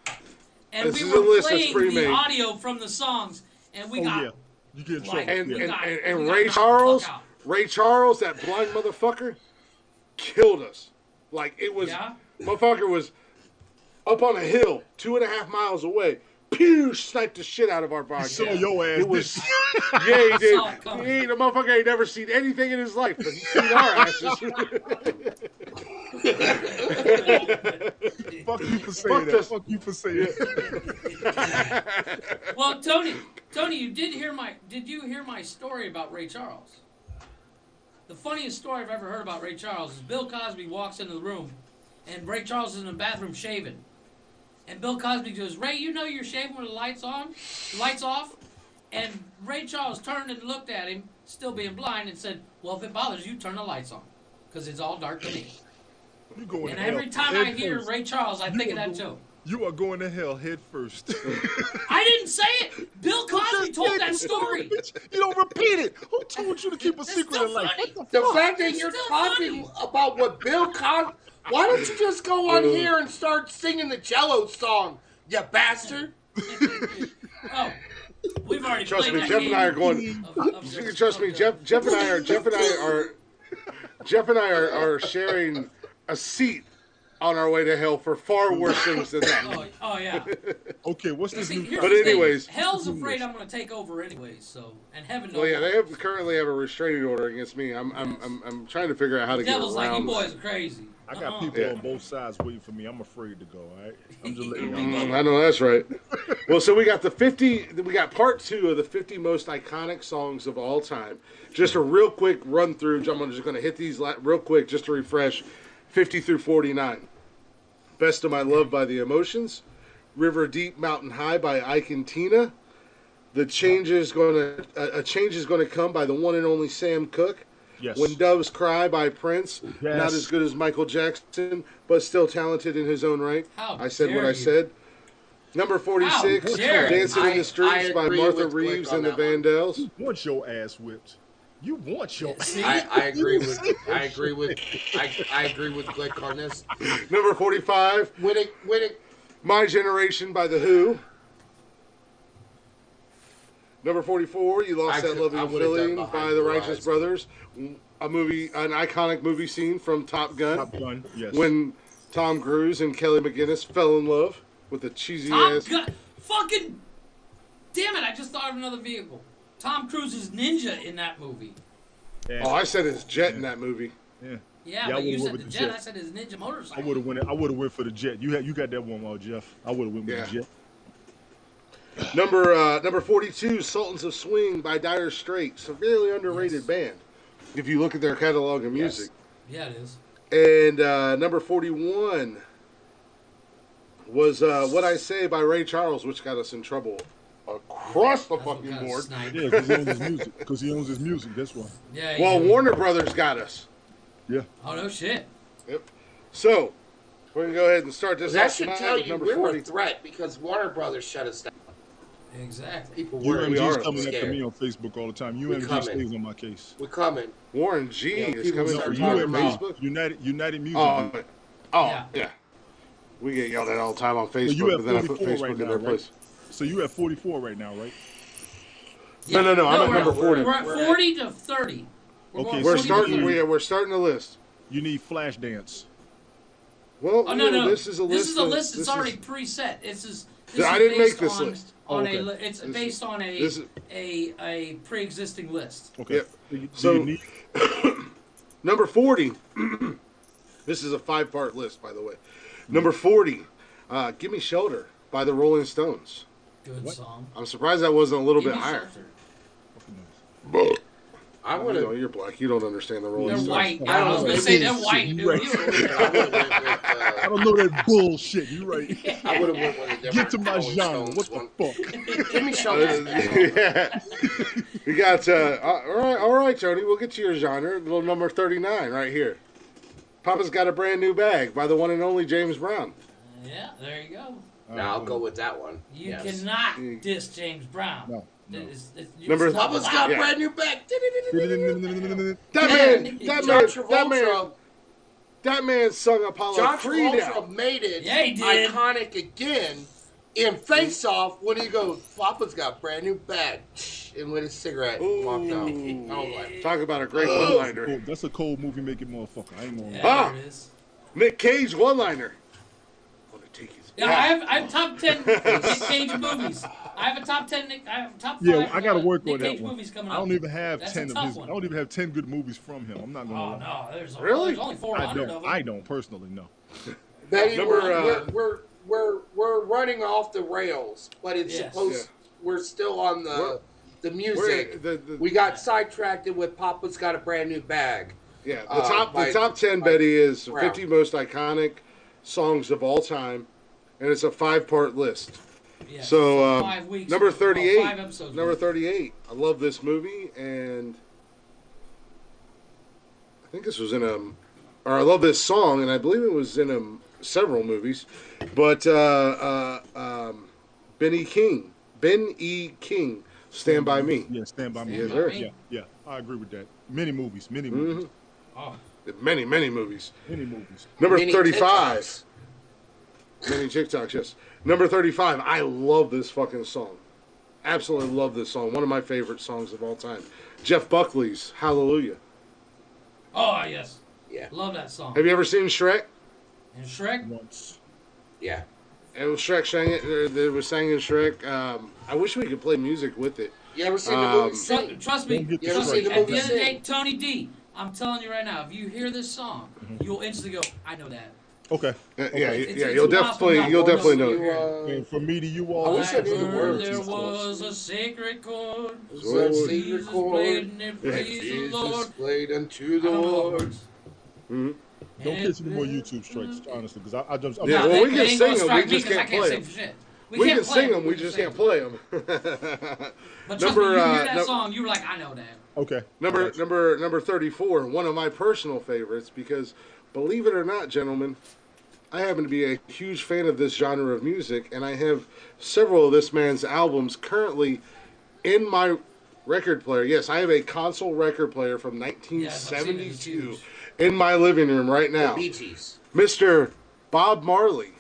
And this we is a were list that's playing the pre-made. audio from the songs, and we Oh, got yeah. You get in like- trouble. And We Yeah. got- we and got Ray knocked the Charles, fuck out. Ray Charles, that blind motherfucker, killed us. Like it was, Yeah? motherfucker was up on a hill 2.5 miles away. Pew! Sniped the shit out of our body. Saw your ass. It was, didn't yeah, he did. Saw it coming. The motherfucker ain't never seen anything in his life, but he's seen our asses. you? Fuck you for saying Fuck that. this. Fuck you for saying that. Well, Tony, did you hear my story about Ray Charles? The funniest story I've ever heard about Ray Charles is Bill Cosby walks into the room, and Ray Charles is in the bathroom shaving. And Bill Cosby goes, "Ray, you know you're shaving with the lights off?" And Ray Charles turned and looked at him, still being blind, and said, "Well, if it bothers you, turn the lights on, because it's all dark to me." You going And to hell every time I head hear first. Ray Charles, I think of are that go- joke. You are going to hell head first. I didn't say it. Bill Cosby told that story. You don't repeat it. Who told you to keep a It's secret still in life? funny. What the The fuck? fact that It's you're still talking funny. about what Bill Cosby. Why don't you just go on here and start singing the Jello song, you bastard? Oh, we've already Trust played me, that Jeff and game I are going. of- You can trust me, Jeff and I are sharing a seat on our way to hell for far worse things than that. Oh yeah. Okay, what's this See, new here's But the thing. anyways. Hell's afraid I'm going to take over anyways. So, and heaven knows. Well, yeah, they currently have a restraining order against me. I'm trying to figure out how to get Devil's like, you around. boys are crazy. I got people on both sides waiting for me. I'm afraid to go, all right? I'm just letting you know. I know that's right. Well, so we got we got part 2 of the 50 most iconic songs of all time. Just a real quick run through. I'm just going to hit these real quick just to refresh. 50 through 49. Best of My Love by The Emotions. River Deep, Mountain High by Ike and Tina. A change is going to come by the one and only Sam Cooke. Yes. When Doves Cry by Prince. Yes. Not as good as Michael Jackson, but still talented in his own right. How I said what dare I you. said. Number 46, How dare you. Dancing in the Streets by agree Martha with Glick Reeves on and the that one. Vandals. You want your ass whipped. You want your See? I agree with Glick on this. Number 45, When it My Generation by The Who. Number 44, You Lost That Loving Feeling by the Righteous Brothers. A movie, an iconic movie scene from Top Gun. Top Gun, yes. When Tom Cruise and Kelly McGinnis fell in love with a cheesy ass. Fucking. Damn it! I just thought of another vehicle. Tom Cruise is ninja in that movie. Yeah. Oh, I said his jet in that movie. Yeah. Yeah, but you said the jet. I said his ninja motorcycle. I would have went for the jet. You got that one, Jeff. I would have went with the jet. Number 42, Sultans of Swing by Dire Straits, a really underrated band. If you look at their catalog of music. Yes. Yeah, it is. And number 41 was What I Say by Ray Charles, which got us in trouble across the fucking board. Yeah, because he owns his music. Because he owns his music. That's why. Yeah. Well, Warner Brothers got us. Yeah. Oh no shit. Yep. So we're gonna go ahead and start this. That should tell you number we're 40. a threat because Warner Brothers shut us down. Exactly. People were UMG's coming after me on Facebook all the time. UMG coming. stays on my case. We're coming. Warren G is people coming start for you talking on about- Facebook. United Music. Yeah. We get yelled at all the time on Facebook, you but then I put 44 Facebook right in now, their right? place. So you at 44 right now, right? No, I'm at number 40. We're at 40 to 30. Okay, We're 40 to starting. 30. We're starting a list. You need Flashdance. Well, Oh no, this is a list. This is a list that's already preset. This I is didn't make based this on, list. On Okay. it's based on a pre-existing list. Okay. Yep. So number 40. This is a 5-part list, by the way. Number 40. Give Me Shelter by the Rolling Stones. Good song. I'm surprised that wasn't a little Give bit Me higher. Shelter. I would have. You're black. You don't understand the Rolling They're Stones. white. I was gonna say they're white, dude. Right. I don't know that bullshit. You right. I would have went with a different. Get to my Rolling genre. Stones What one. the fuck? Give me Shelter. Yeah. We got, all right, Tony, we'll get to your genre. Little number 39 right here. Papa's Got a Brand New Bag by the one and only James Brown. Yeah, there you go. Now I'll go with that one. You Yes. cannot diss James Brown. No. Number- Papa's got Yeah. a brand new bag. That man sung Apollo John Creed Travolta out. made it Yeah, he did. iconic again in Face Off when he goes, Papa's got a brand new bag, and lit his cigarette and walked out. I was like, Talk about a great one-liner. Cool. That's a cold movie making motherfucker. I ain't gonna lie. Yeah, there it is. Nick Cage one-liner. I'm gonna take his Yeah, I have top 10 Nick Cage movies. I have a top 10. I have top 5. Yeah, I gotta work Nick on that Cage one. movies coming I up. don't even have That's 10 a of tough his. I one. don't even have 10 good movies from him. I'm not gonna Oh lie. no, there's Really? only I 400 of don't. them. I don't personally know. Betty, Number, we're running off the rails, but it's Yes. supposed. We're still on the music. the- we got sidetracked with Papa's got a brand new bag. Yeah, by- the top 10, by Betty, is Brown. 50 most iconic songs of all time, and it's a 5-part list. Yeah, So 5 weeks. number well, 38, 5 episodes. number 38. I love this movie, and I think this was in I love this song, and I believe it was in several movies. But Ben E. King, Stand By Me. Yeah, Stand By Me. Yes, Stand sir. By Me. Yeah, I agree with that. Many movies. Many movies. Oh, Many movies. Many movies. Number Many 35. TikToks. Many TikToks, yes. Number 35. I love this fucking song. Absolutely love this song. One of my favorite songs of all time. Jeff Buckley's Hallelujah. oh yes. Yeah, Love that song. Have you ever seen Shrek? And Shrek. Once. yeah. It was Shrek sang it. They were singing Shrek. I wish we could play music with it. You ever seen the movie Sing? Trust me. Don't get You ever Trust seen me. the At movie the end of the day, Sing? Tony D. I'm telling you right now, if you hear this song, you'll instantly go, "I know that." Okay. Yeah, It's you'll impossible not you'll to definitely know know it. And from me to you I all. wish I knew the heard words. there of course. was a sacred chord. So secret Jesus chord. played and it praised the Jesus Lord. played unto I the don't know the Lord. words. Mhm. Don't catch any more YouTube strikes, honestly, because I just. Yeah, No, well, we they can ain't sing gonna them, strike we me just 'cause I can't can't play sing them. for shit. We can't can play sing them, we just can't play them. But trust me, you hear that no- song, you were like, "I know that." Okay. Number 34, one of my personal favorites, because believe it or not, gentlemen, I happen to be a huge fan of this genre of music, and I have several of this man's albums currently in my record player. Yes, I have a console record player from Yes, I've seen it. It's 1972 huge. in my living room right now. Bee Gees. Mr. Bob Marley,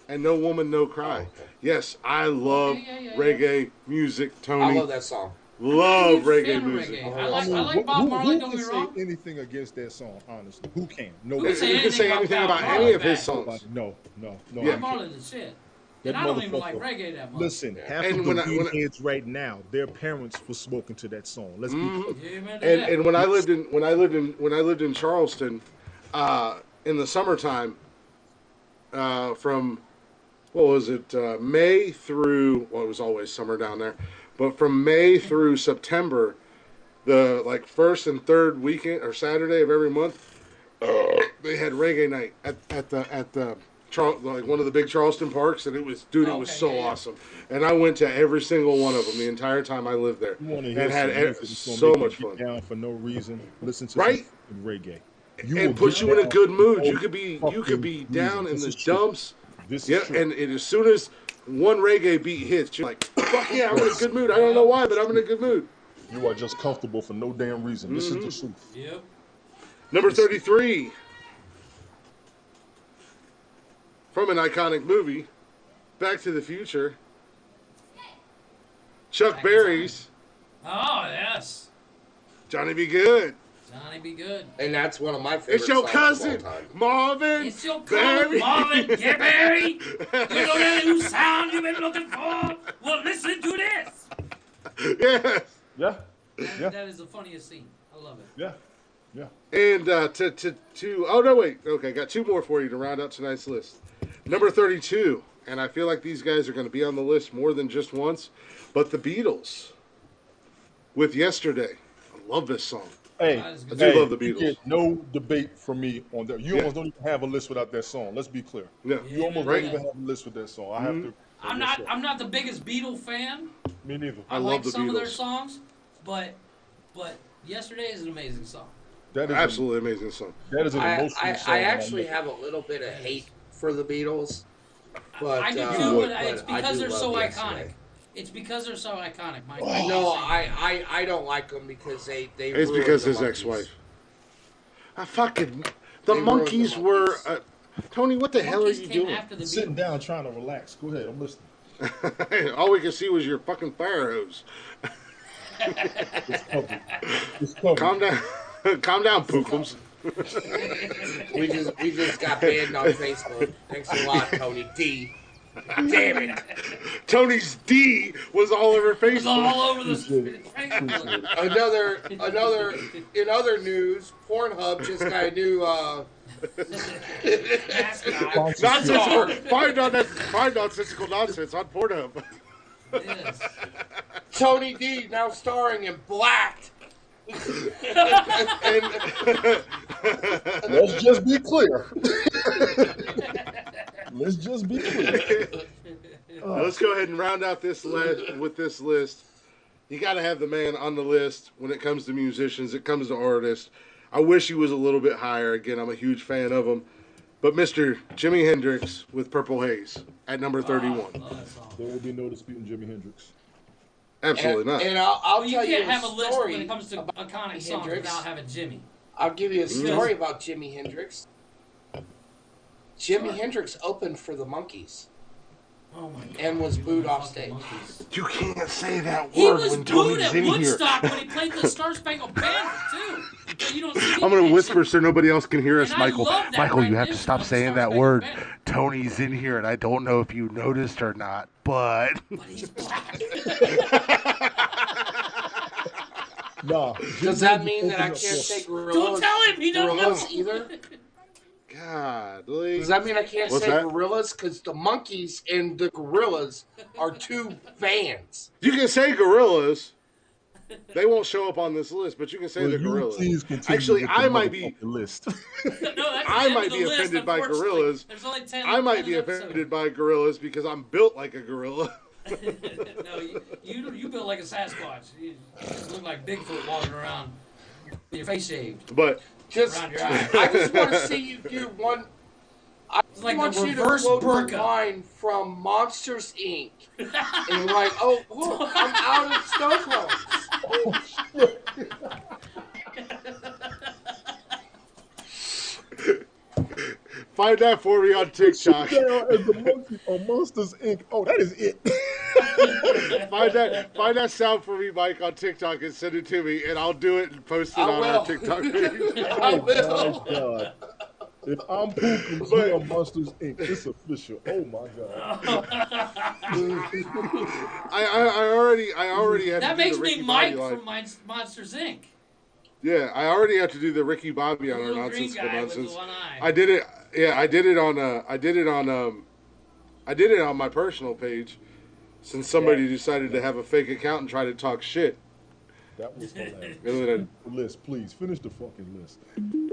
and No Woman, No Cry. Oh, okay. Yes, I love yeah. reggae music, Tony. I love that song. Love I'm a huge reggae fan of music. reggae. I I mean, like Bob Marley, who don't can get me say wrong. anything against that song? Honestly, who can? Who Nobody. can say You can say anything about Bob any Marley? of his songs. Nobody. No. Yeah. Bob Marley's the shit. That And I don't even like motherfucker- reggae that much. Listen, half And of when the I- when I- kids right now, their parents were smoking to that song. Let's be clear. Yeah, man, that. And when I lived in Charleston, in the summertime, from what was it, May through, well, it was always summer down there, but from May through September, the like first and third weekend or Saturday of every month, they had reggae night at the like one of the big Charleston parks, and it was it was so yeah. awesome. And I went to every single one of them the entire time I lived there, You want to and hear had some music that's gonna so make much you fun. get down for no reason? Listen to Right? some reggae. And put you in a good mood. You could be fucking down in reason. the This is true. dumps. This is Yeah, true. and as soon as one reggae beat hits, you're like, fuck yeah, I'm in a good mood. I don't know why, but I'm in a good mood. You are just comfortable for no damn reason. This is the truth. Yep. Number 33. From an iconic movie, Back to the Future. Chuck Back in Berry's Oh, yes. Johnny Be Good. Johnny be good. And that's one of my favorite It's your songs cousin, of all time. Marvin. It's your Berry. cousin, Marvin Get Berry. You know that new sound you've been looking for? Well, listen to this. Yes. Yeah. Yeah. That is the funniest scene. I love it. Yeah. Yeah. And oh no, wait. Okay, got two more for you to round out tonight's list. Number 32, and I feel like these guys are going to be on the list more than just once, but the Beatles with Yesterday. I love this song. Hey, That is good. I do love the you Beatles. get no debate from me on that. You Yeah. almost don't even have a list without that song. Let's be clear. Yeah. You almost Right. don't even have a list with that song. I have to. I'm not the biggest Beatle fan. Me neither. I love like the some of their Beatles. songs, but Yesterday is an amazing song. That is Absolutely amazing song. that is an emotional song. I actually have a little bit of hate for the Beatles, but I do uh, too, but but it's I because do they're so love iconic. Yesterday. It's because they're so iconic, Mike. No, I don't like them because they It's ruined because the his Monkees. ex-wife. I fucking. The They ruined monkeys the were. Monkees. Tony, what the hell are Monkeys you came doing? after the sitting Beatles. down trying to relax. Go ahead. I'm listening. All we could see was your fucking fire hose. It's covered. It's covered. Calm down. Calm down, Pookums. We just got banned on Facebook. Thanks a lot, Tony D. Damn it. Tony's D was all over It was Facebook. all over the Facebook. In other news, Pornhub just got a new Mascot. Nonsensical. Find nonsensical nonsense on Pornhub. Yes. Tony D now starring in Black. Let's just be clear. Let's just be clear. Let's go ahead and round out this list with this list. You got to have the man on the list when it comes to musicians. It comes to artists. I wish he was a little bit higher. Again, I'm a huge fan of him. But Mr. Jimi Hendrix with Purple Haze at number 31. Love that song. There will be no disputing Jimi Hendrix. Absolutely not. And I'll Well, you tell you can't a have a list story when it comes to about iconic Jimi songs Hendrix. without having Jimmy. I'll give you a story about Jimi Hendrix. Jimi Hendrix opened for the Monkees Oh my god. and was booed off Fucking stage. monkeys. You can't say that He word was when booed Tony's at in here. Woodstock when he played the Star Spangled Banner too. But you don't see I'm going that to whisper shit. so nobody else can hear us, And I Michael. love that Michael, you have to rendition stop of the saying Star that Spangled word. Banner. Tony's in here, and I don't know if you noticed or not, but... But he's black. Nah. Does that mean that I can't say Gorillaz? Don't tell him. He don't know. Gorillaz either? Godly. Does that mean I can't What's say that? Gorillaz? Because the Monkees and the Gorillaz are two bands. You can say Gorillas. They won't show up on this list, but you can say Will the you Gorillas. please continue Actually, with the I might be. motherfucking list. No, that's the I end might of the be list, offended by unfortunately. gorillas. There's only 10. I might 10 be episodes. offended by gorillas because I'm built like a gorilla. No, you built like a Sasquatch. You look like Bigfoot walking around with your face shaved But Just, around your eye. I just want to see you do one. I It's like want the you to reverse quote the burqa. line from Monsters Inc. And you're like, oh, look, I'm out of snow cones. Find that for me on TikTok. Down as the monkey on Monsters Inc. Oh, that is it. Find that sound for me, Mike, on TikTok and send it to me, and I'll do it and post it I on will. our TikTok page. I will. Oh my God. If I'm pooping, we on Monsters Inc. It's official. Oh my God. I already had That to do makes the me Ricky Mike Bobby from line. Monsters Inc. Yeah, I already have to do the Ricky Bobby The on our little green nonsensical guy with the nonsense. one eye. I did it. Yeah, I did it on my personal page, since somebody decided to have a fake account and try to talk shit. That was hilarious. Really did. The list, please finish the fucking list.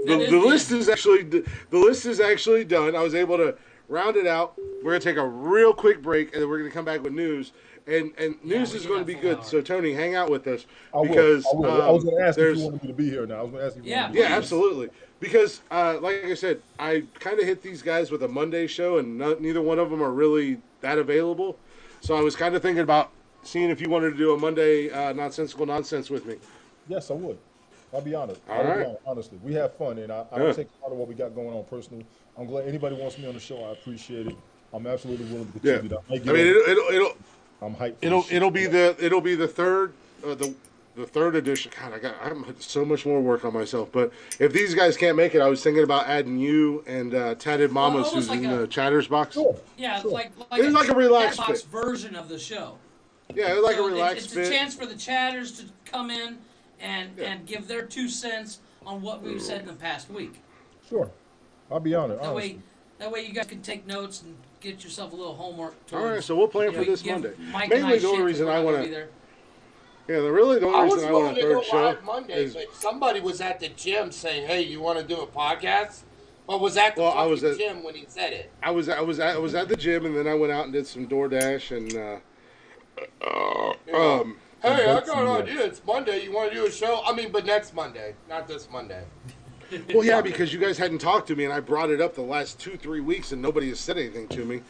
The list is actually done. I was able to round it out. We're gonna take a real quick break, and then we're gonna come back with news. And news we is do going to that be full good. hour. So Tony, hang out with us I will. because I will. I was going to ask if there's you wanted me to be here now. I was going to ask if you Yeah. wanted me to be yeah, absolutely. Because like I said, I kind of hit these guys with a Monday show, and neither one of them are really that available. So I was kind of thinking about seeing if you wanted to do a Monday nonsensical nonsense with me. Yes, I would. I'll be honest. All I would be right. honest, honestly. We have fun, and I Yeah. don't take part of what we got going on personally. I'm glad anybody wants me on the show. I appreciate it. I'm absolutely willing to Yeah, contribute. I mean I'm hyped. For it'll this be the third the third edition. God, I'm so much more work on myself. But if these guys can't make it, I was thinking about adding you and Tatted Mamas, almost who's like in a- the chatters box. Sure. Yeah, it's Sure. like It's like a relaxed Chatbox bit. version of the show. Yeah, it's like So a relaxed it's bit. a chance for the chatters to come in and give their 2 cents on what we've said in the past week. Sure. I'll be honest. That way you guys can take notes and get yourself a little homework. All right, towards, so we'll plan you know, for this give Monday. Mike Mainly and I the only shit reason 'cause I we're not want gonna be to. there. Yeah, the I only was reason I want willing a to go third show live Monday, is but somebody was at the gym saying, "Hey, you want to do a podcast?" Or was at the Well, I was fucking at- gym when he said it. I was at the gym, and then I went out and did some DoorDash and Hey, I got an idea. It's Monday. You want to do a show? I mean, but next Monday, not this Monday. well, yeah, because you guys hadn't talked to me, and I brought it up the last 2-3 weeks, and nobody has said anything to me.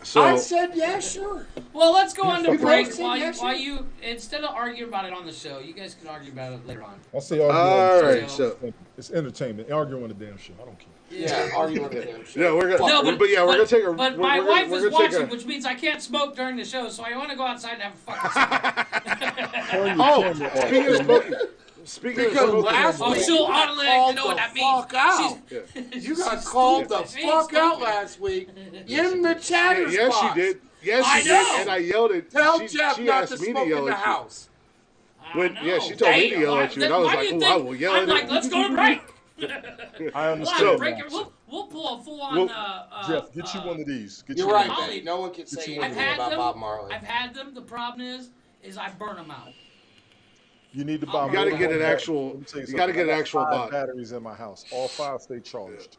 So I said, yeah, sure. Well, let's go on to You break both said while yes, you instead of arguing about it on the show, you guys can argue about it later on. I'll say argue. all on the right, show. so It's entertainment. Argue on the damn show. I don't care. Yeah, argue with him. yeah, we're gonna. No, but yeah, we're gonna take a. But we're, my we're wife gonna, is we're gonna watching, take which means I can't smoke during the show, so I want to go outside and have a fucking cigarette. Turn your Oh, camera off. speaking of smoking, speaking of Because smoking, last Oh, week she'll you got automatically called know what the that means. fuck out. She's- You got she's called the stupid. She ain't fuck out stupid. last week in the chatter yes, spot. she did. Yes, I she know. did, and I yelled at. Tell she, Jeff she not asked to me smoke to yell in the at you. house. When, I yeah, know. she told me to Damn. yell at you, and I was Why like, do you "Oh, I think- will yell I'm at like, it." let's go to break. I Live understand. break that. it. We'll pull a full on. Well, Jeff, get you one of these. Get You're you right, one of Holly. man. No one can Get say you one I've of anything had about them. Bob Marley. I've had them. The problem is I burn them out. You need to buy. You gotta more get an batteries. actual- Let me tell you something. gotta get I an got actual 5 bot. batteries in my house. All 5 stay charged.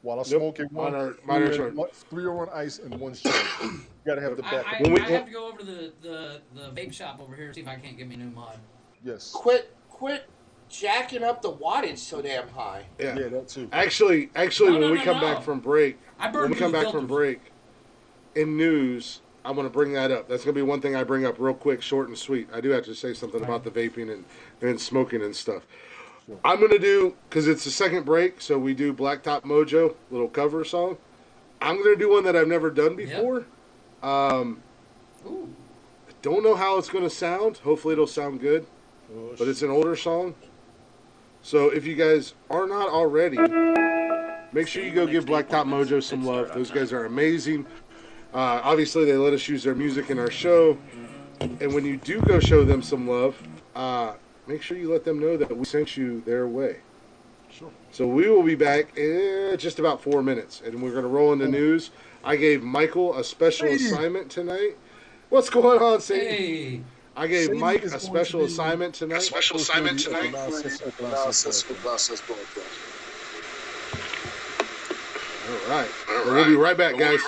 While I smoke in one, mine are 3 are on ice and 1's charged. You gotta have the backup. I have to go over to the vape shop over here and see if I can't get me a new mod. Yes. Quit jacking up the wattage so damn high. Yeah. Yeah, that too. Actually, No, when we come back from break, I burn when we come through back the from filters. break, in news, I'm going to bring that up. That's going to be one thing I bring up real quick, short and sweet. I do have to say something about the vaping and smoking and stuff. I'm going to do, because it's the second break, so we do Blacktop Mojo, little cover song. I'm going to do one that I've never done before. Ooh. Don't know how it's going to sound. Hopefully it'll sound good. Oh, But it's an older song. So if you guys are not already, make sure you go give Blacktop Mojo some love. Those guys are amazing. Obviously, they let us use their music in our show. And when you do go show them some love, make sure you let them know that we sent you their way. Sure. So we will be back in just about 4 minutes. And we're going to roll into news. I gave Michael a special assignment tonight. What's going on, Sadie? Hey. I gave Sadie Mike is a going special to be- assignment tonight. Special assignment tonight. Nonsensical Nonsense. All right. We'll be right back, guys.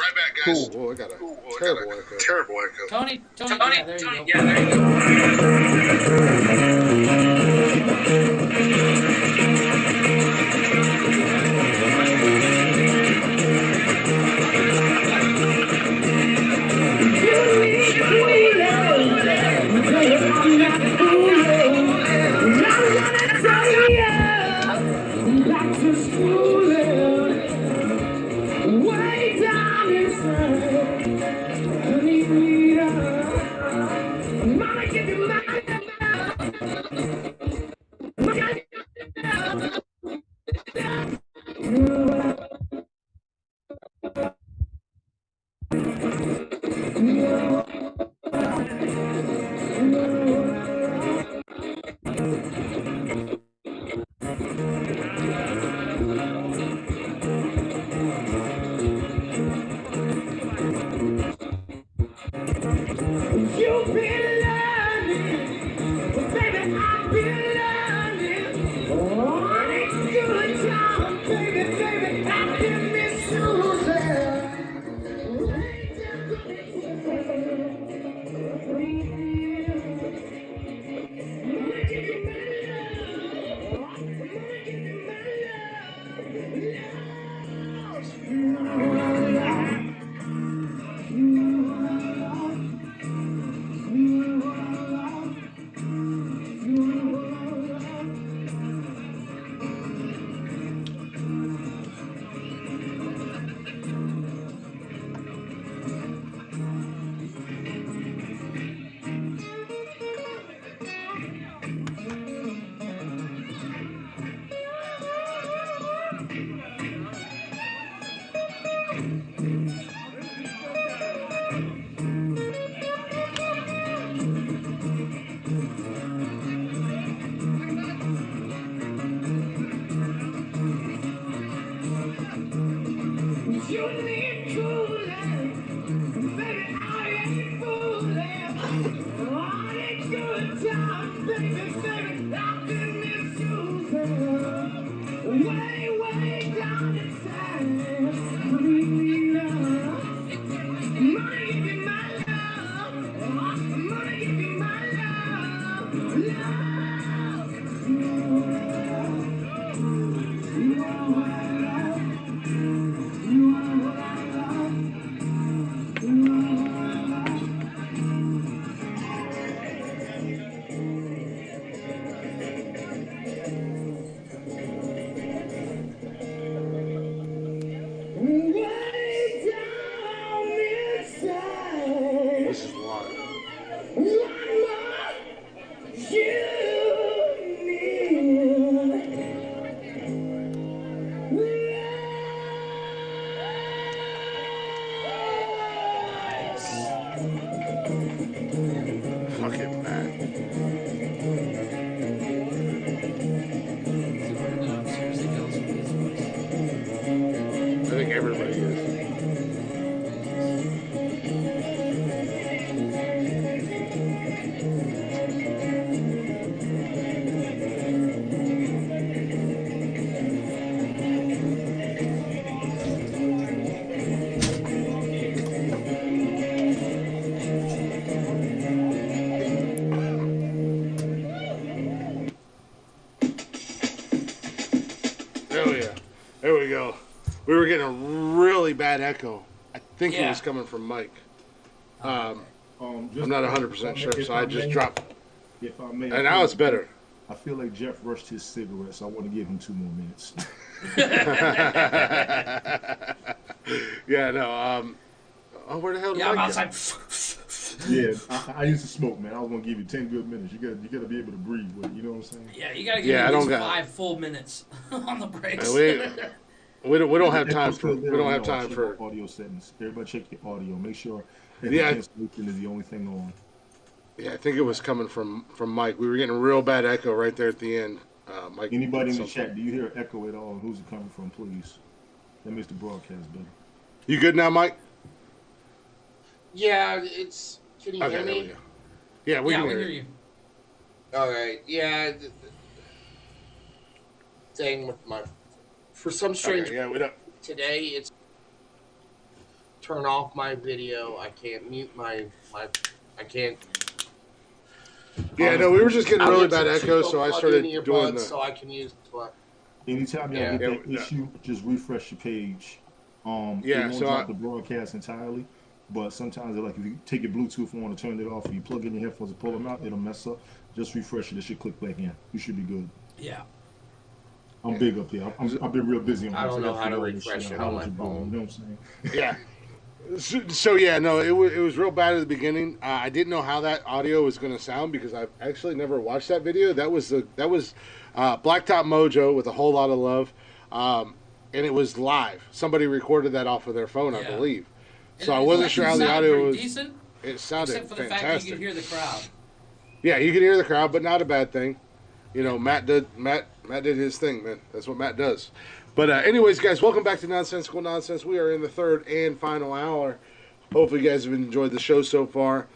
Cool. Oh, I got a terrible echo. Tony, yeah, there you go. You need cooling, baby, I ain't fooling. All the good times, baby, I've been misusing. Way, way down inside, breathe love. Money give you my love, money give you my love, love. You are what I love. You are what I love. You are what I love. Way down inside. This is live. One more you need. Fucking Matt. Seriously, Kelsey, his voice. I think everybody is. Oh yeah. There we go. We were getting a really bad echo. I think it Yeah. was coming from Mike. Just, I'm not 100% sure, so I just dropped. If I may, And now it's better. I feel like Jeff rushed his cigarettes. So I want to give him 2 more minutes. Yeah, no. Oh, where the hell did Yeah, I'm Mike go? outside. Yeah, I used to smoke, man. I was gonna give you 10 good minutes. You gotta be able to breathe with it. You know what I'm saying? Yeah, you gotta give Yeah, I me at don't least got- 5 full minutes on the breaks. We don't have time Echo's for still there, we don't you have know, time check for your audio settings. Everybody check your audio. Make sure that Yeah. cancellation is the only thing on. Yeah, I think it was coming from Mike. We were getting a real bad echo right there at the end. Mike. Anybody in did the something. chat, do you hear echo at all? And who's it coming from, please? That makes the broadcast better. You good now, Mike? Yeah, it's. Can you Okay, hear there we me? go. Yeah, we Yeah, can we hear hear you. you. All right. Yeah. Thing with my. For some strange. Okay, yeah, we don't. Today it's. Turn off my video. I can't mute my. I can't. Yeah, no, we were just getting I'll really get bad some echo, cheapo so I plug started into your doing buds the. so I can use what. Anytime y'all Yeah. get that Yeah, issue, just refresh your page. Yeah, it won't so drop the broadcast entirely, but sometimes like if you take your Bluetooth and want to turn it off, or you plug in your headphones and pull them out, it'll mess up. Just refresh it; it should click back in. You should be good. Yeah. I'm big up here. I've been real busy. I don't know how to figure all this refresh shit it out. on How my was your phone. day? You know what I'm saying? Yeah. So yeah, no, it was real bad at the beginning. I didn't know how that audio was going to sound because I've actually never watched that video. That was Blacktop Mojo with a whole lot of love, and it was live. Somebody recorded that off of their phone, I Yeah. believe. And So I it wasn't actually sure how the sounded audio pretty was. decent, It sounded except for the fact that fantastic. you could hear the crowd. Yeah, you can hear the crowd, but not a bad thing. You know, Matt did his thing, man. That's what Matt does. But anyways, guys, welcome back to Nonsensical Nonsense. We are in the third and final hour. Hopefully, you guys have enjoyed the show so far.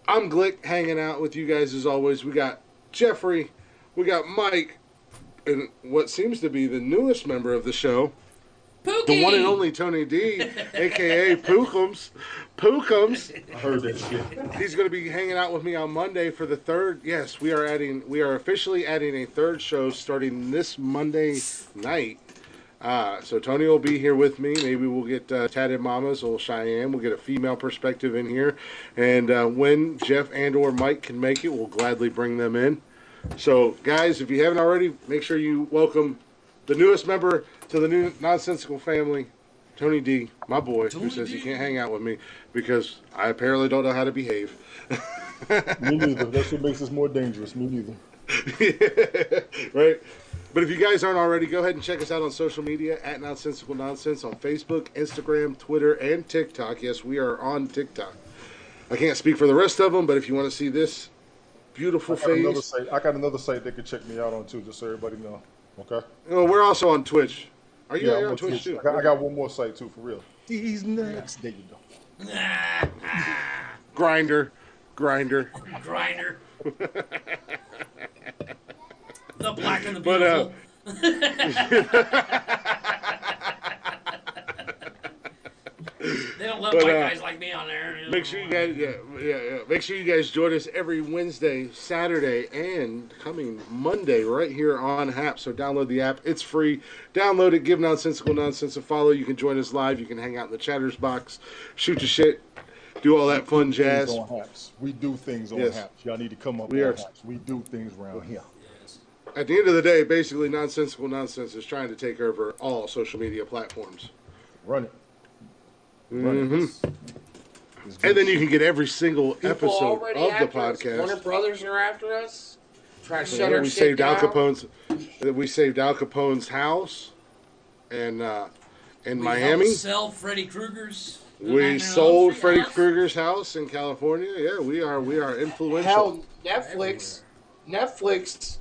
I'm Glick, hanging out with you guys as always. We got Jeffrey, we got Mike, and what seems to be the newest member of the show, Pookie! the one and only Tony D, a.k.a. Pookums. Pookums. I heard that shit. He's going to be hanging out with me on Monday for the third. Yes, we are officially adding a third show starting this Monday night. So Tony will be here with me. Maybe we'll get Tatted Mamas, a little Cheyenne. We'll get a female perspective in here. And when Jeff and or Mike can make it, we'll gladly bring them in. So, guys, if you haven't already, make sure you welcome the newest member to the new Nonsensical family, Tony D, my boy, who says he can't hang out with me because I apparently don't know how to behave. Me neither. That's what makes us more dangerous. Me neither. Right? But if you guys aren't already, go ahead and check us out on social media at Nonsensical Nonsense on Facebook, Instagram, Twitter, and TikTok. Yes, we are on TikTok. I can't speak for the rest of them, but if you want to see this beautiful face. I got another site they can check me out on too, just so everybody know. Okay? Oh, we're also on Twitch. Are you I'm on Twitch too? I got one more site too, for real. These nuts. There you go. Grinder. Grinder. The black and the But, beautiful. They don't love white guys like me on there. Make sure you guys, make sure you guys join us every Wednesday, Saturday, and coming Monday right here on Hap. So download the app; it's free. Download it. Give Nonsensical Nonsense a follow. You can join us live. You can hang out in the chatters box, shoot your shit, do all that fun jazz. We do things on Haps. Y'all need to come up We on are. Haps. We do things around here. At the end of the day, basically, Nonsensical Nonsense is trying to take over all social media platforms. Run it. Mm-hmm. And then you can get every single People episode already of the after us. podcast. Warner Brothers are after us. Trying to shut Yeah, our we shit saved Al down. Capone's. We saved Al Capone's house, and in We Miami. helped sell Freddy Krueger's. We sold Freddy Krueger's house in California. Yeah, we are influential. Hell, Netflix,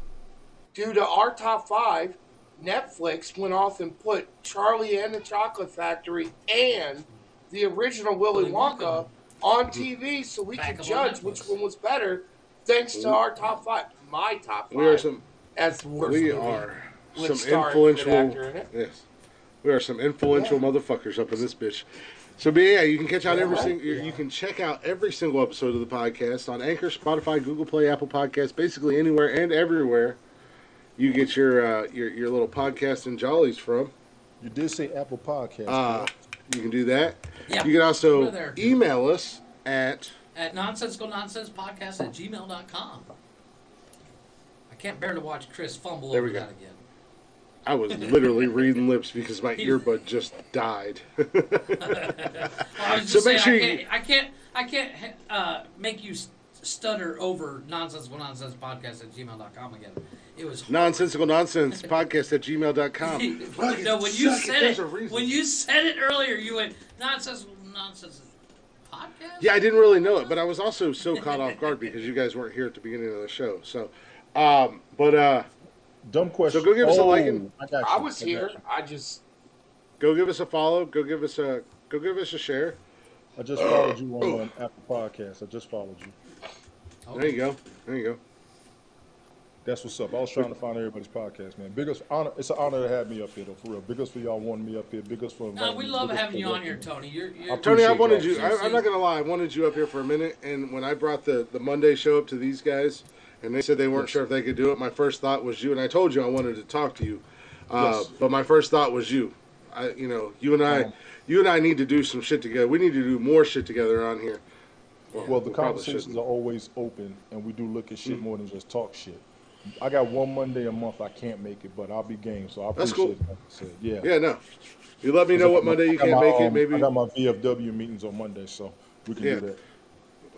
due to our top 5, Netflix went off and put Charlie and the Chocolate Factory and the original Willy Wonka on TV so we Back could up on judge Netflix. which one was better thanks to our top 5. My top 5. We are some. As the worst We movie. are With some starring good influential. actor in it. Yes, we are some influential motherfuckers up in this bitch. So, but yeah, you can catch out you can check out every single episode of the podcast on Anchor, Spotify, Google Play, Apple Podcasts, basically anywhere and everywhere you get your little podcast and jollies from. You did say Apple Podcast. You can do that. Yeah. You can also We're there, too. email us at nonsensicalnonsenspodcast@gmail.com. I can't bear to watch Chris fumble There over we go. that again. I was literally reading lips because my earbud just died. Well, I was So just make sure saying, I can't make you stutter over nonsensical nonsense podcast at gmail.com again. It was Nonsensical Nonsense Podcast at gmail.com. no, when you said it earlier, you went nonsensical nonsense podcast. Yeah, I didn't really know it, but I was also so caught off guard because you guys weren't here at the beginning of the show. So, Dumb question. So go give us a like and I got you. I was here. I just go give us a follow. Go give us a share. I just followed you on Apple Podcasts. I just followed you. There you go. There you go. That's what's up. I was trying to find everybody's podcast, man. Honor. It's an honor to have me up here, though, for real. Big ups for y'all wanting me up here. Big ups for No, we love big ups having for you on welcoming here, me. Tony. You're Tony, I appreciate wanted y'all. you. I'm not gonna lie. I wanted you up here for a minute, and when I brought the Monday show up to these guys, and they said they weren't sure if they could do it, my first thought was you, and I told you I wanted to talk to you, but my first thought was you. You and I need to do some shit together. We need to do more shit together on here. Well, the we probably conversations shouldn't. are always open, and we do look at shit more than just talk shit. I got one Monday a month I can't make it, but I'll be game, so I That's appreciate cool. it. Like I said. Yeah. Yeah, no. You let me know what Monday you can't make it. Maybe I got my VFW meetings on Monday, so we can do that.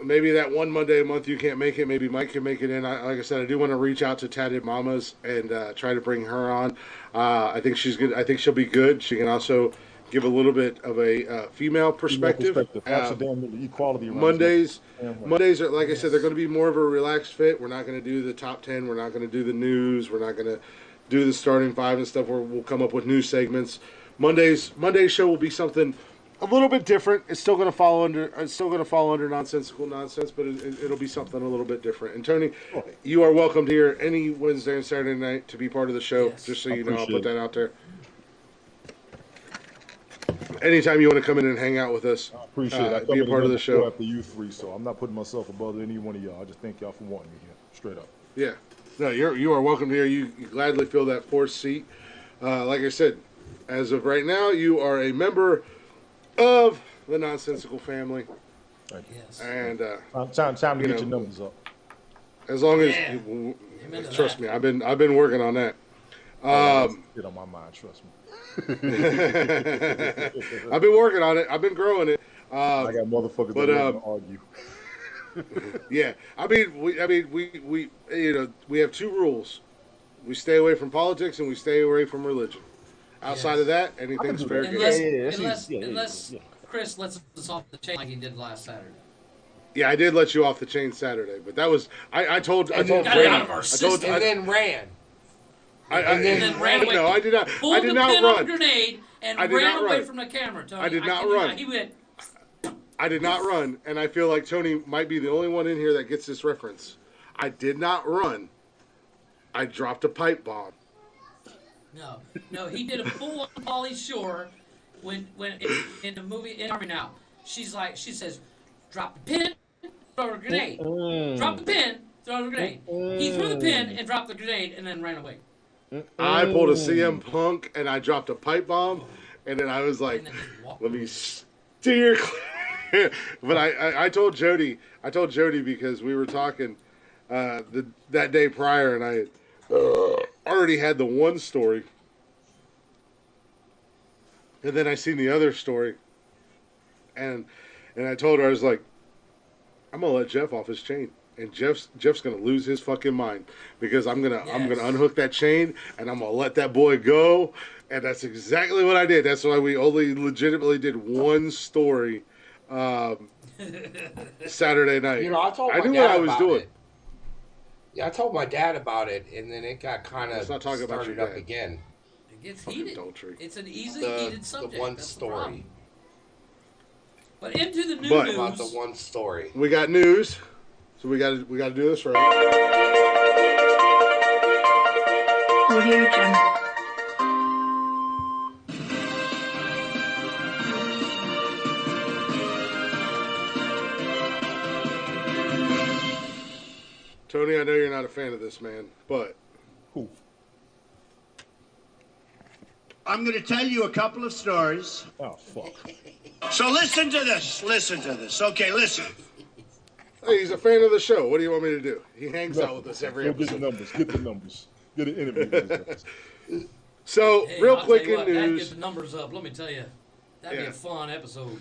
maybe that one Monday a month you can't make it. Maybe Mike can make it in. Like I said, I do want to reach out to Tatted Mamas and try to bring her on. I think she's good. I think she'll be good. She can also give a little bit of a female perspective. Absolutely, equality. around Mondays are, like I Yes. said, they're going to be more of a relaxed fit. We're not going to do the top 10. We're not going to do the news. We're not going to do the starting 5 and stuff where we'll come up with new segments. Monday's show will be something a little bit different. It's still going to fall under Nonsensical Nonsense, but it'll be something a little bit different. And Tony, you are welcomed here any Wednesday and Saturday night to be part of the show. Yes. Just so you know, I'll appreciate put that out there. Anytime you want to come in and hang out with us, I appreciate it. I be a part of the show. after you three, so I'm not putting myself above any one of y'all. I just thank y'all for wanting me here, straight up. Yeah, no, you are welcome here. You gladly fill that 4th seat. Like I said, As of right now, you are a member of the Nonsensical family. Yes. And Time to You get your know, numbers up. as long as Yeah. you, Amen to trust that. me, I've been working on that. Get on my mind, trust me. I've been working on it. I've been growing it. I got motherfuckers but, that love to argue. Yeah, we we have two rules. We stay away from politics and we stay away from religion. Outside Yes. of that, I anything's can do fair that. game. Unless, that's unless, easy. unless Yeah. Chris lets us off the chain like he did last Saturday. Yeah, I did let you off the chain Saturday, but that was I told And Brady. got it out of our I told system. And then ran. And then ran away. No, I did not. Pulled I did the not pin on the run. grenade and I did ran not away run. from the camera, Tony. I did not kid you run. He went. I did not run, and I feel like Tony might be the only one in here that gets this reference. I did not run. I dropped a pipe bomb. No, he did a full on Pauly Shore when in the movie in Army Now. She says, drop the pin, throw a grenade. Drop the pin, throw the grenade. He threw the pin and dropped the grenade and then ran away. I pulled a CM Punk, and I dropped a pipe bomb, and then I was like, And then just walked let me steer clear. But I told Jody because we were talking that day prior, and I had already had the one story, and then I seen the other story, and I told her, I was like, I'm gonna let Jeff off his chain, and Jeff's gonna lose his fucking mind because I'm gonna unhook that chain and I'm gonna let that boy go, and that's exactly what I did. That's why we only legitimately did one story Saturday night. You know, I told my knew dad what I was about doing. it. Yeah, I told my dad about it, and then it got kind of Let's not talk about started your up dad. again. It gets Fucking heated. adultery. It's an easily The, heated subject. the one That's the story. problem. But into the new But- news. About the one story. We got news, so we got to do this right. Audio Jungle. Tony, I know you're not a fan of this man, but Who? I'm going to tell you a couple of stories. Oh, fuck. So listen to this. Listen to this. Okay, listen. hey, he's a fan of the show. What do you want me to do? He hangs out with us every Go get the episode. numbers. Get the numbers. Get an interview with these guys. So, Hey, real I'll quick tell you in what, that'd news, get the numbers up. Let me tell you, that'd be Yeah. a fun episode.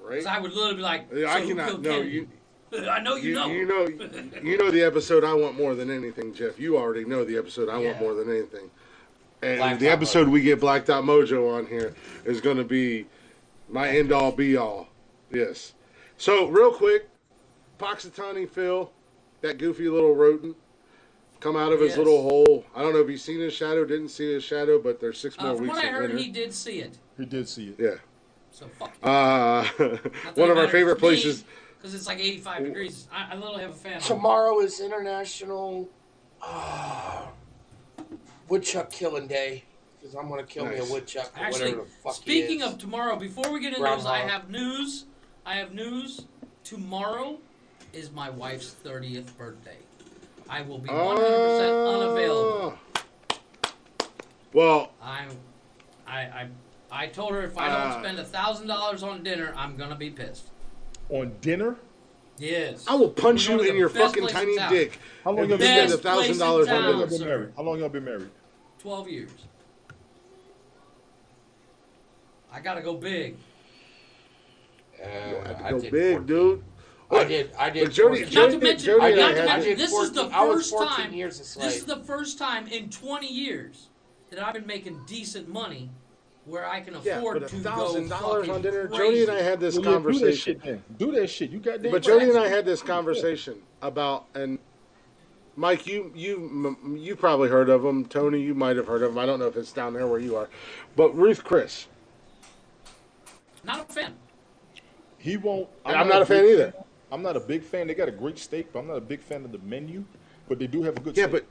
right? 'Cause I would literally be like, Yeah, so I who cannot. killed No, Kennedy? I know you know. you know the episode I want more than anything, Jeff. You already know the episode I want Yeah. more than anything. And Black the Dot episode Mojo. we get Black Dot Mojo on here is going to be my end all be all. Yes. So real quick, Poxitani Phil, that goofy little rodent, come out of his Yes. little hole. I don't know if he's seen his shadow, didn't see his shadow, but there's 6 more From weeks what I of heard, winter. he did see it. He did see it. Yeah. So fuck. One of our favorite places. Because it's like 85 degrees. I literally have a fan on. Tomorrow is International Woodchuck Killing Day. Because I'm going to kill me Nice. a woodchuck or Actually, whatever the fuck speaking he is. of tomorrow, before we get into this, I have news. Tomorrow is my wife's 30th birthday. I will be 100% unavailable. Well, I told her if I don't spend $1,000 on dinner, I'm gonna be pissed. On dinner? Yes. I will punch We're you going to in the your best fucking place in tiny town. dick. How long if you you been spend married? Best place in $1,000 How on long town. y'all dinner. been sir. married? How long y'all been married? 12 years. I gotta go big. I Go did big, 14. dude. I did. But Jody, 14. Not to mention, Jody and I not to had- mention, I did this is the 14 I was first 14 time. years a slave. This is the first time in 20 years that I've been making decent money, where I can Yeah, afford but to go $1,000 fucking on dinner. crazy. Jody and I had this Well, yeah, do that conversation. shit then. Do that shit. You got that. But Jody and I had this conversation about, and Mike, you probably heard of him. Tony, you might have heard of him. I don't know if it's down there where you are, but Ruth Chris. Not a fan. He won't. I'm not a fan big either. I'm not a big fan. They got a great steak, but I'm not a big fan of the menu. But they do have a good Yeah, steak.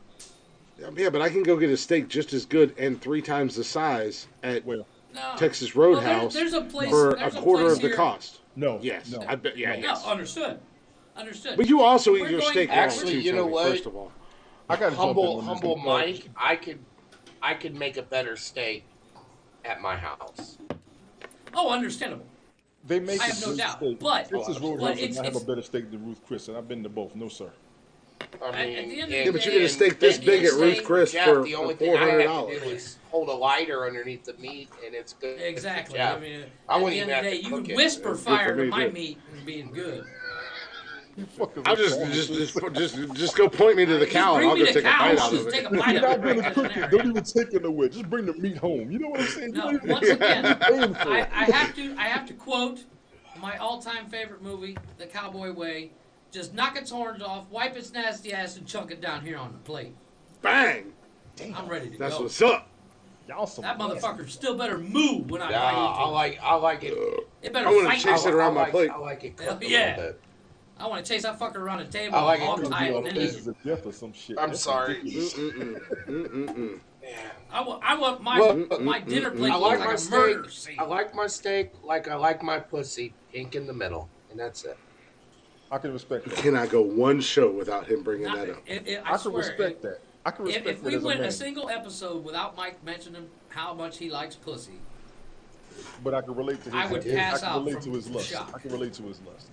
but I can go get a steak just as good and 3 times the size at Well, No. Texas Well, Roadhouse there's a place, for there's a quarter place of the here- cost. no. Yes, No. I bet. Yeah, No, yes. understood. Understood. But you also eat We're your going- steak wrong Actually, too, you know Tony, what? First of all, I got Humble Mike, I could I could make a better steak at my house. Oh, understandable. They make I a have no great doubt, steak. but Chris's but Roadhouse it's does not have a better steak than Ruth Chris, and I've been to both. No, sir. I mean, at the end of Yeah, the but you day, get a steak this at the big end at of the Ruth day- Chris Jeff, for the only thing I $400. have to do is hold a lighter underneath the meat, and it's good. Exactly. Yeah. I mean, I at wouldn't the end even of have the to day, you cook can it. whisper It's good fire for to me, my too. meat and being good. You fucking I'll just go point me to the Just cow and bring I'll me go the take a cow. bite I'll out just of take it. a bite You're of it not right gonna then cook and it. there. Don't even take it nowhere. Just bring the meat home. You know what I'm saying? No, You don't once even again, paying for it. I have to quote my all-time favorite movie, The Cowboy Way. Just knock its horns off, wipe its nasty ass, and chunk it down here on the plate. Bang! I'm ready to That's go. what's up. Y'all some That motherfucker still better move when I Yeah, bite into I like it. it. Better I wanna fight. chase it around my plate. I like it Hell cooked a yeah. little bit. I want to chase that fucker around the table. I like and it hog cooked tie it on and then eat faces it. of death or some shit. I'm That's sorry. ridiculous. I want my Well, my dinner plate I to look like like my a steak. murder scene. I like my steak like I like my pussy, pink in the middle, and that's it. I can respect that. Cannot go one show without him bringing Not- that up. I I can swear, respect that. I can respect if that we as a went man. a single episode without Mike mentioning how much he likes pussy, But I can relate to his I would lust. pass I can out relate from to his lust. shock. I can relate to his lust.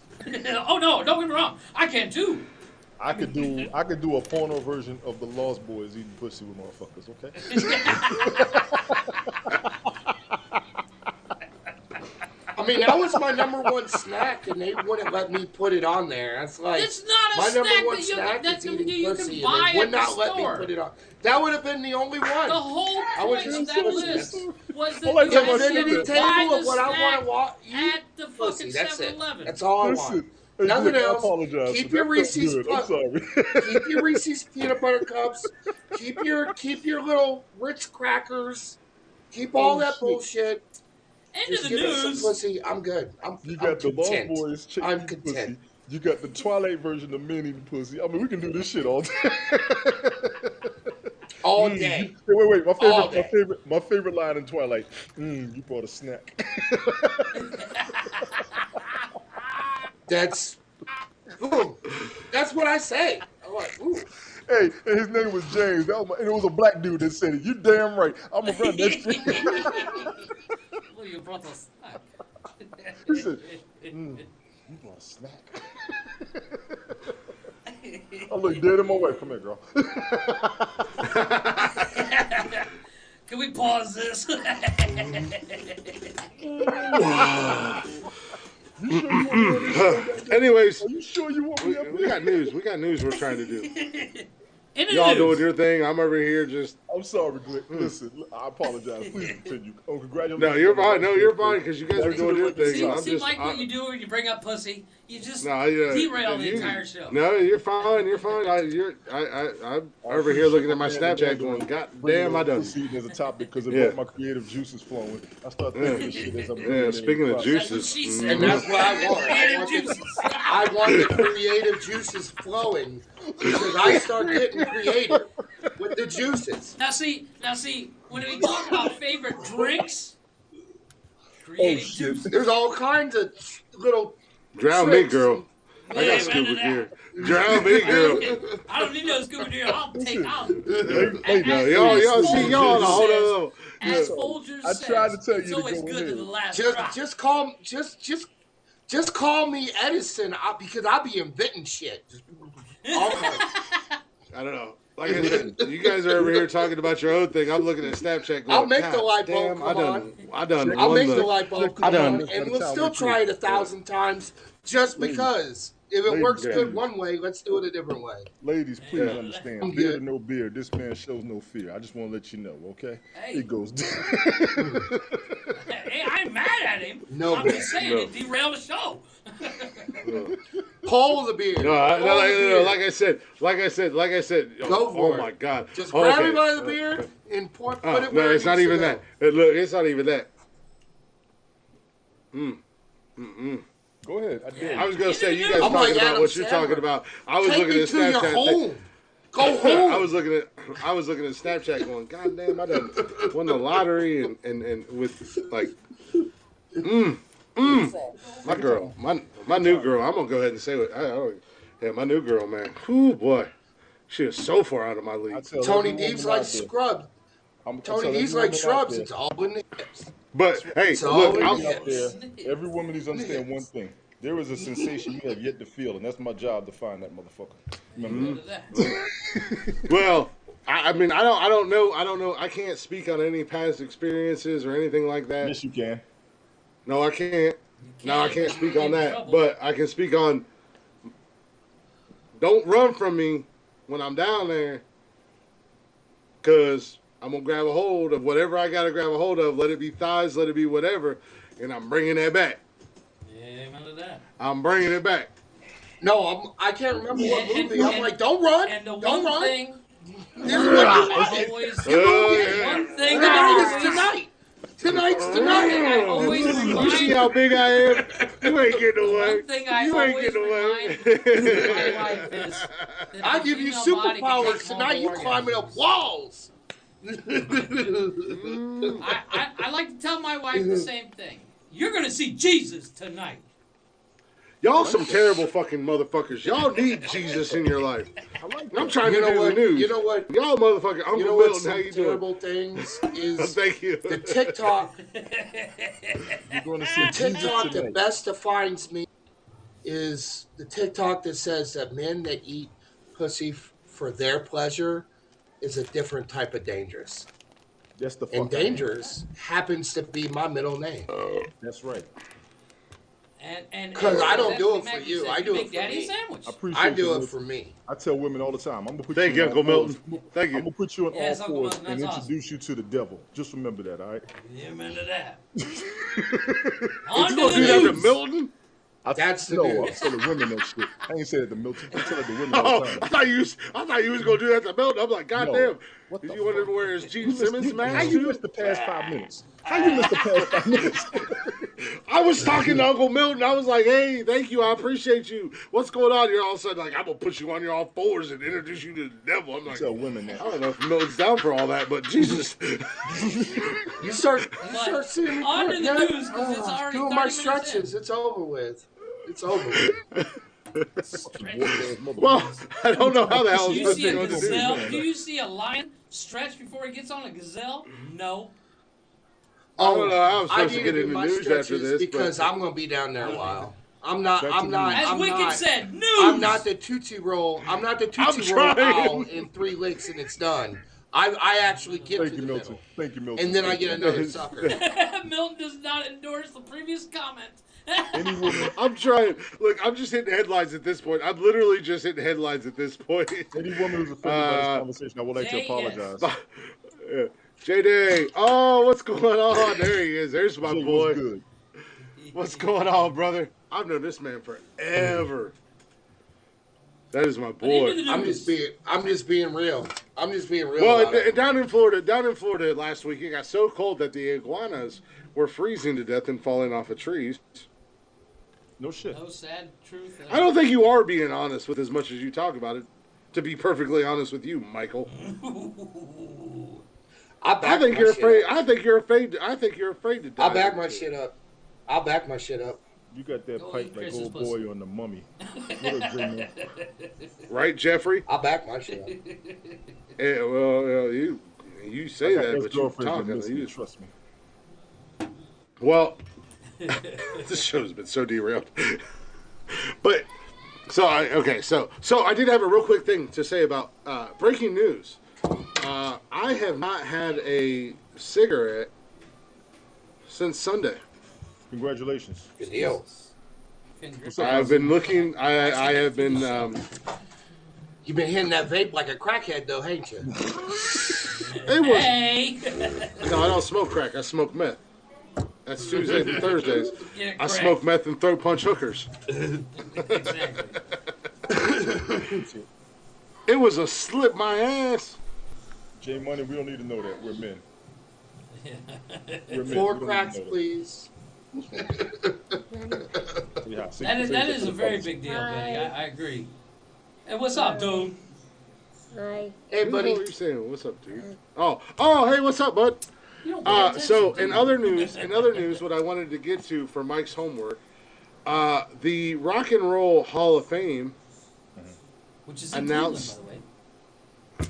oh no, don't get me wrong, I can too. I could do a porno version of the Lost Boys eating pussy with motherfuckers, okay? I mean, that was my number one snack, and they wouldn't let me put it on there. That's like It's not a my snack number one that you- snack that is you eating can pussy, buy and they would at the not let me store. put it on. That would have been the only one. The whole I was point of just that pussy. list was that All I you tell had my to Infinity sister- buy table the of what I snack want to eat. at the Pussy. fucking That's it. 7-Eleven. That's all I Listen, want. hey, Nothing Dick, I else. apologize. Keep but your that felt Reese's good. I'm Puff- sorry. Keep your Reese's peanut butter cups. Keep your little Ritz crackers. Keep all Oh, that shit. bullshit. End Just of the give me some news. pussy. I'm good. You I'm got the Lost content. Boys chicken I'm eating content. pussy. You got the Twilight version of men eating pussy. I mean, we can do this shit all day. All day. Wait. All day. My favorite line in Twilight. You brought a snack. That's ooh, that's what I say. I'm like, ooh. Hey, and his name was James. That was and it was a black dude that said it. You damn right. I'm gonna run that shit. Well, you brought the snack. He said, you brought a snack. I look dead in my wife. Come here, girl. Can we pause this? Anyways, Are you sure you want me up we here? got news. We got news we're trying to do. In the Y'all news. doing your thing. I'm over here just. I'm sorry, Glick. Listen, I apologize. Please continue. Oh, congratulations. No, you're fine. No, you're fine because you guys are Back to doing the your fucking thing. See, I'm see just. Mike, what you do when you bring up pussy? You just No, yeah, derail the you- entire show. No, you're fine. You're fine. I'm over here looking at my Snapchat going, God damn, I done. Proceeding as a topic because it Yeah. brought my creative juices flowing. I start thinking this shit as I'm Yeah, speaking of That's juices. what she mhm. said. And that's what I want. Creative juices. I want the creative juices flowing because I start getting creative with the juices. Now see, when we talk about favorite drinks, creative shit. juices. There's all kinds of little Drown me, tricks. girl. I got Yeah, scuba man, gear. Drown me, girl. I don't need no scuba gear. I'll take. I'll. Hey, No, y'all see, y'all on a whole other level. As Yeah. Folgers I says, tried to tell you it's to always go good ahead. to the last drop. Just call me Edison because I'll be inventing shit. All kinds. I don't know. Like I said, you guys are over here talking about your own thing. I'm looking at Snapchat going, I'll make the God light bulb damn, come I done I'll won make the light bulb I come done- on, and we'll still try it 1,000 times just because. If it Ladies, works yeah. good one way, let's do it a different way. Ladies, please Yeah. understand. I'm Beard good. or no beard, this man shows no fear. I just want to let you know, okay? Hey. It goes down. Hey, I'm mad at him. No, I'm just saying no. it derailed the show. Pull the beard. No, I, Pull no, the like, beard. like I said. Go for oh it. my God. Just Oh, grab okay. him by the beard and put Oh, it no, where it it's not needs to even go. that. Look, it's not even that. Go ahead. I dare you. I was gonna say you guys I'm like talking about Adam what you're Sandler. talking about. I was Take looking me at to your Snapchat. home. Go home. I was looking at Snapchat going, God damn, I done won the lottery and with like my girl, my new girl, I'm gonna go ahead and say what yeah, my new girl, man. Whoo boy. She is so far out of my I league. tell Tony every Deeb's woman like out there, scrubbed. I'm Tony, these every like woman out shrubs. there- It's all in the hips. But hey, It's all look, in I'm, the out there, hips. every woman needs to understand one thing. There is a sensation you have yet to feel, and that's my job to find that motherfucker. Remember Look that. at that. well, I mean, I don't know. I can't speak on any past experiences or anything like that. Yes, you can. No, I can't. No, I can't speak on that. But I can speak on. Don't run from me when I'm down there, cause I'm gonna grab a hold of whatever I gotta grab a hold of. Let it be thighs, let it be whatever, and I'm bringing that back. Yeah, amen to that. I'm bringing it back. No, I can't remember what And- movie. I'm and- like, don't run. And the Don't one run. thing This is what I always, yeah. one thing Tonight I is always, tonight. Tonight's I tonight. always You see remind, how big I am? You ain't getting away. one thing I You ain't always getting remind away. my wife is that I the give you female body can superpowers. take Tonight you multiple climbing orgasms. up walls. I like to tell my wife the same thing. You're gonna see Jesus tonight. Y'all some terrible fucking motherfuckers. Y'all need Jesus in your life. I'm trying You to know do what? the news. You know what? Y'all motherfucker. Uncle You know what? Milton, how Some you doing? terrible things is Thank you. the TikTok. You're going to see Jesus TikTok that tonight. best defines me is the TikTok that says that men that eat pussy for their pleasure is a different type of dangerous. That's the fuck. And dangerous happens to be my middle name. That's right. And 'Cause I don't that do it Mac, for you. said I you do make it for daddy me. a sandwich. I appreciate I do you, it Milton. for me. I tell women all the time, I'm gonna put Thank you you, on Uncle all fours. Milton. Thank you. I'm gonna put you on Yes, all Uncle fours Milton, and that's introduce you to the devil. Just remember that, all right? Amen to that. You On to gonna the do that to news. Milton? That's the no, news. I'm telling women that shit. I ain't saying it to Milton. I'm telling the women all Oh, the time. I thought you was gonna do that to Milton. I'm like, No. goddamn. What Did the you want him fuck? to wear his Gene You missed- Simmons you- How mask you too? missed the past 5 minutes? How you missed the past 5 minutes? I was talking to Uncle Milton. I was like, hey, thank you. I appreciate you. What's going on? You're all of a sudden like, I'm going to put you on your all fours and introduce you to the devil. I'm like, Tell women that. I don't know if Milton's down for all that, but Jesus. You start But seeing me on to quit, the man. news, 'cause it's already doing 30 my minutes stretches. in. It's over with. It's over with. Well, I don't know how the hell Do it's you supposed see to a go to do. gazelle? Do you see a lion stretch before he gets on a gazelle? No. I don't know how I'm I supposed to need get do in the my news after stretches this. because But I'm going to be down there a while. I'm not. Back to I'm the not. news. As I'm Wicked not. said, news. I'm not the Tootsie Roll. I'm not the Tootsie Roll trying. owl in 3 licks and it's done. I actually get Thank to you, the Milton. middle. Thank you, Milton. And then I Thank get you. another sucker. Milton does not endorse the previous comment. Any woman, I'm trying. Look, I'm just hitting headlines at this point. I'm literally just hitting headlines at this point. any woman who's offended by this conversation, I would like to Jay, apologize. Yeah. J-Day. Oh, what's going on? There he is. There's my Jay, boy. what's good? What's going on, brother? I've known this man forever. That is my boy. I'm just being real. I'm just being real. Well, about it. down in Florida last week, it got so cold that the iguanas were freezing to death and falling off of trees. No shit. No sad truth. I don't think you are being honest with as much as you talk about it. To be perfectly honest with you, Michael, I think you're afraid. I think you're afraid. I think you're afraid to die. I'll back my shit up. I'll back my shit up. You got that Go pipe eat like Chris's old pussy. boy on the mummy. What up, J-Man? Right, Jeffrey? I'll back my shit up. Yeah, well, you say that, but you're girlfriends talking. listening, trust me. Well, this show's been so derailed. But so I did have a real quick thing to say about breaking news. I have not had a cigarette since Sunday. Congratulations. Good deal. I've been looking. I have been. You've been hitting that vape like a crackhead, though, ain't you? It was Hey. no. I don't smoke crack. I smoke meth. That's Tuesdays and Thursdays. Get it I correct. smoke meth and throat punch hookers. Exactly. It was a slip my ass. J Money, we don't need to know that. We're men. We're men. 4 We don't cracks, need to know please. that. Yeah, That is a very big deal, Benny. I agree. Hey, what's up, dude? Hi. Hey, What buddy. are you saying? What's up, dude? Oh, hey, what's up, bud? You don't pay attention So to in me. other news, what I wanted to get to for Mike's homework, the Rock and Roll Hall of Fame. Which is in announced- Cleveland, by the way.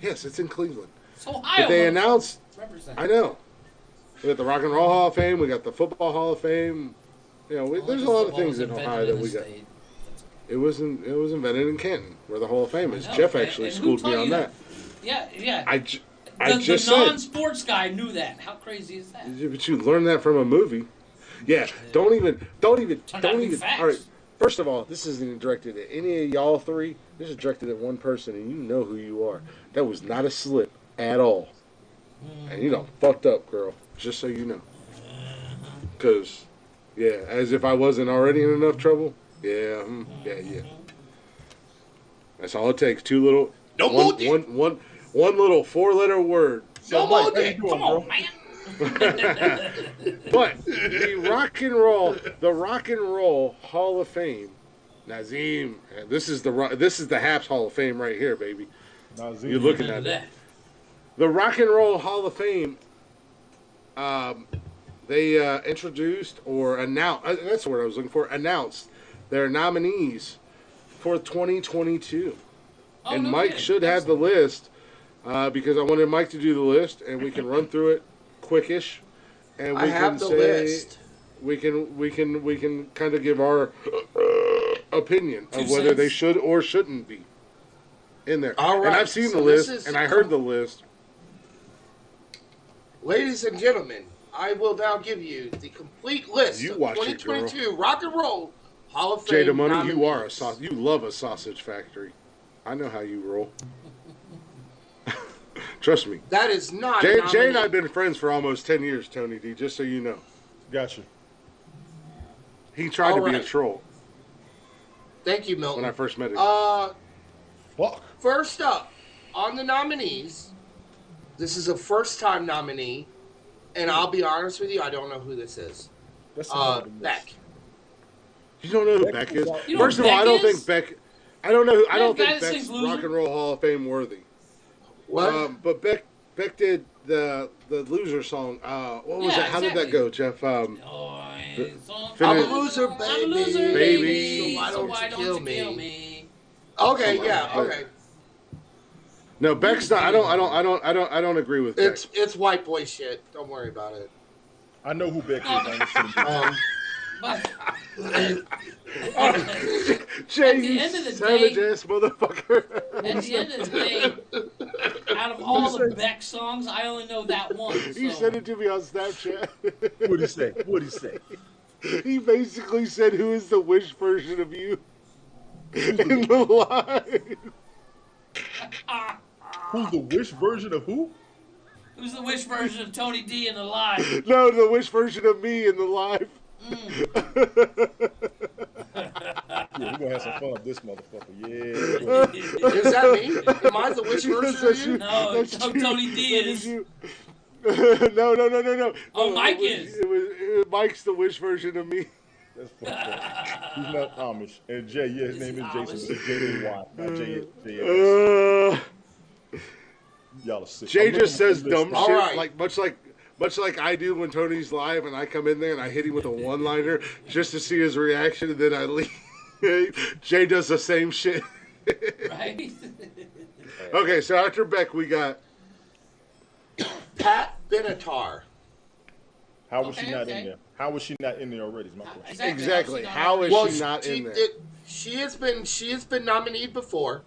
Yes, it's in Cleveland. It's Ohio. But they motherfucker. announced. Represent. I know. We got the Rock and Roll Hall of Fame. We got the Football Hall of Fame. You know, Only there's a 'cause lot of football things was in invented Ohio in that the we got. state. It was invented in Canton, where the Hall of Fame is. I know. Jeff And- actually and who schooled me taught on you that. Yeah. I The just said. non-sports guy knew that. How crazy is that? But you learned that from a movie. Yeah. Don't even. Turned out to be facts. All right. First of all, this isn't directed at any of y'all three. This is directed at one person, and you know who you are. That was not a slip at all. And you done fucked up, girl. Just so you know. Cause, yeah, as if I wasn't already in enough trouble. Yeah. Yeah. That's all it takes. Two little. No more dick. One little 4-letter word. No more dick. Come on, man. But the Rock and Roll Hall of Fame, Nazim. This is the Haps Hall of Fame right here, baby. Nazim. You're looking at it. The Rock and Roll Hall of Fame. They introduced or announced. That's the word I was looking for. Announced their nominees for 2022, Oh, and no Mike kidding. should have the list because I wanted Mike to do the list, and we can run through it quickish, and we I have can the say list. we can kind of give our opinion of Two whether they cents. should or shouldn't be in there. All And right, I've seen so the this list, is- and I heard the list. Ladies and gentlemen, I will now give you the complete list You of watch it, 2022 Rock and Roll Hall of Jada Fame Money, nominees. you are a sausage. You love a sausage factory. I know how you roll. Trust me. That is not Jay a nominee. and I have been friends for almost 10 years, Tony D, just so you know. Gotcha. He tried All to be a right. troll Thank you, Milton. when I first met him. Fuck. First up, on the nominees, this is a first-time nominee, and I'll be honest with you, I don't know who this is. That's another list. Beck. You don't know who Beck Beck is is? out- You know First who of all, I don't Beck is? think Beck. I don't know. I Yeah, don't the guy think that Beck's sings Loser. Rock and Roll Hall of Fame worthy. What? But Beck did the loser song. What was Yeah, that? How did that exactly. go, Jeff? I'm Finish- a loser, baby. I'm a loser, Baby. baby. So why don't you kill me? me? Okay, Come on, yeah, yeah. okay. No, Beck's not. I don't agree with Beck. It's white boy shit. Don't worry about it. I know who Beck is. I listen to him. But Jay, at the you end of the savage day- ass motherfucker. at the end of the day, out of all the Beck songs, I only know that one. He so- sent it to me on Snapchat. What'd he say? What'd he say? He basically said, "Who is the Wish version of you?" in the line. Who's the Wish version of who? Who's the Wish version of Tony D in the live? No, the Wish version of me in the live. Yeah, we're gonna have some fun with this motherfucker. Yeah. Is that me? Am I the wish version of you? No, That's no, you. Tony D That is. you. No. Oh, No, Mike it was Mike's the Wish version of me. That's fucked up. He's not Amish. And Jay, yeah, his name is Jason. Amish? It's J-A-Y, not J-A-S. Y'all are sick. Jay I'm just looking says at this dumb list. shit, All right. much like I do when Tony's live, and I come in there and I hit him with a one-liner just to see his reaction, and then I leave. Jay does the same shit. Right? Okay, so after Beck, we got Pat Benatar. How was she Okay, not okay. in there? How was she not in there already? Is my question. exactly how is Well, she not in there? She has been nominated before,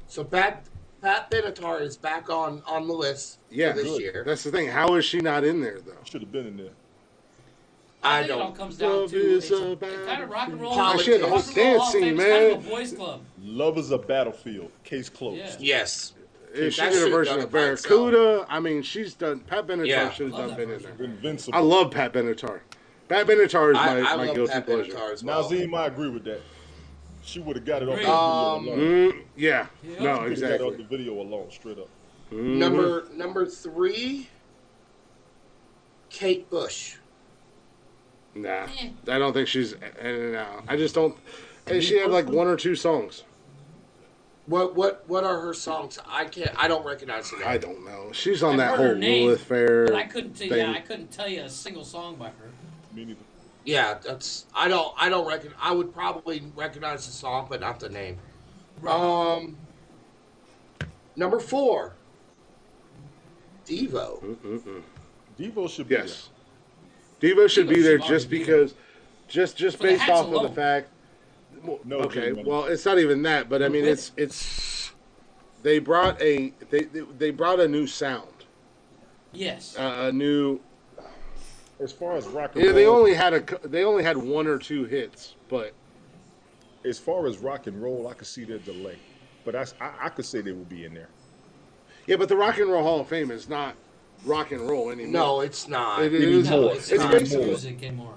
so Pat Benatar is back on the list Yeah, for this good. year. That's the thing. How is she not in there though? Should have been in there. I I think it all don't. comes down Love to is it's a kind of rock and roll. Politics. She had the whole Rock and roll Hall of dancing, Fame is kind of man. a boys club. Love is a battlefield. Case closed. Yeah. Yes. She That did a shit version done of it by itself. Barracuda. I mean, she's done. Pat Benatar Yeah. should have Love done that been in version. there. Invincible. I love Pat Benatar. Pat Benatar is I my love guilty Pat pleasure. Benatar as well. Nazim, I agree with that. She would have got it off the Agreed. video alone. Yeah, Yeah. no, She would have got it off exactly. the video alone, straight up. Number 3, Kate Bush. Nah, Eh. I don't think she's. No, I just don't. She had like one or two songs. What are her songs? I don't recognize the name. I don't know. She's on I've that heard whole her name, Lilith Fair. But I couldn't tell. thing. Yeah, I couldn't tell you a single song by her. Me neither. Yeah, I don't reckon. I would probably recognize the song, but not the name. Number 4, Devo. Devo should be Yes. Devo should be there should just already be because, just For the based hats off of the alone. fact. Well, No, okay, J-Money. well, it's not even that, but I mean, With? it's they brought they brought a new sound, Yes. a new. As far as rock and Yeah, roll, they only had one or two hits, but as far as rock and roll, I could see their delay, but I could say they would be in there. yeah, but the Rock and Roll Hall of Fame is not rock and roll anymore. No, it's not. It is. no, more. it's It's not basically music anymore.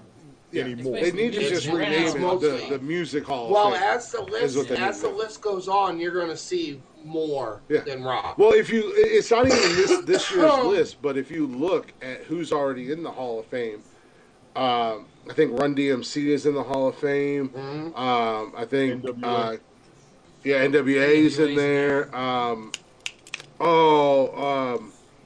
yeah. Anymore. They need to It's just right now, rename it's it mostly- the Music Hall Well, of Fame. as the is what list they as the need. list goes on, you're going to see more Yeah. than rock. Well, it's not even this year's list, but if you look at who's already in the Hall of Fame, I think Run DMC is in the Hall of Fame. I think, NWA. NWA's in there.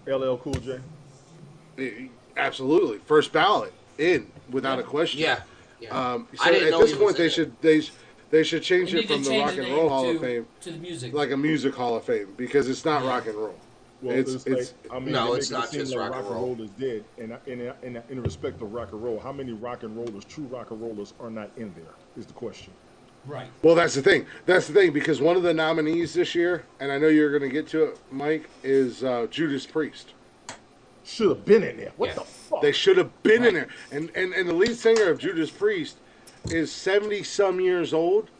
LL Cool J. Absolutely, first ballot in without a question. Yeah. Yeah. So I didn't at know this he was point, in they should change They it need to from the change Rock the and name Roll Hall to, of Fame, to the music. like a Music Hall of Fame, because it's not rock and roll. Well, It's I mean, No, they it's make it not seem just like rock and roll. is dead, and in respect of rock and roll, how many rock and rollers, true rock and rollers, are not in there? Is the question. Right. Well, that's the thing. That's the thing, because one of the nominees this year, and I know you're going to get to it, Mike, is Judas Priest. Should have been in there. What Yeah. the fuck? They should have been in there. And the lead singer of Judas Priest is 70-some years old,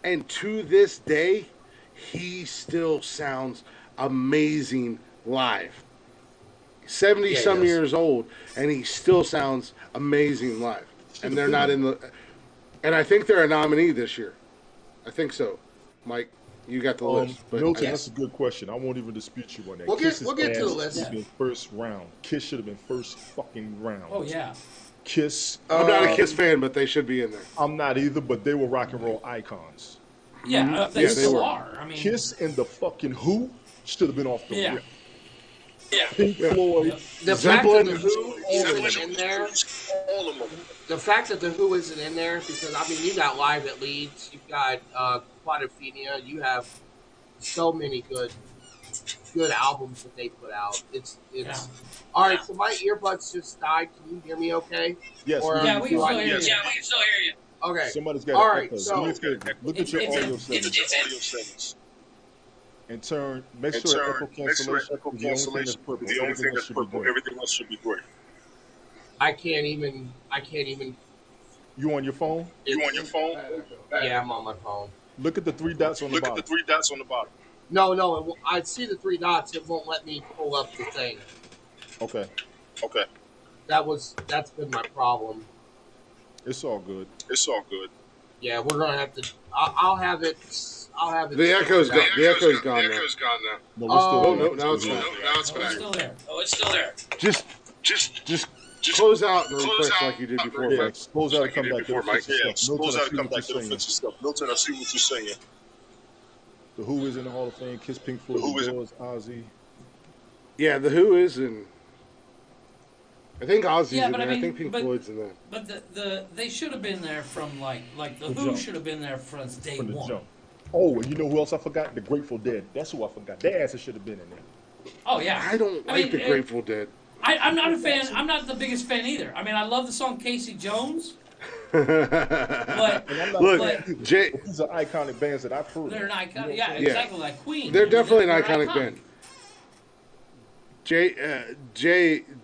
and to this day, he still sounds amazing live. 70-some does. years old, and he still sounds amazing live. And they're not in the... And I think they're a nominee this year. I think so. Mike, you got the list. But Milton, Yes. that's a good question. I won't even dispute you on that. We'll get to the ass list. should have been first round. Kiss should have been first fucking round. Oh yeah. Kiss. I'm not a Kiss fan, but they should be in there. I'm not either, but they were rock and roll icons. Yeah. They Yeah, they still were. are. I mean. Kiss and the fucking Who should have been off the Yeah. rip. Pink Floyd. The fact that the Zeppelin. Who isn't in there, the fact that the Who isn't in there, because I mean, you got Live at Leeds, you've got Quadrophenia, you have so many good albums that they put out. It's Yeah. all right. So my earbuds just died. Can you hear me? Okay. Yes, Or- Yeah, we can do still I- hear you. Yeah, we can still hear you. Okay. Somebody's got All an right, echo. so- Look at your It's- audio it's- settings. Audio settings. And turn, make And sure turn, echo make sure cancellation echo is the only thing that's cancellation purple. is the only Everything thing else that's should be purple. green. Everything else should be gray. I can't even. You on your phone? You on your phone? Yeah, I'm on my phone. Look at the three dots on the Look at bottom. the three dots on the bottom. No, I see the three dots. It won't let me pull up the thing. Okay, Okay, That's been my problem. it's all good. it's all good. Yeah, we're gonna have to. I'll have it. The echo's gone. The echo's gone The now. echo's gone now. No, we're still Oh, here. no, now it's We're not. here. Now it's Oh, it's back. still there. Oh, it's still there. Just Just close out and close refresh out like you did and before. Yeah, Mike. suppose I'll like you come did back to before, the Mike. fix Yeah, stuff. suppose Milton, I I'll see come what back to you're the saying. fix stuff. Milton, I see what you're saying. The Who is in the Hall of Fame. Kiss, Pink Floyd, The Who is- The Doors, Ozzy. Yeah, the Who is in. I think Ozzy's Yeah, in but there. I I, mean, think Pink but- Floyd's in there. But they should have been there from like the The Who jump. should have been there from day From the one. jump. Oh, and you know who else I forgot? The Grateful Dead. That's who I forgot. Their asses should have been in there. Oh yeah. I don't like mean, the Grateful Dead. I'm not a fan. I'm not the biggest fan either. I mean, I love the song Casey Jones, Look, but And I'm not But- Jay, these are iconic bands that I've heard. they're an of. icon. You know Yeah, what I'm saying? exactly like Queen. they're I mean, definitely an they're iconic iconic. band.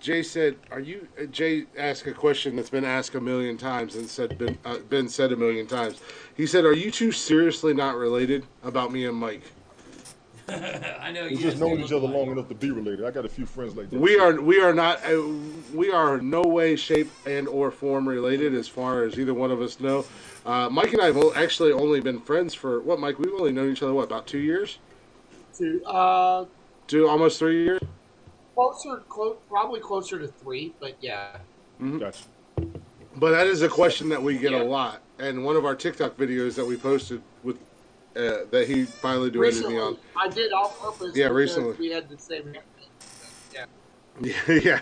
Jay said, "Are you?" Jay asked a question that's been asked a million times and been said a million times. He said, "Are you two seriously not related?" About me and Mike. I know We you just guys known look each other alike. long enough to be related. I got a few friends like that. We are not we are no way, shape, and or form related as far as either one of us know. Mike and I have actually only been friends for what, Mike? We've only known each other about 2 years, almost 3 years. Probably closer to 3, but yeah. Gotcha. But that is a question that we get a lot, and one of our TikTok videos that we posted with that he finally duetted me Recently, on. I did on purpose. Yeah, because recently. we had the same. Yeah. Yeah,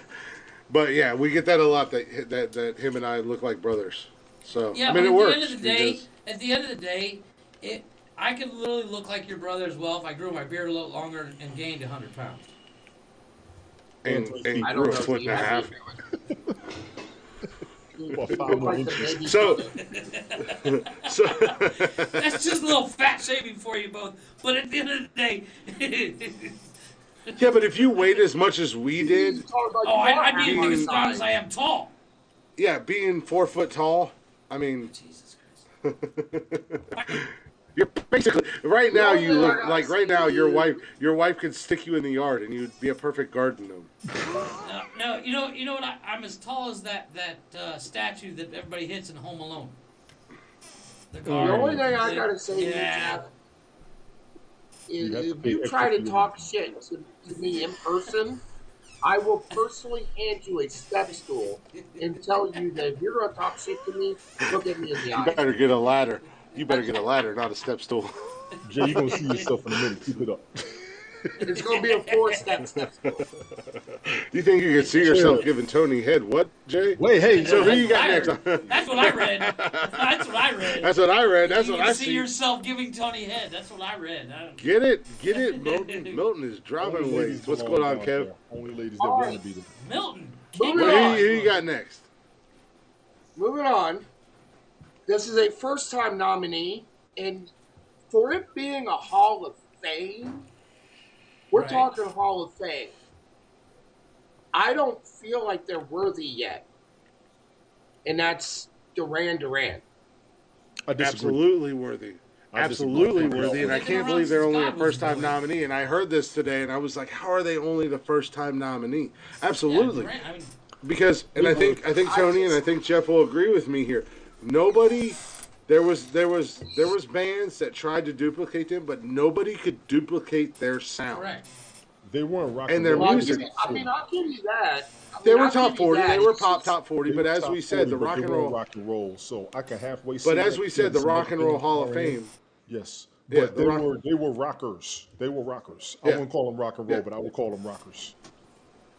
but yeah, we get that a lot. That him and I look like brothers. So Yeah, I mean, but it works. at the end of the day, I could literally look like your brother as well if I grew my beard a little longer and gained 100 pounds. and I grew don't a know foot if and a he half. About He 5 looked more like the inches. baby So, Yoda. so That's just a little fat shaming for you both. But at the end of the day, yeah, but if you weighed as much as we did, He's talking about oh, you are I need to half be as my strong as size. I am tall. yeah, being 4 foot tall, I mean, Jesus Christ. you're basically right now. only You thing I look gotta like right say now. to you- Your wife could stick you in the yard, and you'd be a perfect garden gnome. No, you know what? I'm as tall as that statue that everybody hits in Home Alone. The The only thing I the- gotta say to you, yeah. Jeff, is You have to if pay you extra try for to your- talk shit to me in person, I will personally hand you a step stool and tell you that if you're gonna talk shit to me, look at me in the You eye. better get a ladder. You better get a ladder, not a step stool. Jay, you're gonna see yourself in a minute. Keep it up. It's gonna be a 4-step step stool. You think you could see yourself giving Tony head? What, Jay? Wait, hey, So who you got I next? heard. That's what I read. That's what I read. That's what I read. That's you what can I see see. yourself giving Tony head. That's what I read. Get it, Milton. Milton is driving Only away. ladies What's belong going on, down Kev? there. Only ladies that All want right. to be there. Milton. Moving keep Well, on. who you got next? Moving on. This is a first-time nominee, and for it being a Hall of Fame, we're Right. talking Hall of Fame. I don't feel like they're worthy yet, and that's Duran Duran. I disagree. Absolutely worthy. I Absolutely disagree. worthy, and I They've been can't around believe they're since only a God was first-time born. nominee. And I heard this today, and I was like, "How are they only the first-time nominee?" Absolutely, Yeah, Durant, I mean, because, and I think Tony and I think Jeff will agree with me here. Nobody, there was bands that tried to duplicate them, but nobody could duplicate their sound. correct. They weren't rock And their Well, music. I mean, I'll give you that. I They mean, were I'll top give you 40. that. They were It's pop just- top 40. They But were as top we said, 40, the but rock they and weren't roll. rock and roll. So I can halfway. But see as that we said, the because Rock and Roll some Hall of R&B. Fame. Yes, Yeah, but the rock- they were rockers. They were rockers. I Yeah. wouldn't call them rock and roll, Yeah. but I would call them rockers.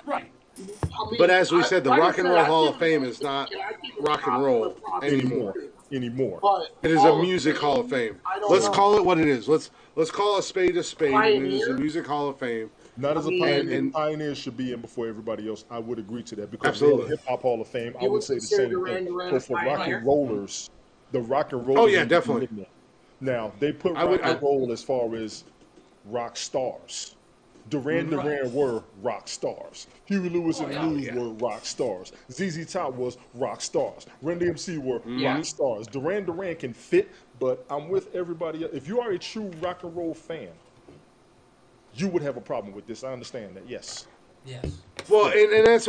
Right. I mean, But as we said, the like I Rock and said, Roll I Hall give of Fame it- is not I give it rock and props roll where props anymore. is due. Anymore. But It is a Hall of music Fame, Hall of Fame. I don't Let's know. call it what it is. Let's call a spade, and it is a Pioneer? music Hall of Fame. Not as a I mean- pioneer. And- Pioneers should be in before everybody else. I would agree to that because Absolutely. they're the Hip Hop Hall of Fame. I You would would say the consider same Duran thing. Duran So a for rock pioneer? and rollers, the rock and rollers. Oh, yeah, need to be definitely. in there. Now they put I would- rock and roll as far as rock stars. Duran Mm-hmm. Duran were rock stars. Huey Lewis and the yeah. News were rock stars. ZZ Top was rock stars. Run DMC were rock stars. Duran Duran can fit, but I'm with everybody else. If you are a true rock and roll fan, you would have a problem with this. I understand that. Yes. Yes. Well, and that's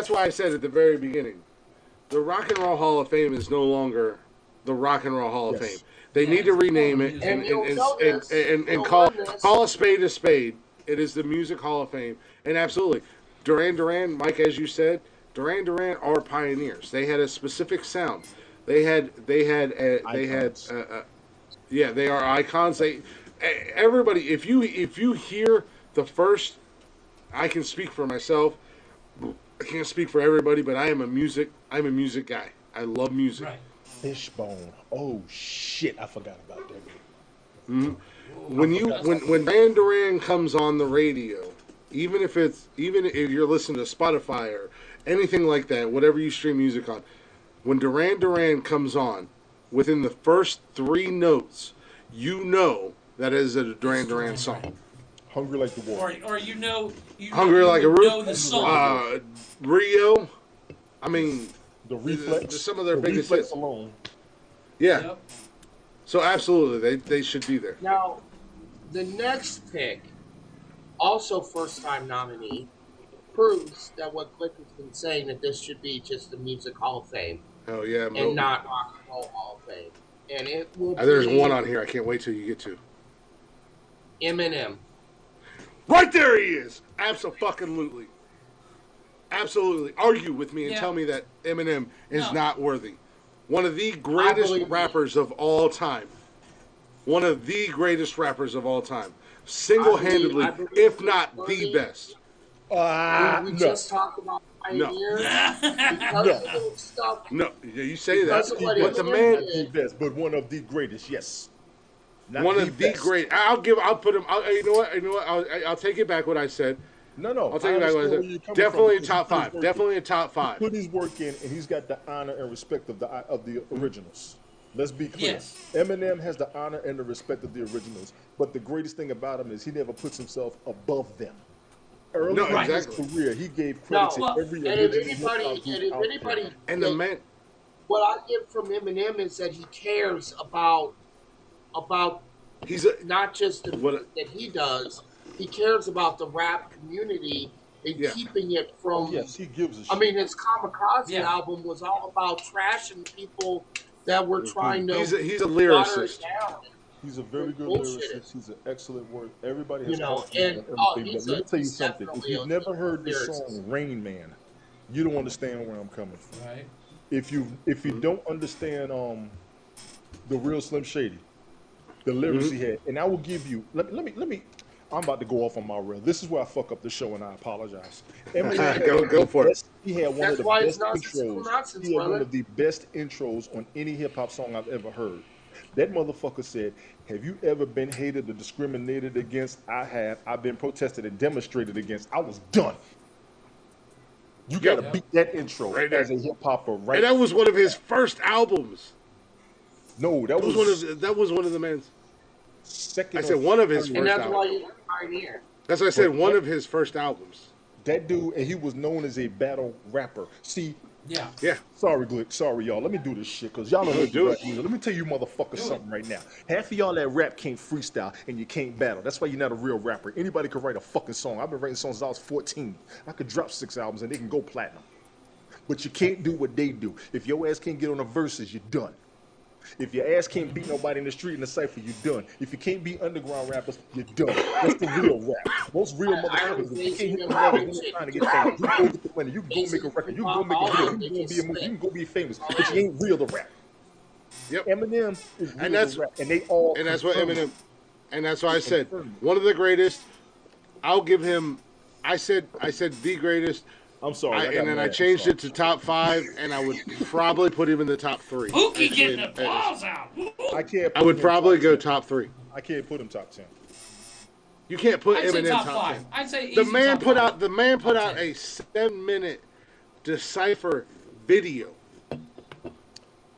why I said at the very beginning, the Rock and Roll Hall of Fame is no longer the Rock and Roll Hall of Yes. Fame. They Yeah, need to it's rename called it music. and And you'll know this. You'll call learn this. call a spade a spade. It is the Music Hall of Fame, and absolutely, Duran Duran, Mike, as you said, Duran Duran are pioneers. They had a specific sound. They had Icons. yeah, they are icons. Everybody, if you hear the first, I can speak for myself. I can't speak for everybody, but I'm a music guy. I love music. Right. Fishbone. Oh shit! I forgot about that. When Duran Duran comes on the radio, even if you're listening to Spotify or anything like that, whatever you stream music on, when Duran Duran comes on, within the first 3 notes, you know that is a Duran Duran song. Hungry like the wolf. Or you know Hungry you like a would roof. know the song. Rio. I mean, The reflex. some of their the biggest reflex hits. alone. yeah. Yep. So absolutely, they should be there. Now, the next pick, also first-time nominee, proves that what Cliff has been saying, that this should be just the Music Hall of Fame Oh yeah, and Milton. not Rock and Roll Hall of Fame. And it will There's be one on here. I can't wait till you get to. Eminem. Right there he is. Absolutely. Absolutely. Argue with me and Yeah. tell me that Eminem is No. not worthy. One of the greatest believe you. rappers of all time. One of the greatest rappers of all time. Single-handedly, I believe if he's not the worthy. best. We No. just talked about Pioneer because of the stuff. No, yeah, you say Because that, of what but the Eminem man, did. The best, but one of the greatest. Yes. Not one of the best. great. I'll put him. You know what? I'll take it back what I said. No. I'll take it back. I understand where you're coming Definitely from, because top he put his five. work Definitely in. a top He five. put his work in, and he's got the honor and respect of the originals. Let's be clear. Yes. Eminem has the honor and the respect of the originals, but the greatest thing about him is he never puts himself above them. Early No, in his exactly. career, he gave No, credit Well, to every and if original anybody, hip-hop group and if out there. anybody, And the man, what I get from Eminem is that he cares about he's a not just the what? music that he does. He cares about the rap community and Yeah. keeping it Oh from. yes, he gives a shit. I mean, his Kamikaze Yeah. album was all about trashing people that were trying to He's a water it lyricist. down. He's a very good Bullshit. lyricist. He's an excellent word. Everybody You has know, called him and everything. he's But let me tell you he's something. If definitely you've never heard the lyricist. song Rain Man, you don't understand where I'm coming from. Right. If you don't understand the real Slim Shady, the lyrics he had, and I will give you let me I'm about to go off on my rail. This is where I fuck up the show, and I apologize. Eminem Go for it. He had one That's of the why it's best nonsensical intros. nonsense, He had one brother. of the best intros on any hip hop song I've ever heard. That motherfucker said, "Have you ever been hated or discriminated against? I have. I've been protested and demonstrated against. I was done." You gotta Yep. beat that intro Right there. as a hip hopper, right? And that was one of his first albums. No, that That was one of the man's. second. I or said one of his third. first And that's albums. why he's a pioneer. That's what I said. But One that- of his first albums. That dude, and he was known as a battle rapper. See, Yeah. Yeah. sorry, Glick, sorry, y'all. Let me do this shit, because y'all don't know Do the it. rap music. Let me tell you motherfuckers something right now. Half of y'all that rap can't freestyle, and you can't battle. That's why you're not a real rapper. Anybody could write a fucking song. I've been writing songs since I was 14. I could drop 6 albums, and they can go platinum. But you can't do what they do. If your ass can't get on the verses, you're done. If your ass can't beat nobody in the street in the cypher, you're done. If you can't beat underground rappers, you're done. That's the real rap. Most real motherfuckers, if you can't hit the level, you're trying to get famous. You can go get the money. You can go make a record. You can go make a video. You can go be a movie. You can go be famous. But you ain't real to rap. Yep. Eminem is real And that's- to rap. And they all And that's what confirm it. Eminem. And that's why I said one of the greatest. I'll give him. I said the greatest. I'm sorry. got And then I mad. I'm changed sorry. it to top 5, and I would probably put him in the top 3. Pookie Actually, getting the applause out. Woo! I can't. I put would him in probably top go 10. top 3. I can't put him top 10. You can't put I'd say Eminem top top 5. 10. I'd say The easy man top put 5. out. The man put Top out 10. a 7-minute Decipher video.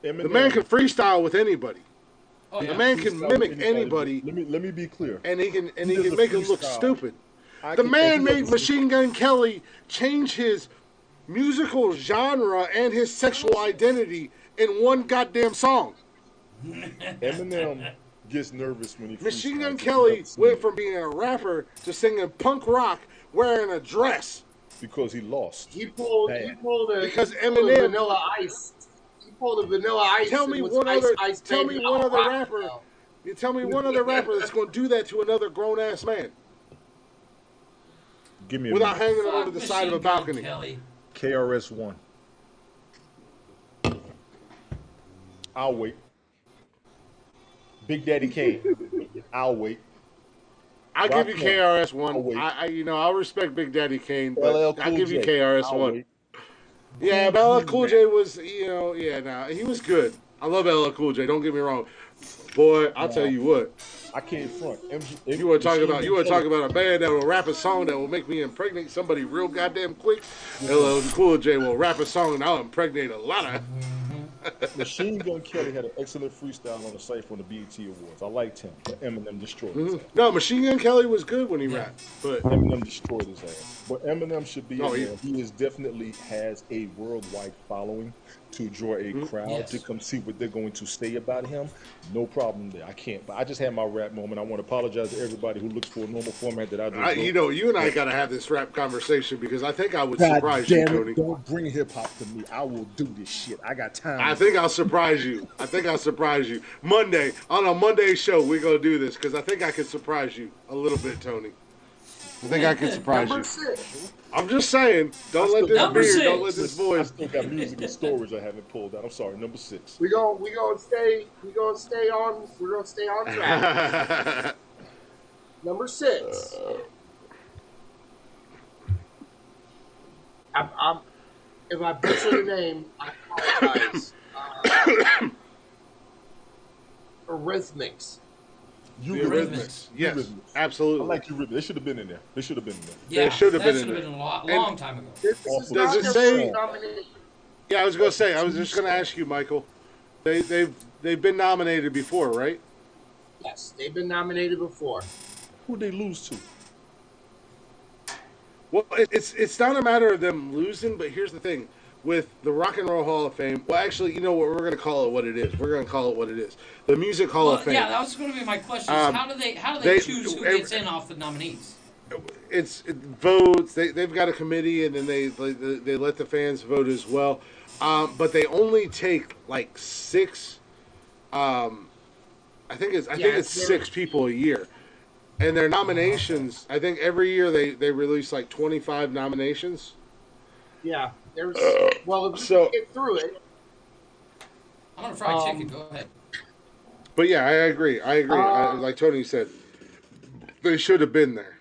Eminem, The man can freestyle with anybody. Oh, The yeah. man can freestyle mimic with anybody, Let me be clear. and he can He does a make it look freestyle. stupid. I The can- man and he made does a- Machine Gun Kelly change his musical genre and his sexual identity in one goddamn song. Eminem gets nervous when he Machine Gun freestyles. Kelly went from being a rapper to singing punk rock wearing a dress. because he lost. He pulled a Because he pulled a Eminem- Vanilla Ice. He pulled a Vanilla Ice. Tell and me was one Ice, other. Ice Tell Baby me one all other rock rapper. now. You tell me one other rapper that's going to do that to another grown ass man Give me a without minute. hanging onto the side of a Machine Gun balcony. Kelly. KRS-One. I'll wait. Big Daddy Kane. I'll wait. I'll give you Rock KRS I'll One. wait. I respect Big Daddy Kane, LL but Cool I'll give you J. KRS I'll One. wait. Yeah, but LL Cool J was, he was good. I love LL Cool J. Don't get me wrong, boy. I'll tell you what. I can't front. You want to talk about a band that will rap a song that will make me impregnate somebody real goddamn quick? LL Cool J will rap a song and I'll impregnate a lot of. Machine Gun Kelly had an excellent freestyle on the cypher on the BET Awards. I liked him, but Eminem destroyed his ass. No, Machine Gun Kelly was good when he rapped, but Eminem destroyed his ass. But Eminem should be No, in there. He is definitely has a worldwide following to draw a crowd Yes. to come see what they're going to say about him. No problem there. I can't. But I just had my rap moment. I want to apologize to everybody who looks for a normal format that I just wrote. you and I got to have this rap conversation because I think I would God surprise you, damn Tony. it, don't bring hip hop to me. I will do this shit. I got time. I think I'll surprise you. Monday, on a Monday show, we're going to do this because I think I could surprise you a little bit, Tony. I think I could surprise Number you. 6. I'm just saying, don't let this Number beard, six. don't let this I voice. still got music and storage I haven't pulled out. I'm sorry, number 6. We're gonna stay on track. Number 6. If I butcher the name, I apologize. Eurythmics. You The Eurythmics. Yes, Eurythmics. I absolutely. like Eurythmics. They should have been in there. They should have been in there. Yeah, should have that been should in have there. been a And long time ago. This Off is of Does not it their say- first nomination. Yeah, I was gonna say. I was just gonna ask you, Michael. They've been nominated before, right? Yes, they've been nominated before. Who'd they lose to? Well, it's not a matter of them losing, but here's the thing: with the Rock and Roll Hall of Fame. Well, actually, you know what? We're gonna call it what it is. We're gonna call it what it is. The Music Hall of Fame. Yeah, that was going to be my question. Is how do they choose who gets in off the nominees? It votes. They've got a committee, and then they let the fans vote as well. But they only take like 6. I think it's 6 people a year, and their nominations. I think every year they release like 25 nominations. Yeah, there's. Well, if so- you get through it, I'm going to fry chicken. Go ahead. But yeah, I agree. Like Tony said, they should have been there.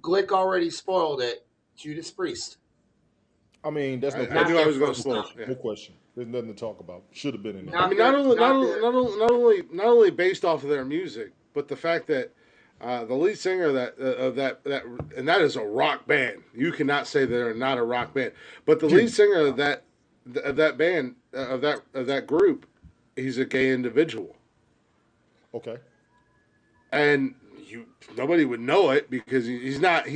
Glick already spoiled it. Judas Priest. I mean, that's no I question. knew I was going to first spoil. time. Yeah. No question. There's nothing to talk about. Should have been in there. Not I mean, their- not only based off of their music, but the fact that the lead singer of that and that is a rock band. You cannot say they're not a rock band. But the lead singer of that band of that group, he's a gay individual, Okay. and nobody would know it because he's not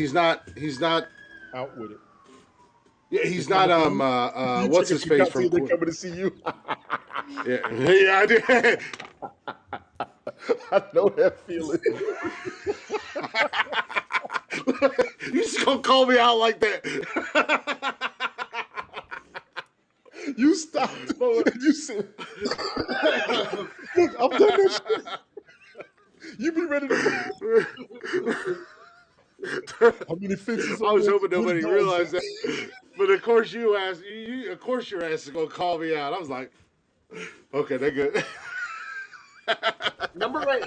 Out with it. yeah, he's not what's his face from They're Queen. coming to see you. Yeah, yeah, I did. I know that feeling. You just gonna call me out like that? You stopped. You said, "Look, I've done that shit." You be ready to. How many fences? I was hoping nobody realized that, but of course you asked. Of course your ass is gonna call me out. I was like, okay, they're good. Number 8.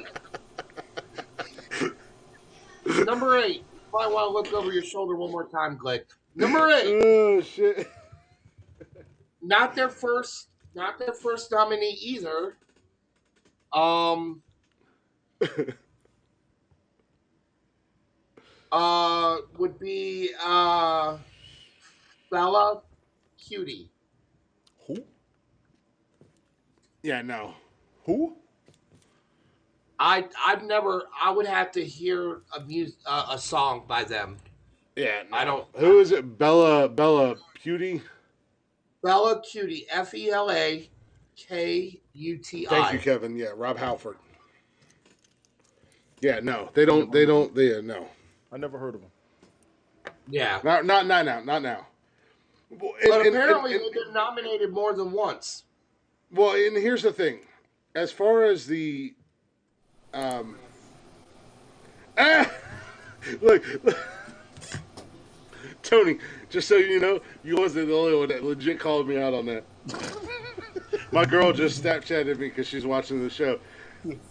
Number 8. You might want to look over your shoulder one more time, Glick. Number 8. Oh shit! Not their first nominee either. Would be Bella Cutie. Who? Yeah, no. Who? I would have to hear a song by them. Yeah, no. I don't. Who is it? Bella Beauty. Bella Cutie. FELAKUTI. Thank you, Kevin. Yeah, Rob Halford. Yeah, no, they don't. No. I never heard of him. Yeah. Not now. Well, But apparently they've been nominated more than once. Well, and here's the thing, as far as the, look, Tony, just so you know, you wasn't the only one that legit called me out on that. My girl just Snapchatted me because she's watching the show,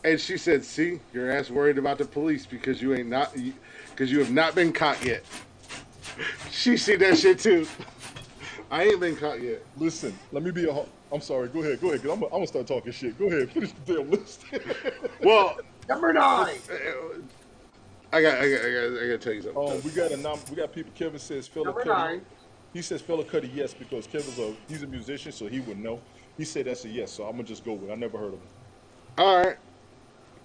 and she said, "See, your ass worried about the police because you have not been caught yet." She seen that shit too. I ain't been caught yet. Listen, let me be I'm sorry. Go ahead. Cause I'm gonna start talking shit. Go ahead. Finish the damn list. Well, Number 9. I got to tell you something. We got people. Kevin says Fella Number Cuddy. 9. He says Fella Cuddy yes because he's a musician, so he would know. He said that's a yes, so I'm gonna just go with it. I never heard of him. All right.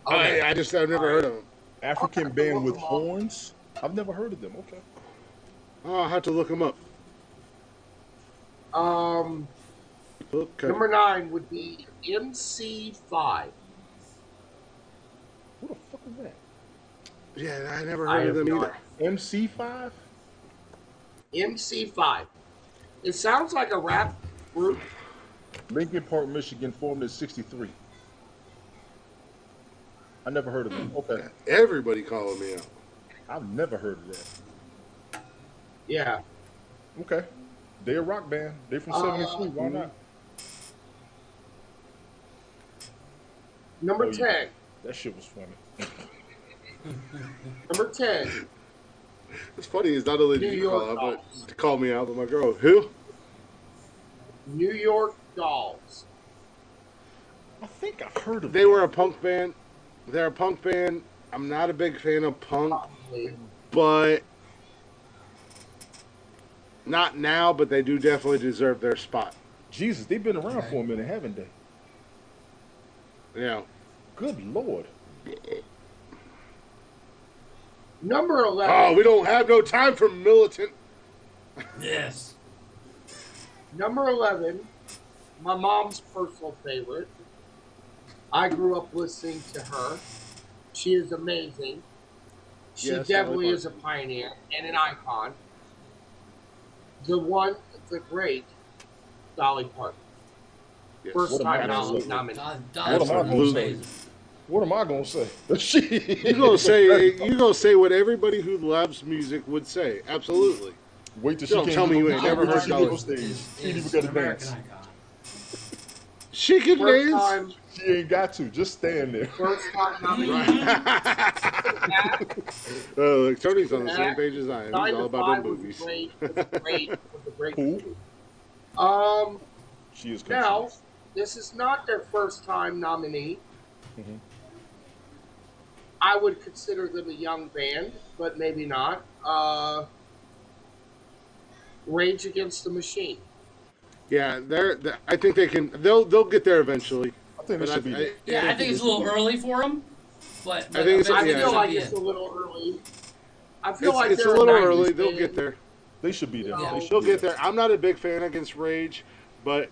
Okay. I've never heard of them. African band with horns. I've never heard of them. Okay. Oh, I'll have to look them up. Okay. Number 9 would be MC5. Who the fuck is that? Yeah, I never I heard of have them no either. MC5. MC5. It sounds like a rap group. Lincoln Park, Michigan, formed in '63. I never heard of them. Okay. Everybody calling me out. I've never heard of that. Yeah. Okay. They're a rock band. They're from '73. Why not? Number Oh, 10. That shit was funny. Number 10. It's funny. It's not only New did you York call out, Dolls. but to call me out, but my girl, who? New York Dolls. I think I've heard of They them. were a punk band. They're a punk band. I'm not a big fan of punk, Probably. but not now. But they do definitely deserve their spot. Jesus, they've been around for a minute, haven't they? You know. Good Lord. Number 11. Oh, we don't have no time for militant. Yes. Number 11, my mom's personal favorite. I grew up listening to her. She is amazing. She Yes, definitely Dolly is a pioneer and an icon. The one, the great Dolly Parton. Yes. First What a time master. nominated. What am I gonna Absolutely. say? What am I gonna say? Shit. You gonna say what everybody who loves music would say. Absolutely. Wait till she Don't can't tell me get you on- ain't wait never till heard she get on Dolly. stage. She ain't even Is got to an American dance. icon. She can First dance. time, She ain't got to. Just stand there. first time nominated. Look, Tony's on the same page as I am. 9 He's all to about 5 them was movies. a great Who? movie. She is Now, confused. this is not their first time nominee. Mhm. I would consider them a young band, but maybe not. Rage Against the Machine. Yeah, I think they can. They'll get there eventually. I think they But should be there. Yeah, I think it's a little early for them, but I think it's- I eventually yeah. feel they'll like be it's a in. little early. I feel like It's a they're little 90s early. They'll band. get there. They should be there. Yeah. They should They'll be get there. there. I'm not a big fan against Rage, but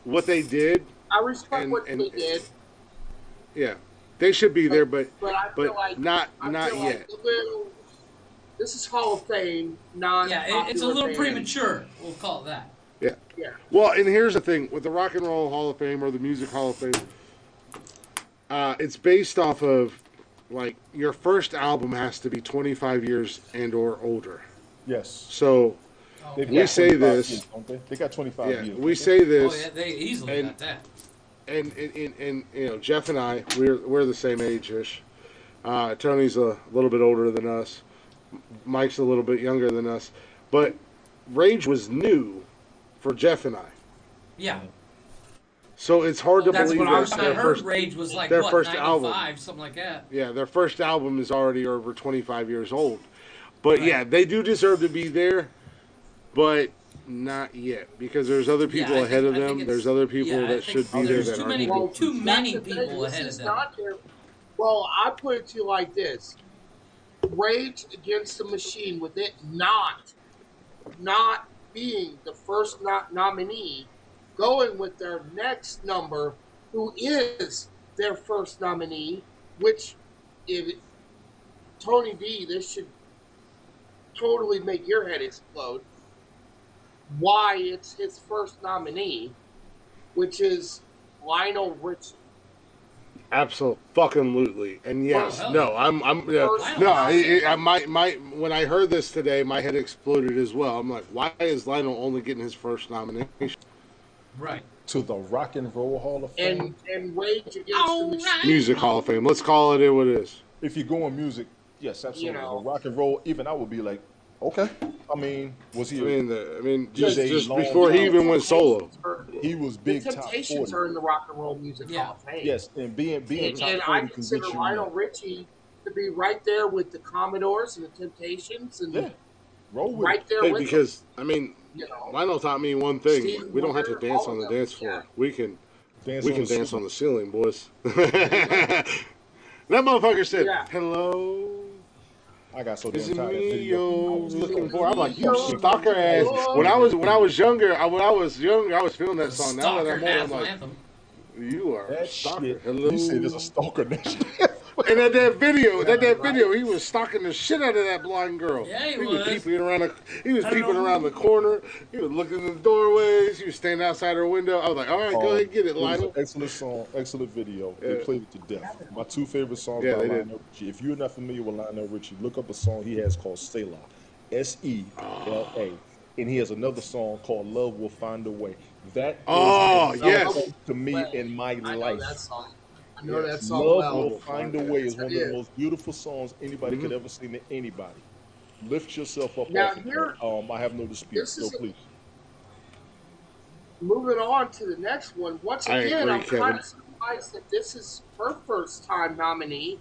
what they did, I respect And- what and- they did, yeah, they should be there. But but I feel like not I not feel yet. like a little. This is Hall of Fame, non. Yeah, it's a little premature. We'll call it that. Yeah. Yeah. Well, and here's the thing with the Rock and Roll Hall of Fame or the Music Hall of Fame, it's based off of like your first album has to be 25 years and or older. Yes. So They've We got say 25 this- years, don't they? They got 25 yeah, years. we don't say Oh this, yeah, they easily and- got that. and you know Jeff and I we're the same age-ish. Tony's a little bit older than us. Mike's a little bit younger than us, but Rage was new for Jeff and I. Yeah, So it's hard to that's believe what I that was. I their heard first Rage was like their what, first 95, album. something like that. Yeah, their first album is already over 25 years old. But yeah, they do deserve to be there, but not yet because there's other people I ahead think- of I think them. it's- There's other people yeah, I that think should be there there's that too aren't. many, even- too many That's the thing, people this ahead is of them. not their- Well, I put it to you like this: Rage Against the Machine, with it not being the first nominee, going with their next number, who is their first nominee, which if Tony D, this should totally make your head explode. Why it's his first nominee, which is Lionel Richie. Absolutely, and yes, hell no, yeah. I'm yeah, First- no. My when I heard this today, my head exploded as well. I'm like, why is Lionel only getting his first nomination? Right. To the Rock and Roll Hall of Fame. And Rage Against the Machine. Music Hall of Fame. Let's call it what it is. If you go on music, yes, absolutely. You know. The Rock and Roll, even I would be like, okay. I mean, was I he? mean, He's a just long before he time- even went solo. He was The big top Temptations 40. are in the Rock and Roll Music Yeah. Hall of Fame. Yes, and being And, top and 40 I can consider get you. Lionel Richie to be right there with the Commodores and the Temptations, and Yeah, roll with right it. there Hey, with because I mean, them, you know. Lionel taught me one thing: Stevie we don't have to Wonder, dance all on the of them, dance floor. yeah. We can Dance we on can the dance ceiling. on the ceiling, boys. That motherfucker said, Yeah. "Hello." I got so Is damn it tired of that me video. you're looking for? I'm like, you stalker ass. When I was younger, I was feeling that song. Now that Stalker I'm older, I'm national like, anthem. you are a That stalker. shit. Hello. You said there's a stalker next. And at that video, right. he was stalking the shit out of that blind girl. Yeah, he was was. peeping around. He was I don't peeping know. around the corner. He was looking in the doorways. He was standing outside her window. I was like, all right, go ahead, get it, was Lionel. an excellent song, excellent video. They Yeah. played it to death. My two favorite songs Yeah, by they did. Lionel Richie. If you're not familiar with Lionel Richie, look up a song he has called Selah, Sela, and he has another song called Love Will Find a Way. That is Oh, the yes. soundtrack to me in my I know life. that song. I know Yes. that song Love well. Will Find a Way is one of Yeah. the most beautiful songs anybody could ever sing to anybody. Lift yourself up Now off of here- that. I have no dispute. this So is a- please. Moving on to the next one. Once I again, agree, I'm Kevin. kind of surprised that this is her first time nominee,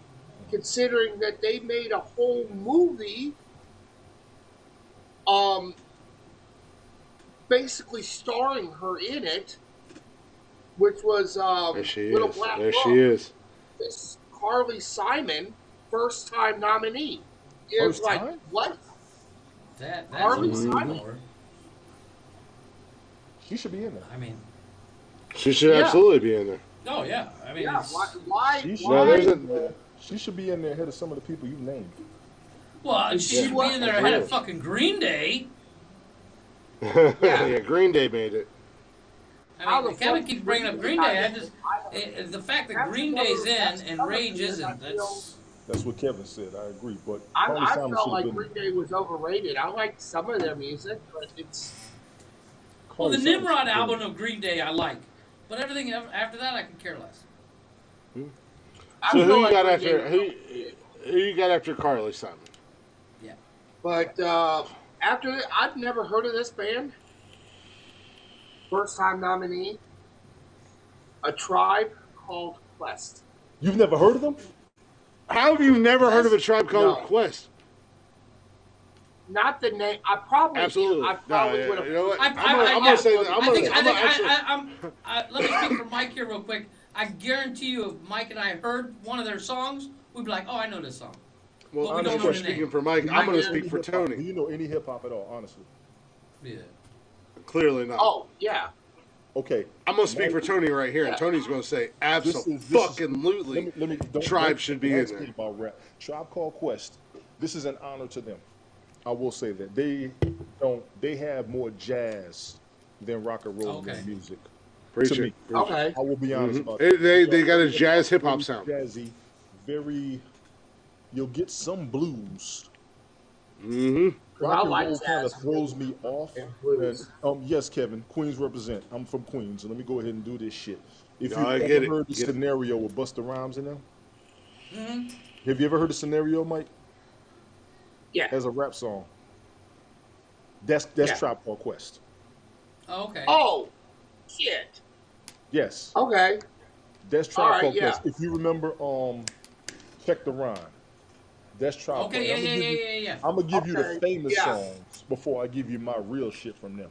considering that they made a whole movie, um, basically starring her in it, which was There she Little is. Black There Book. she is. This Carly Simon, first time nominee. It's First like, time? what? That's Harley a lot Simon. more. She should be in there. I mean, She should Yeah. absolutely be in there. oh yeah. I mean, Yeah, it's, why? She should, No, there's Why? a. she should be in there ahead of some of the people you named. well, she Yeah. should be in there ahead of Absolutely. fucking Green Day. Yeah, Green Day made it. How I mean, the Kevin fuck keeps bringing up Green Day. I just the fact that That's Green another- Day's that's in and another Rage thing that isn't. I That's That's what Kevin said. I agree. But I Carly Simon felt should have like been Green Day was overrated. I like some of their music, but it's well, the Carly Simon Nimrod should have album been of Green Day I like, but everything after that I can care less. I So feel who you like got Green after Day who you got after Carly Simon? Yeah. But after that, I've never heard of this band. First time nominee, A Tribe Called Quest. You've never heard of them? How have you never heard of a Tribe Called No. Quest? Not the name. I probably Absolutely. I probably No, would have. you know what? I, I'm gonna say that. I'm gonna actually. let me speak for Mike here real quick. I guarantee you, if Mike and I heard one of their songs, we'd be like, "Oh, I know this song." Well, But we I'm don't just know the speaking name. for Mike. I'm gonna Mike, speak for Do Tony. you know any hip hop at all? Honestly. Yeah. Clearly not. Oh yeah. Okay. I'm gonna speak for Tony right here, and Tony's gonna say absolutely. Let me don't, Tribe don't should be in ask me there. about rap. Tribe Called Quest. This is an honor to them. I will say that they have more jazz than rock and roll Okay. music. Preach To it. me. Okay. I will be honest Mhm. about They got a jazz hip hop very sound. Jazzy, very. You'll get some blues. Mm-hmm. Rock I and like roll kind of jazz throws me off. and blues. And, yes, Kevin, Queens represent. I'm from Queens, so let me go ahead and do this shit. If No, I you've get ever it. heard the Get it. scenario with Busta Rhymes in them, Mm-hmm. have you ever heard the scenario, Mike, Yeah. as a rap song? That's Yeah. Tribe Called Quest. Oh, okay. Oh shit. Yes, Okay. that's Tribe All right, Called yeah. Quest. If you remember, Check the Rhyme. That's Tribe Okay. Called. Yeah. I'm gonna give you the Okay, famous yeah. songs before I give you my real shit from them.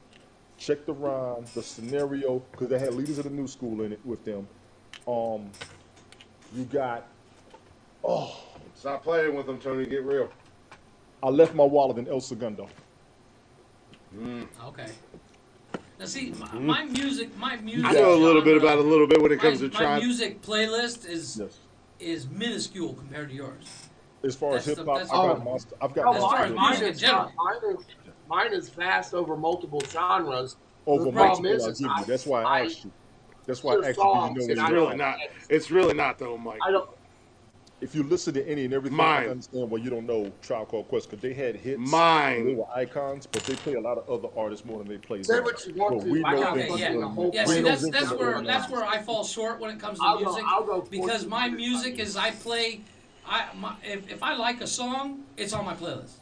Check the Rhyme, the scenario, because they had Leaders of the New School in it with them. You got Stop playing with them, Tony. Get real. I Left My Wallet in El Segundo. Okay. Now see, my music. I know a little bit about a little bit when it comes to my Tribe. music playlist Yes. is minuscule compared to yours. As far as That's hip the- hop, that's- I've got Oh, As far as mine music in is general. mine is vast over multiple genres. over The problem multiple. is, I'll is give you. I- That's why I asked you. That's why hear I asked you. 'Cause songs you know and It's I when really don't- not. It's really not though, Mike. I don't. if you listen to any and everything, Mine. I understand why you don't know Tribe Called Quest because they had hits. Mine. They were icons, but they play a lot of other artists more than they play. Say them. what you want But to. we I know got them fucking from the whole Yeah, we see, know that's them that's from the where early that's 90s. where I fall short when it comes to I'll go- music. I'll go because 14 my minutes. music is I play. If I like a song, it's on my playlist.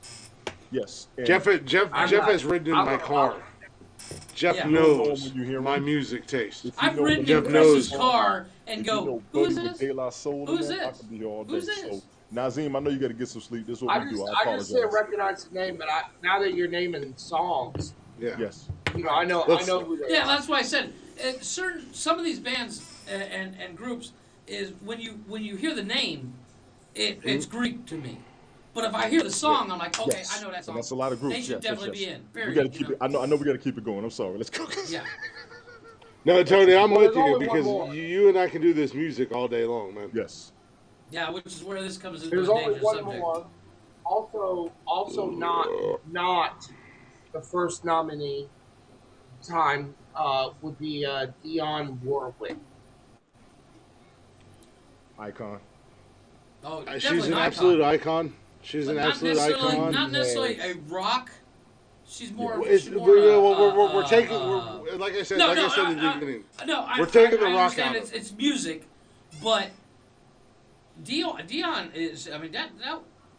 Yes. And Jeff I'm Jeff not- has ridden in I'm my a- car. Jeff Yeah. knows When you hear my me. music taste. If you I've know ridden the in Jeff Chris's knows. car and If go, you know "Who is Buddy with this? De La Soul in Who's there, I this? could be here all day. Who's this?" So, Nazim, I know you got to get some sleep. This is what I we just do. I I just didn't apologize. recognize the name, but now that you're naming songs, Yeah. Yes. you know I know Let's- who they Yeah, are. that's why I said some of these bands and groups is when you hear the name, it's Greek to me. But if I hear the song, I'm like, okay, Yes. I know that song. And that's a lot of groups. They should yes, definitely yes, be yes. in. Period. We got to you keep know? it. I know we got to keep it going. I'm sorry. Let's go. Yeah. No, Tony, I'm Well, with there's you only one because more. you and I can do this music all day long, man. Yes. Yeah, which is where this comes into There's a only dangerous one subject. more. Also not the first nominee time would be Dionne Warwick. Icon. Oh, She's definitely an icon. absolute icon. She's But an absolute icon. Not necessarily a rock. She's more. It's- She's we're, more we're taking, we're, like I said, no, like no, I said in the I- beginning. We're taking the rock understand out of it's music, but Dion is. I mean that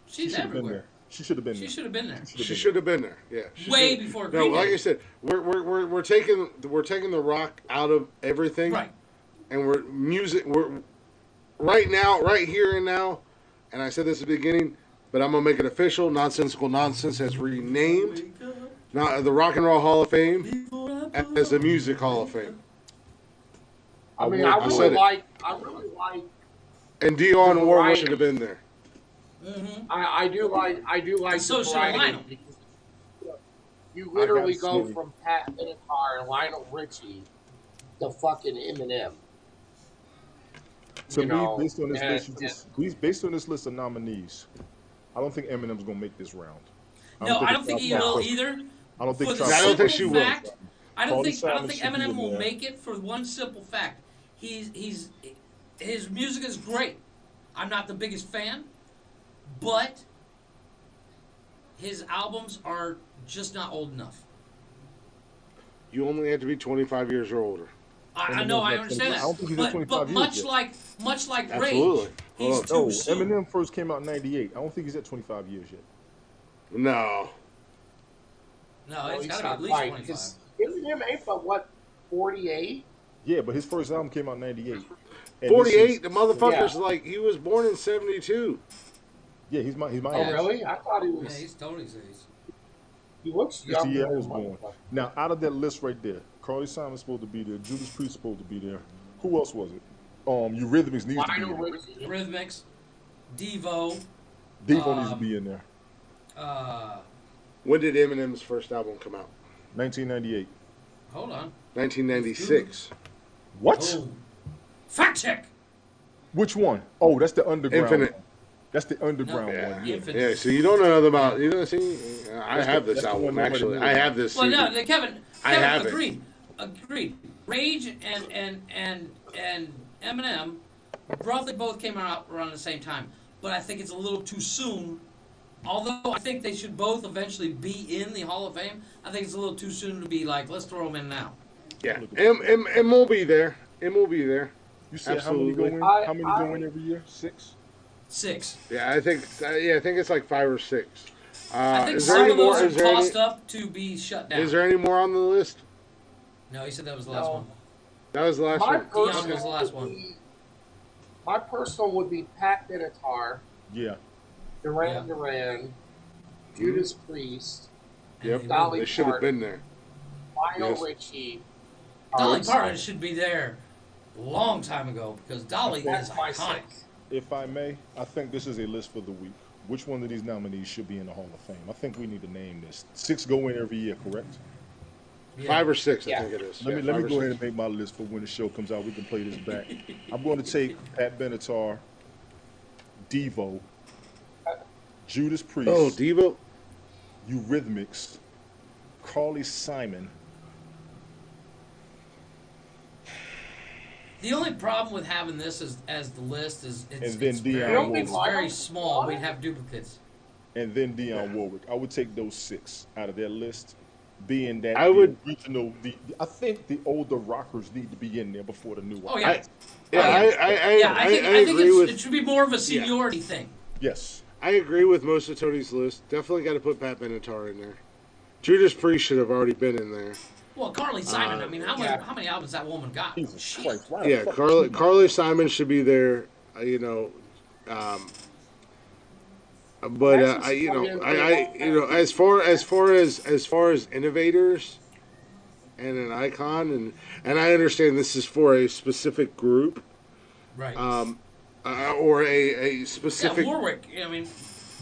She she's should have been everywhere. there. She should have been She there. should have been there. She should have been there. Yeah. She Way should- before No, Green like Day. I said, we're taking the rock out of everything. Right. and we're right now, right here and now, and I said this at the beginning, but I'm gonna make it official. Nonsensical Nonsense has renamed the Rock and Roll Hall of Fame as the Music Hall of Fame. I mean, I said it. I really like, And Dionne Warwick variety. should have been there. I do like So the should variety. Lionel. You literally I gotta go say- from Pat Benatar and Lionel Richie to fucking Eminem. To You me, know, based on this and- list, based on this list of nominees, I don't think Eminem's gonna make this round. No, I don't think he will either. I don't think For the Travis- I don't think simple she will. fact, I don't Carly think Simon should be Eminem in will there. make it for one simple fact. He's his music is great. I'm not the biggest fan, but his albums are just not old enough. You only have to be 25 years or older. I know, I Eminem's understand not- that. I don't think he's at but 25 years much yet. like Absolutely. Rage, he's Hold too No, soon. Eminem first came out in '98. I don't think he's at 25 years yet. No. No, it's he's got to be at not least quite, 25. 'cause Eminem ain't but what, 48? Yeah, but his first album came out in '98. 48, the motherfucker's Yeah. like, he was born in 72. Yeah, he's my Oh, age. really? I thought he Yeah, was. he's Tony's age. He looks This young. year I was born. Now, out of that list right there, Carly Simon's supposed to be there. Judas Priest supposed to be there. Who else was it? Eurythmics needs to be Lionel there. Richie. Rhythmics, Devo, Devo needs to be in there. When did Eminem's first album come out? 1998. hold on. 1996. What? Oh. Fact check. Which one? Oh, that's the underground Infinite. one. That's the underground No, one. Yeah. Infinite. Yeah, so you don't know nothing about, you know, see, I have this that's the album, one nobody actually. knows I about. have this Well, CD. no, Kevin I have it. agreed. Rage and Eminem, roughly both came out around the same time, but I think it's a little too soon. Although I think they should both eventually be in the Hall of Fame, I think it's a little too soon to be like, let's throw them in now. Yeah, M will be there. M will be there. You said Absolutely. how many go in? I- How many go in every year? 6? 6. Yeah, I think it's like 5 or 6. I think Is there some any of those more? are Is there tossed any, up to be shut down. is there any more on the list? No, he said that was the last No. one. That was the last My one. Dion was the last personal one. would be, my personal would be Pat Benatar, Yeah. Duran Yeah. Duran, Judas Priest, Yep, Dolly they should have Parton. been there. Lionel Yes. Richie. Dolly Carly Parton Simon. should be there a long time ago because Dolly is That's my iconic. 6. If I may, I think this is a list for the week. Which one of these nominees should be in the Hall of Fame? I think we need to name this. 6 go in every year, correct? Yeah. 5 or 6, I Yeah. think it is. Let me Yeah, 5 or go ahead 6. and make my list for when the show comes out. We can play this back. I'm going to take Pat Benatar, Devo, Judas Priest, Oh, Devo. Eurythmics, Carly Simon. The only problem with having this as the list is it's, And then it's, Dionne very, Warwick. it's very small. We'd have duplicates. And then Dionne Warwick. I would take those 6 out of that list, being that I would- original. I think the older rockers need to be in there before the new Oh ones. yeah, Yeah, yeah. I think agree with. it should be more of a seniority thing. Yes. I agree with most of Tony's list. Definitely got to put Pat Benatar in there. Judas Priest should have already been in there. Well, Carly Simon. I mean, yeah. how many albums that woman got? Jesus Shit. Christ. Why the Yeah, fuck- Carly Simon should be there. You know, but as far as innovators and an icon, and I understand this is for a specific group, Right. or a yeah, specific. Warwick. I mean,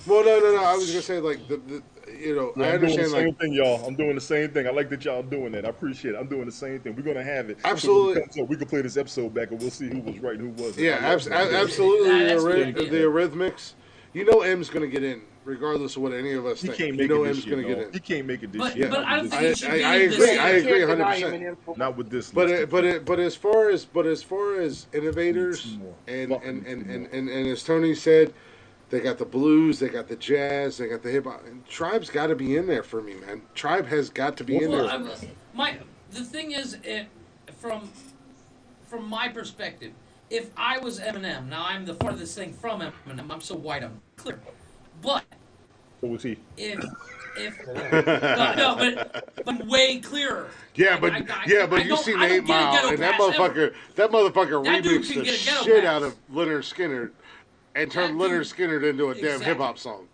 Well, no. I was gonna say like the Yeah, I I'm doing the understand same like thing, y'all. I'm doing the same thing. I like that y'all doing that. I appreciate it. I'm doing the same thing. We're gonna have it. So when it Absolutely. comes up, we can play this episode back and we'll see who was right and who wasn't. yeah, I love that. absolutely That's a good the idea. Eurythmics. You know, M's gonna get in regardless of what any of us He think. can't You make know, it M's this year. gonna dog. get in. He can't make it this but year. but I don't think it should be I in this agree. list. I agree Can't deny 100%. Eminem for- Not with this But list. as far as innovators Need two more. and Fucking two more. and as Tony said, they got the blues, they got the jazz, they got the hip hop. And Tribe's got to be in there for me, man. Tribe has got to be in Well, there. the thing is, from my perspective, if I was Eminem, now I'm the farthest thing from Eminem. I'm so white, I'm clear. But So was he? if but way clearer. Yeah, but I you don't- seen I don't 8 get a Mile, ghetto and that pass ever. motherfucker That dude remixed can the get a ghetto shit pass. out of Leonard Skinner and turned That Leonard dude- Skinner into a damn Exactly. hip hop song.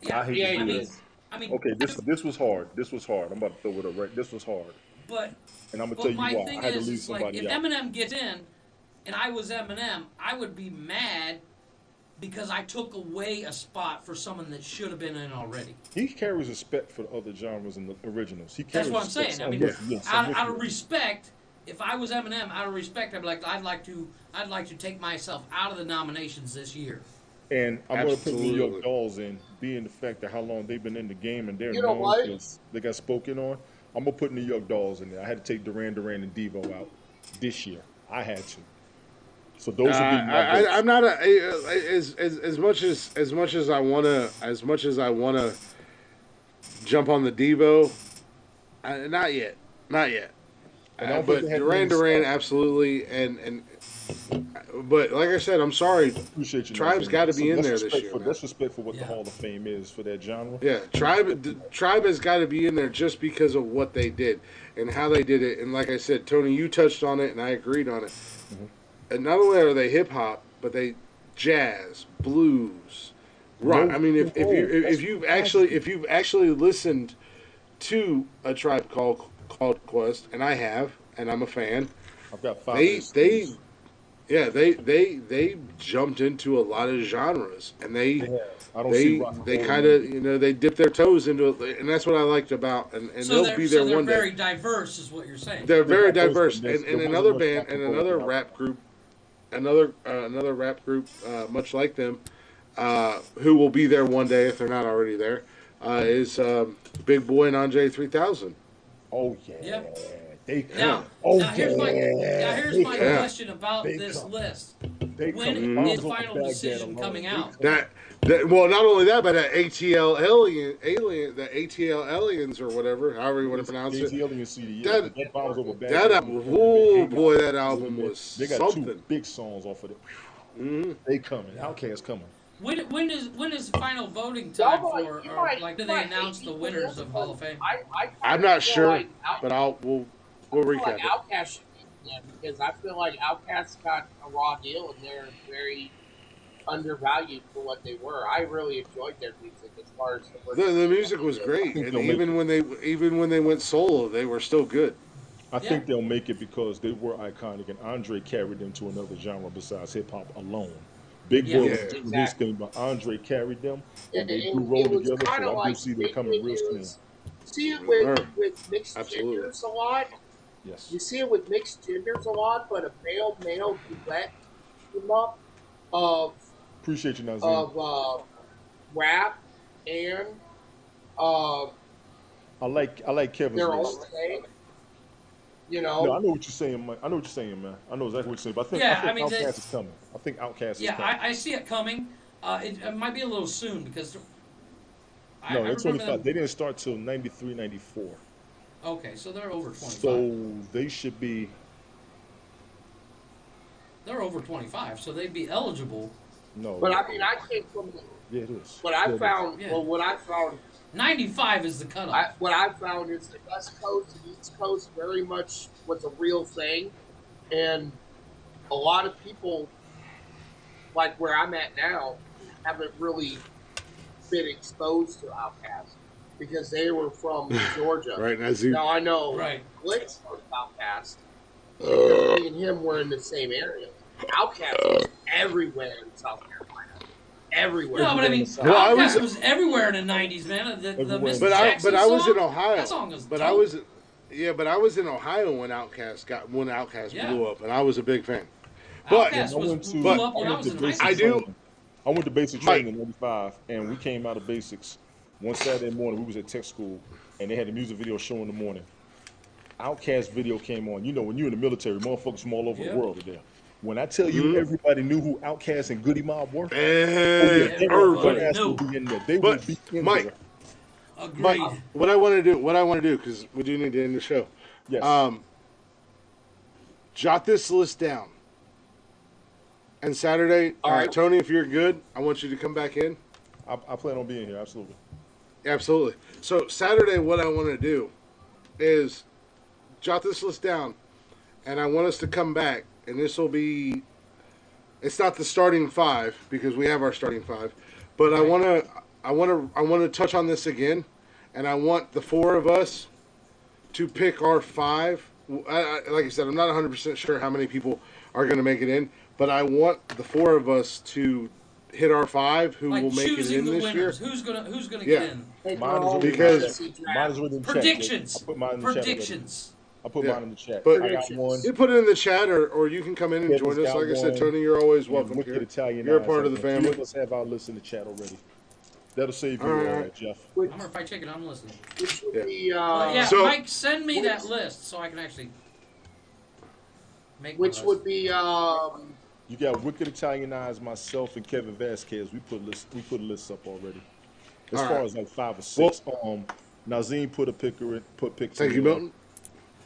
Yeah, I hate Yeah, to he do did. this. I mean, Okay, this was hard. This was hard. I'm about to throw it up right. This was hard. but And I'm gonna but tell you my why. thing I had to is, leave it's like somebody if out. Eminem gets in, and I was Eminem, I would be mad because I took away a spot for someone that should have been in already. He carries respect for the other genres and the originals. He That's carries what I'm saying. respect. I mean, Yes, I'm with out you. of respect, if I was Eminem, out of respect, I'd be like, I'd like to take myself out of the nominations this year. And I'm going to put New Absolutely. York Dolls in, being the fact that how long they've been in the game and they're You know known what? because they got spoken on. I'm going to put New York Dolls in there. I had to take Duran Duran and Devo out this year. I had to. So those would be my votes. I'm not as much as I wanna jump on the Devo. Not yet. And I don't But think they had Duran many Duran, songs. absolutely, and but like I said, I'm sorry. Appreciate you. Tribe's got to be in there this year, man. That's respect for what the Yeah. Hall of Fame is for that genre. Yeah, Tribe has got to be in there just because of what they did and how they did it. And like I said, Tony, you touched on it, and I agreed on it. And not only are they hip hop, but they jazz, blues, rock. No, I mean, if no. you've actually listened to a Tribe called Quest, and I have, and I'm a fan. I've got 5 They minutes. they yeah they jumped into a lot of genres, and I don't see rock and they roll kind of they dip their toes into it, and that's what I liked about, and So they'll be there they're one day. very diverse, is what you're saying. They're very They're diverse, diverse, and there another wasn't much band rock and and roll another out. rap group, another rap group, much like them, who will be there one day if they're not already there, is Big Boy and Andre 3000. Oh, yeah. Yeah. They come. Now, Oh, now here's my Yeah. question about They this come. list. They When come. is Bonzo and final Baghdad decision alone. coming They out? come. That well, not only that, but that ATL the ATL aliens or whatever, however you want to pronounce it. ATL and CD, yeah. That- That Bonzo over That Baghdad. oh boy, that album was They got something. 2 big songs off of it. Mhm. They coming. Outkast coming. When is final voting time Y'all might- for, you or might- like do you they might announce hate the me for winners this, of Hall of Fame? I'm not sure, Like but we'll I feel recap like it. Outkast should be in because I feel like Outkast got a raw deal and they're very undervalued for what they were. I really enjoyed their music as far as The music was great, think and they'll make even when they went solo, they were still good. I think they'll make it because they were iconic, and Andre carried them to another genre besides hip hop alone. Big Yeah. Boy Yeah. was his Exactly. thing, but Andre carried them, and And they do it roll was together. kind So of I do like see them Big coming real Big soon. News. See it Sure. with mixed Absolutely. genders a lot. Yes. You see it with mixed genders a lot, but a male duet came up of Appreciate you, Nazim. rap and I like Kevin's their own list. thing. You No, I know, know what you're saying, man. I know what you're saying, man. I know exactly what you're saying. But I Yeah, I think mean, Outkast is coming. I think Outkast is Yeah, coming. I see it coming. It might be a little soon because No, I they're remember 25. them. They didn't start till 93, 94. Okay, so they're over 25. So they should be. They're over 25, so they'd be eligible. No. but I mean, I came from Yeah, it is. what Yeah, I it is. found. Yeah. Well, what I found 95 is the cutoff. what I found is the West Coast and East Coast very much was a real thing, and a lot of people, like where I'm at now, haven't really been exposed to Outkast because they were from Georgia. Right, Nazim? Now I know Right. Glitz was Outkast because me and him were in the same area. Outkast was everywhere in South Carolina. Everywhere. No, but I mean, Well, I Outkast was- was everywhere in the 90s, man. The Everywhere. Miss But I Jackson was song, in Ohio. That song was But dope. I was in Ohio when Outkast Yeah. blew up, and I was a big fan. But Outkast I was went to, blew up when I went was to in high basic school. I do- training. I went to basic Mike. training in '95, and we came out of basics one Saturday morning. We was at tech school, and they had a music video show in the morning. Outkast video came on. You know, when you're in the military, motherfuckers from all over Yeah. the world are there. When I tell you Mhm. everybody knew who Outkast and Goody Mob were, everybody. everybody ass knew. will be in there. They But, will be in Mike, there. Agreed. Mike, what I want to do, because we do need to end the show. Yes. Jot this list down. And Saturday, All right. Tony, if you're good, I want you to come back in. I plan on being here. Absolutely. Absolutely. So Saturday, what I want to do is jot this list down, and I want us to come back, and this will be. It's not the starting five because we have our starting five, but I want to touch on this again, and I want the four of us to pick our five. Like I said, I'm not 100% sure how many people are going to make it in, but I want the four of us to hit our five who Like will make it choosing in the this winners. year. Who's gonna Yeah. get in? Take Mine is all already Because- fantasy mine draft. is within Predictions. chat. I put mine in the chat already. Predictions. I put Yeah. mine in the chat. But- I got one. You put it in the chat, or you can come in and Kevin's join us. got Like I said, one. Tony, you're always And welcome Wicked here. Italian You're a Eyes part of the on there. family. Three of us have our list in the chat already. That'll save you, All right. Jeff. Which, I'm gonna fight chicken. I'm listening. which would Yeah. be But yeah, So- Mike, send me that Which- list so I can actually make my which list. would be You got Wicked Italian Eyes, myself, and Kevin Vasquez. We put a list up already. As All far right. as like 5 or 6. Nazim put picks Thank in you, there. Milton.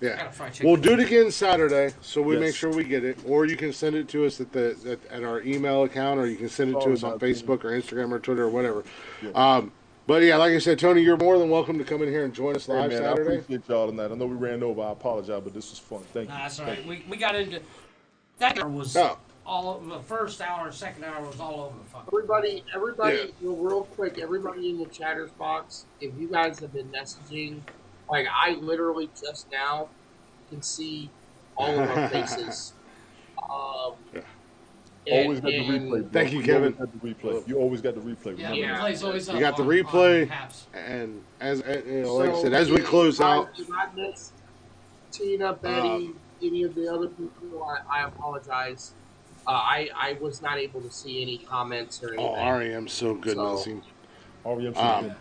I Yeah. gotta fry chicken. We'll do it again Saturday, so we Yes. make sure we get it. Or you can send it to us at our email account, or you can send it to Oh, us on no, Facebook or Instagram or Twitter or whatever. Yeah. But yeah, like I said, Tony, you're more than welcome to come in here and join us Hey, live man, I Saturday. appreciate y'all tonight. I know we ran over. I apologize, but this was fun. Thank you. Nah, that's all right. We got into that hour was Oh. all the first hour, second hour was all over the fuck. everybody. Yeah. Real quick, everybody in the chatters box. If you guys have been messaging, like I literally just now can see all of our faces. Always got the replay. Bro. Thank you, You Kevin. always got the replay. You always got the replay. Yeah, Remember Yeah. that. replay's always up. You got the on replay. Haps. And like I said, as we close out, If I miss Tina, Betty, any of the other people, I apologize. I was not able to see any comments or anything. oh, REM's so good, So- Nelson. REM should Um, have been.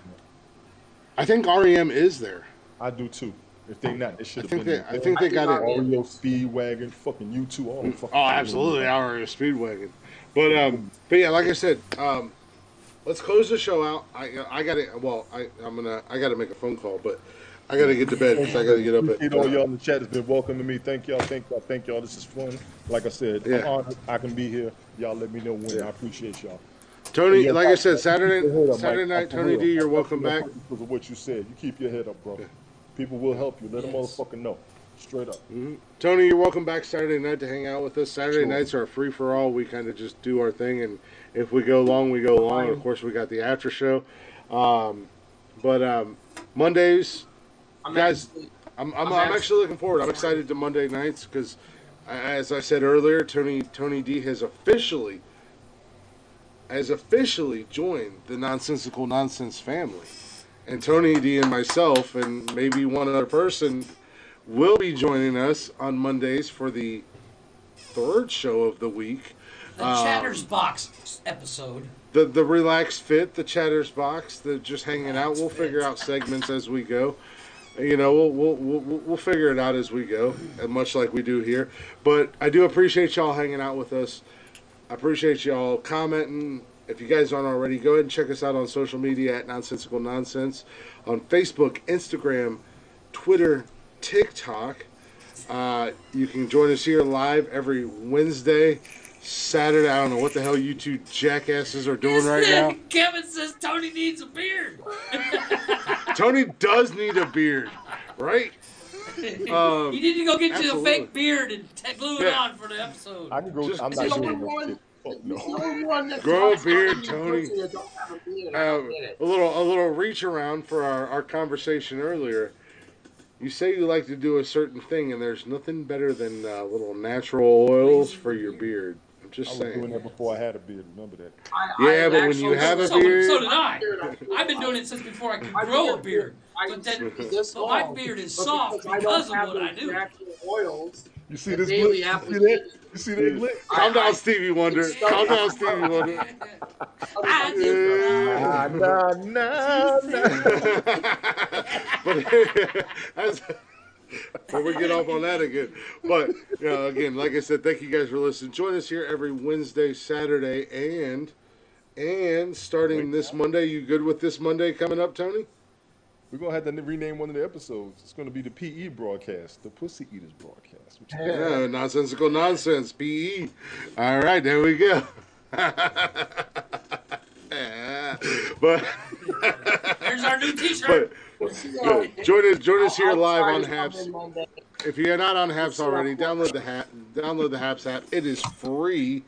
I think REM is there. I do too. If they not, they should have think been. they- I think they got it. Oreo Speedwagon, fucking you two, all them fucking. Oh, absolutely, REM Speedwagon. But yeah, like I said, let's close the show out. I got to. Well, I got to make a phone call, but I got to get to bed because I got to get up Appreciate at. all y'all in the chat has been welcoming me. Thank y'all. Thank y'all. This is fun. Like I said, Yeah. I'm honored I can be here. Y'all let me know when. Yeah. I appreciate y'all. Tony, Yeah, like I said, keep your head up, Saturday Mike. night, For Tony real. D, you're I'm welcome helping back. you Because of what you said, you keep your head up, bro. People will help you. Let them Yes. motherfucking know. Straight up. Tony, you're welcome back Saturday night to hang out with us. Saturday Sure. nights are a free for all. We kind of just do our thing, and if we go long, we go long. Of course, we got the after show. But Mondays, I'm guys, actually- I'm I'm actually looking forward. I'm excited to Monday nights because, as I said earlier, Tony D has officially joined the Nonsensical Nonsense family, and Tony D and myself and maybe one other person will be joining us on Mondays for the third show of the week. The Chatters Box episode. The relaxed fit, the chatters box, the just hanging out. We'll figure out segments as we go. You know, we'll figure it out as we go, and much like we do here. But I do appreciate y'all hanging out with us. I appreciate y'all commenting. If you guys aren't already, go ahead and check us out on social media at Nonsensical Nonsense on Facebook, Instagram, Twitter, TikTok. You can join us here live every Wednesday, Saturday. I don't know what the hell you two jackasses are doing right now. Kevin says Tony needs a beard. Tony does need a beard, right? You need to go get you a absolutely. fake beard and glue it Yeah. on for the episode. I can go. Just- I'm He's not the doing only no one- shit. Fuck he's no. the only one that Grow a talks beard, about Tony. people that don't have a beard. I don't get it. A little reach around for our conversation earlier. You say you like to do a certain thing, and there's nothing better than little natural oils for your beard. I'm I just was doing saying. that before I had a beard. Remember that? Yeah, but when you have a So beard, did I. I've been doing it since before I could grow a beard. But then, but my beard is soft because of what I do. Natural oils. You see The this daily glitch? You see that? application. You see that glitch? calm down, Stevie Wonder. it's Calm down, Stevie Wonder. I do. Ah, nah. But as before we get off on that again. But you know, again, like I said, thank you guys for listening. Join us here every Wednesday, Saturday, and starting this Monday. You good with this Monday coming up, Tony? We're gonna have to rename one of the episodes. It's gonna be the PE broadcast, the Pussy Eaters broadcast. Which Yeah, nonsensical nonsense. PE. All right, there we go. But There's There's our new T-shirt. But yeah, join us here I'll live try on to come Haps. in Monday. If you're not on Haps already, download the Haps app. It is free,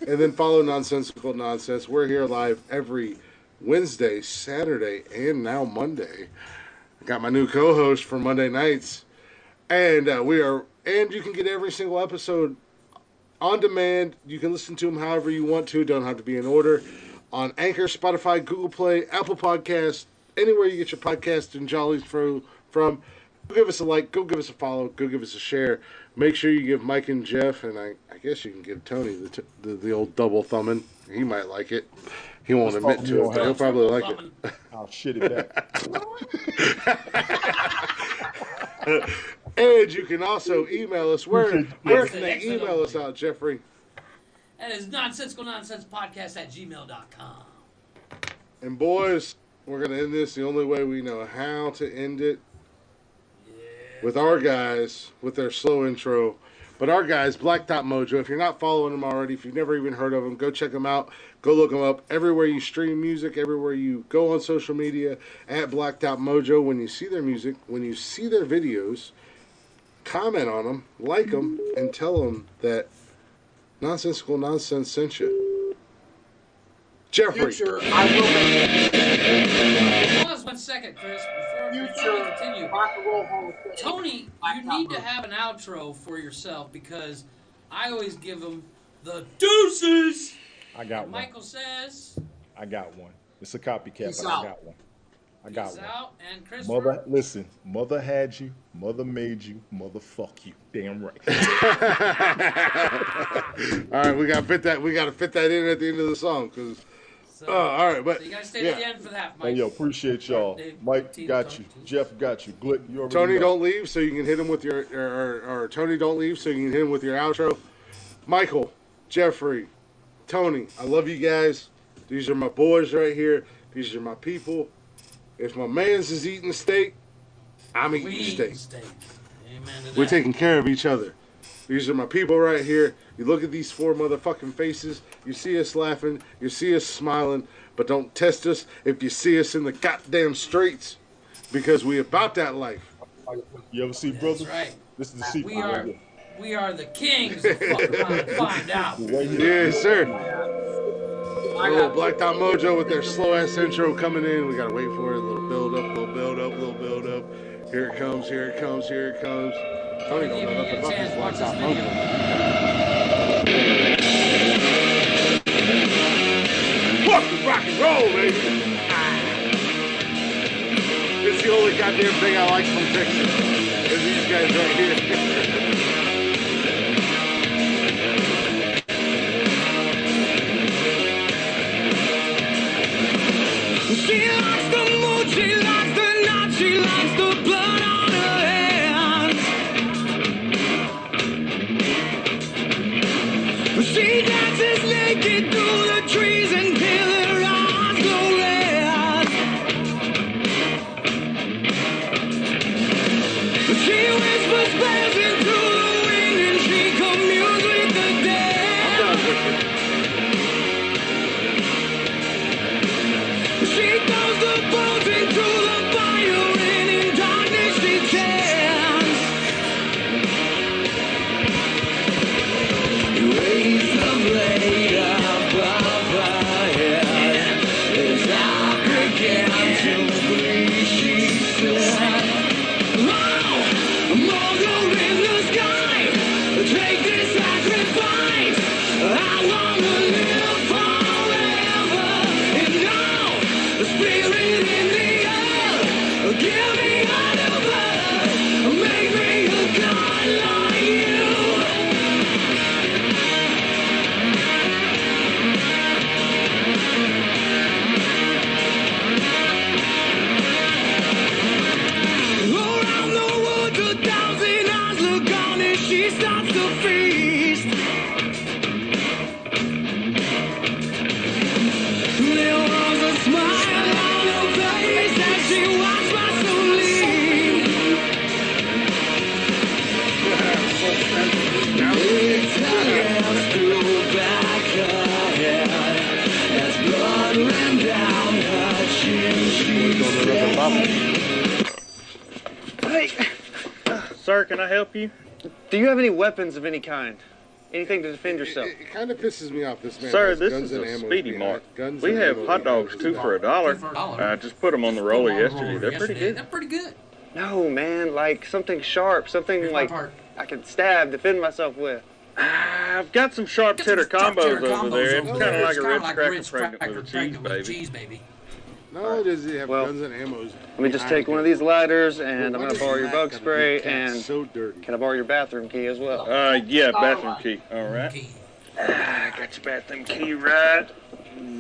and then follow Nonsensical Nonsense. We're here live every Wednesday, Saturday, and now Monday. I got my new co-host for Monday nights, and you can get every single episode on demand. You can listen to them however you want to. Don't have to be in order. On Anchor, Spotify, Google Play, Apple Podcasts, anywhere you get your podcast and jollies from. Go give us a like. Go give us a follow. Go give us a share. Make sure you give Mike and Jeff, and I guess you can give Tony the old double thumbing. He might like it. He won't admit to it, but he'll probably like it. I'll shit it back. And you can also email us. Where can they email us out, Jeffrey? That is nonsensicalnonsensepodcast@gmail.com. And boys, we're going to end this the only way we know how to end it. With our guys, with their slow intro. But our guys, Blacktop Mojo, if you're not following them already, if you've never even heard of them, go check them out. Go look them up. Everywhere you stream music, everywhere you go on social media, at Blacktop Mojo. When you see their music, when you see their videos, comment on them, like them, and tell them that Nonsensical Nonsense sent you. Jeffrey. Future, I will make Hold on 1 second, Chris. Before we future continue. rock and roll hall of fame. Tony, you need to have an outro for yourself because I always give them the deuces. I got one. Michael says, I got one. It's a copycat, Peace but out. I got one. I got peace one. out, and Chris. Listen, mother had you, mother made you, motherfuck you. Damn right. All right, we got to fit that in at the end of the song, because. All right, but so you gotta stay to the end for that, Mike. Hey, yo, appreciate y'all. Mike got you. Jeff got you. Glick, you already Tony, know. don't leave, so you can hit him with your or Tony, don't leave, so you can hit him with your outro. Michael, Jeffrey, Tony, I love you guys. These are my boys right here. These are my people. If my man's is eating steak, I'm eating steak. Amen to We're that. taking care of each other. These are my people right here. You look at these 4 motherfucking faces. You see us laughing. You see us smiling. But don't test us if you see us in the goddamn streets. Because we about that life. You ever see Brothers? That's right. This is the sequel. We are the kings of fucking find out. Yes, sir. Little Blacktop Mojo with their slow ass intro coming in. We gotta wait for it. A little build up, little build up, little build up. Here it comes, here it comes, here it comes. Tony don't know nothing about this Blacktop Mojo. Fucking rock and roll, baby. It's the only goddamn thing I like from Texas. Is these guys right here. She likes the mood, she likes the night, she likes the blood on her hands. She dances naked through the trees until her eyes go red. She whispers spells into the wind and she communes with the dead. She throws the bones into the fire and in darkness she stands. Raise the blade above her head as I began to breathe, she said, "Oh, more gold in the sky, take this sacrifice. I wanna live forever and now the spirit in the air. Give me a new birth, make me a god like you." Around the woods, 1,000 eyes look on as she starts to feast. There was a smile on her face as she watched my soul leave. Its hands threw back her head as blood ran down her cheek. She said, sir. Can I help you? Do you have any weapons of any kind? Anything to defend yourself? It kind of pisses me off. This man Sir, has this guns is and a ammo Speedy behind- Mart. guns We and have ammo hot behind dogs his two back. for $1. Two for $1. I just put them on the Put roller 'em on the yesterday. roller They're pretty yesterday. good. They're pretty good. No, man. Like something sharp, something Here's my like part. I can stab, defend myself with. I've got some sharp Get some cheddar sharp combos cheddar over there. It's combos kind of over like a there. Ritz It's Cracker Ritz pregnant Cracker with a cheese pregnant with baby. cheese baby. Not only does he have Well, guns and ammos. Let me just take one of these lighters, and I'm Why gonna does borrow your Matt bug gotta spray, get cats and so dirty. can I borrow your bathroom key as well? Yeah, bathroom key. All right. Okay. I got your bathroom key right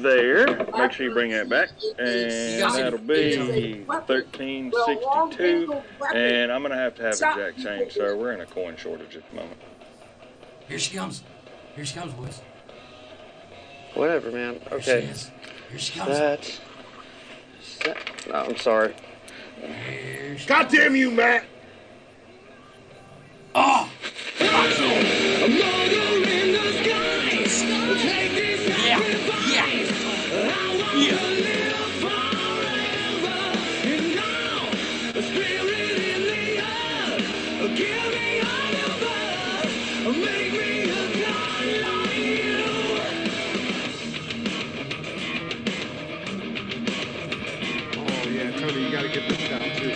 there. Make sure you bring that back. And that'll be 1362. And I'm going to have a jack change, sir. We're in a coin shortage at the moment. Here she comes. Here she comes, boys. Whatever, man. Here she Okay. is. Here she comes. That. No, I'm sorry. Here she God damn you, Matt! Oh! Yeah, yeah. Yeah. Oh yeah, Tony, you gotta get this down too.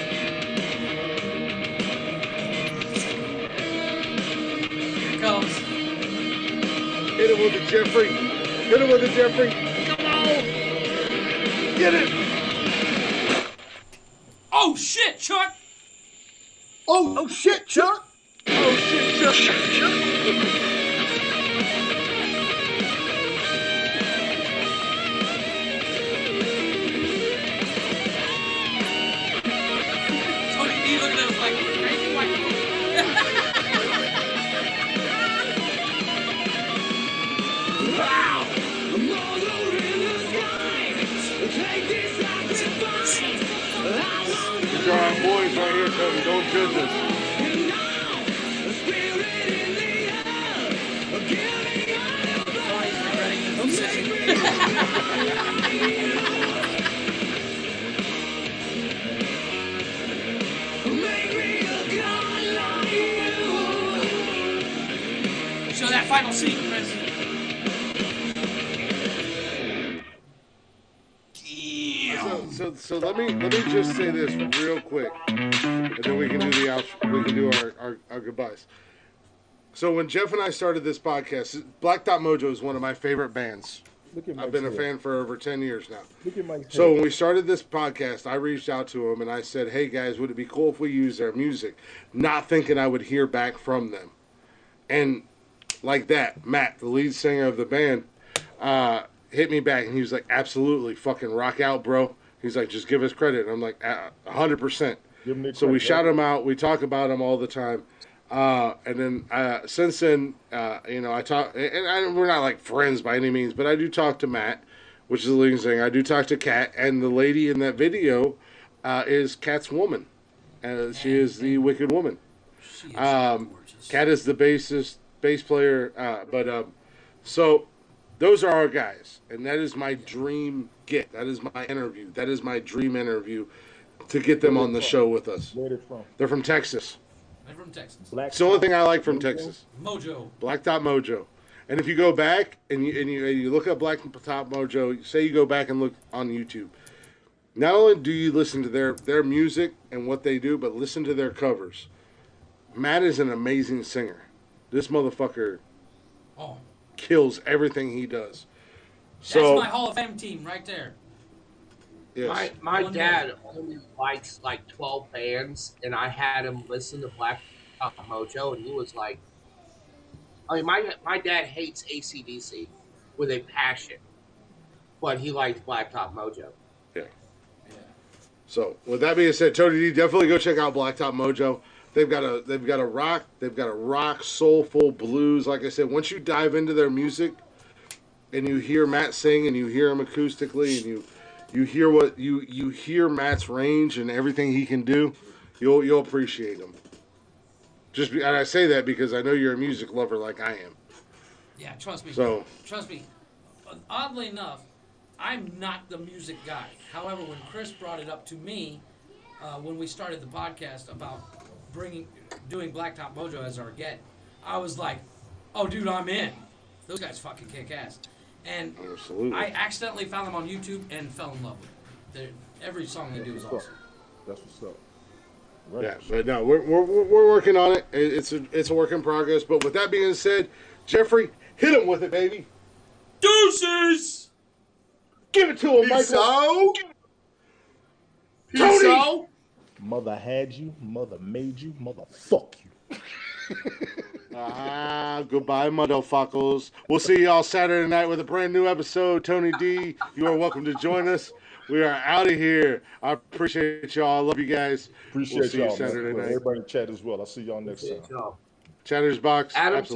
Here it comes. Hit him with the Jeffrey. Hit him with the Jeffrey. Come on! Get it! Oh shit, Chuck! Oh shit, Chuck! Oh shit, Chuck! Tony D looking at us like we're crazy white people. These are our boys right here, Tony. Don't judge us. Tony's regretting his decision. Show that final scene, Chris. So let me just say this real quick, and then we can do the we can do our goodbyes. So when Jeff and I started this podcast, Black Dot Mojo is one of my favorite bands. Look at I've been a Mike's fan for over 10 years now. Look at Mike's So head. when we started this podcast, I reached out to them and I said, "Hey guys, would it be cool if we use their music?" Not thinking I would hear back from them. And like that, Matt, the lead singer of the band, hit me back and he was like, "Absolutely, fucking rock out, bro." He's like, "Just give us credit." And I'm like, 100%. Give 'em their So we credit, shout right? them out. We talk about them all the time. And then since then, I talk, and we're not like friends by any means, but I do talk to Matt, which is the leading singer. I do talk to Kat, and the lady in that video is Kat's woman. She is the Wicked Woman. She is gorgeous. Kat is the bass player. So those are our guys, and that is my dream get. That is my interview. That is my dream interview to get them on the show with us. Where they from? They're from Texas. They're from Texas. Black It's the only Top. thing I like from Texas. Mojo. Black Top Mojo. And if you go back and you look up Black Top Mojo, say you go back and look on YouTube. Not only do you listen to their music and what they do, but listen to their covers. Matt is an amazing singer. This motherfucker Oh, kills everything he does. that's So my Hall of Fame team right there. yes. My One dad only likes like 12 bands, and I had him listen to Black Top Mojo, and he was like, I mean, my dad hates AC/DC with a passion, but he likes Black Top Mojo. So with that being said, Tony D, definitely go check out Blacktop Mojo. They've got a rock soulful blues. Like I said, once you dive into their music and you hear Matt sing and you hear him acoustically and you hear what you hear Matt's range and everything he can do, you'll appreciate him. And I say that because I know you're a music lover like I am. Yeah, trust me. So- Trust me. Oddly enough, I'm not the music guy. However, when Chris brought it up to me when we started the podcast about doing Blacktop Mojo as our get, I was like, oh, dude, I'm in. Those guys fucking kick ass. And Absolutely. I accidentally found them on YouTube and fell in love with them. Every song they do is awesome. That's what's up. Right. Yeah, but no, we're working on it. It's a work in progress. But with that being said, Jeffrey, hit him with it, baby. Deuces! Give it to him, Michael. So? Tony! So? Mother had you, mother made you, mother fuck you. Goodbye, motherfuckers. We'll see y'all Saturday night with a brand new episode. Tony D, you are welcome to join us. We are out of here. I appreciate y'all. I love you guys. Appreciate we'll see y'all, you Saturday man. night. Everybody in chat as well. I'll see y'all next time. Chatter's Box. Adam, absolutely.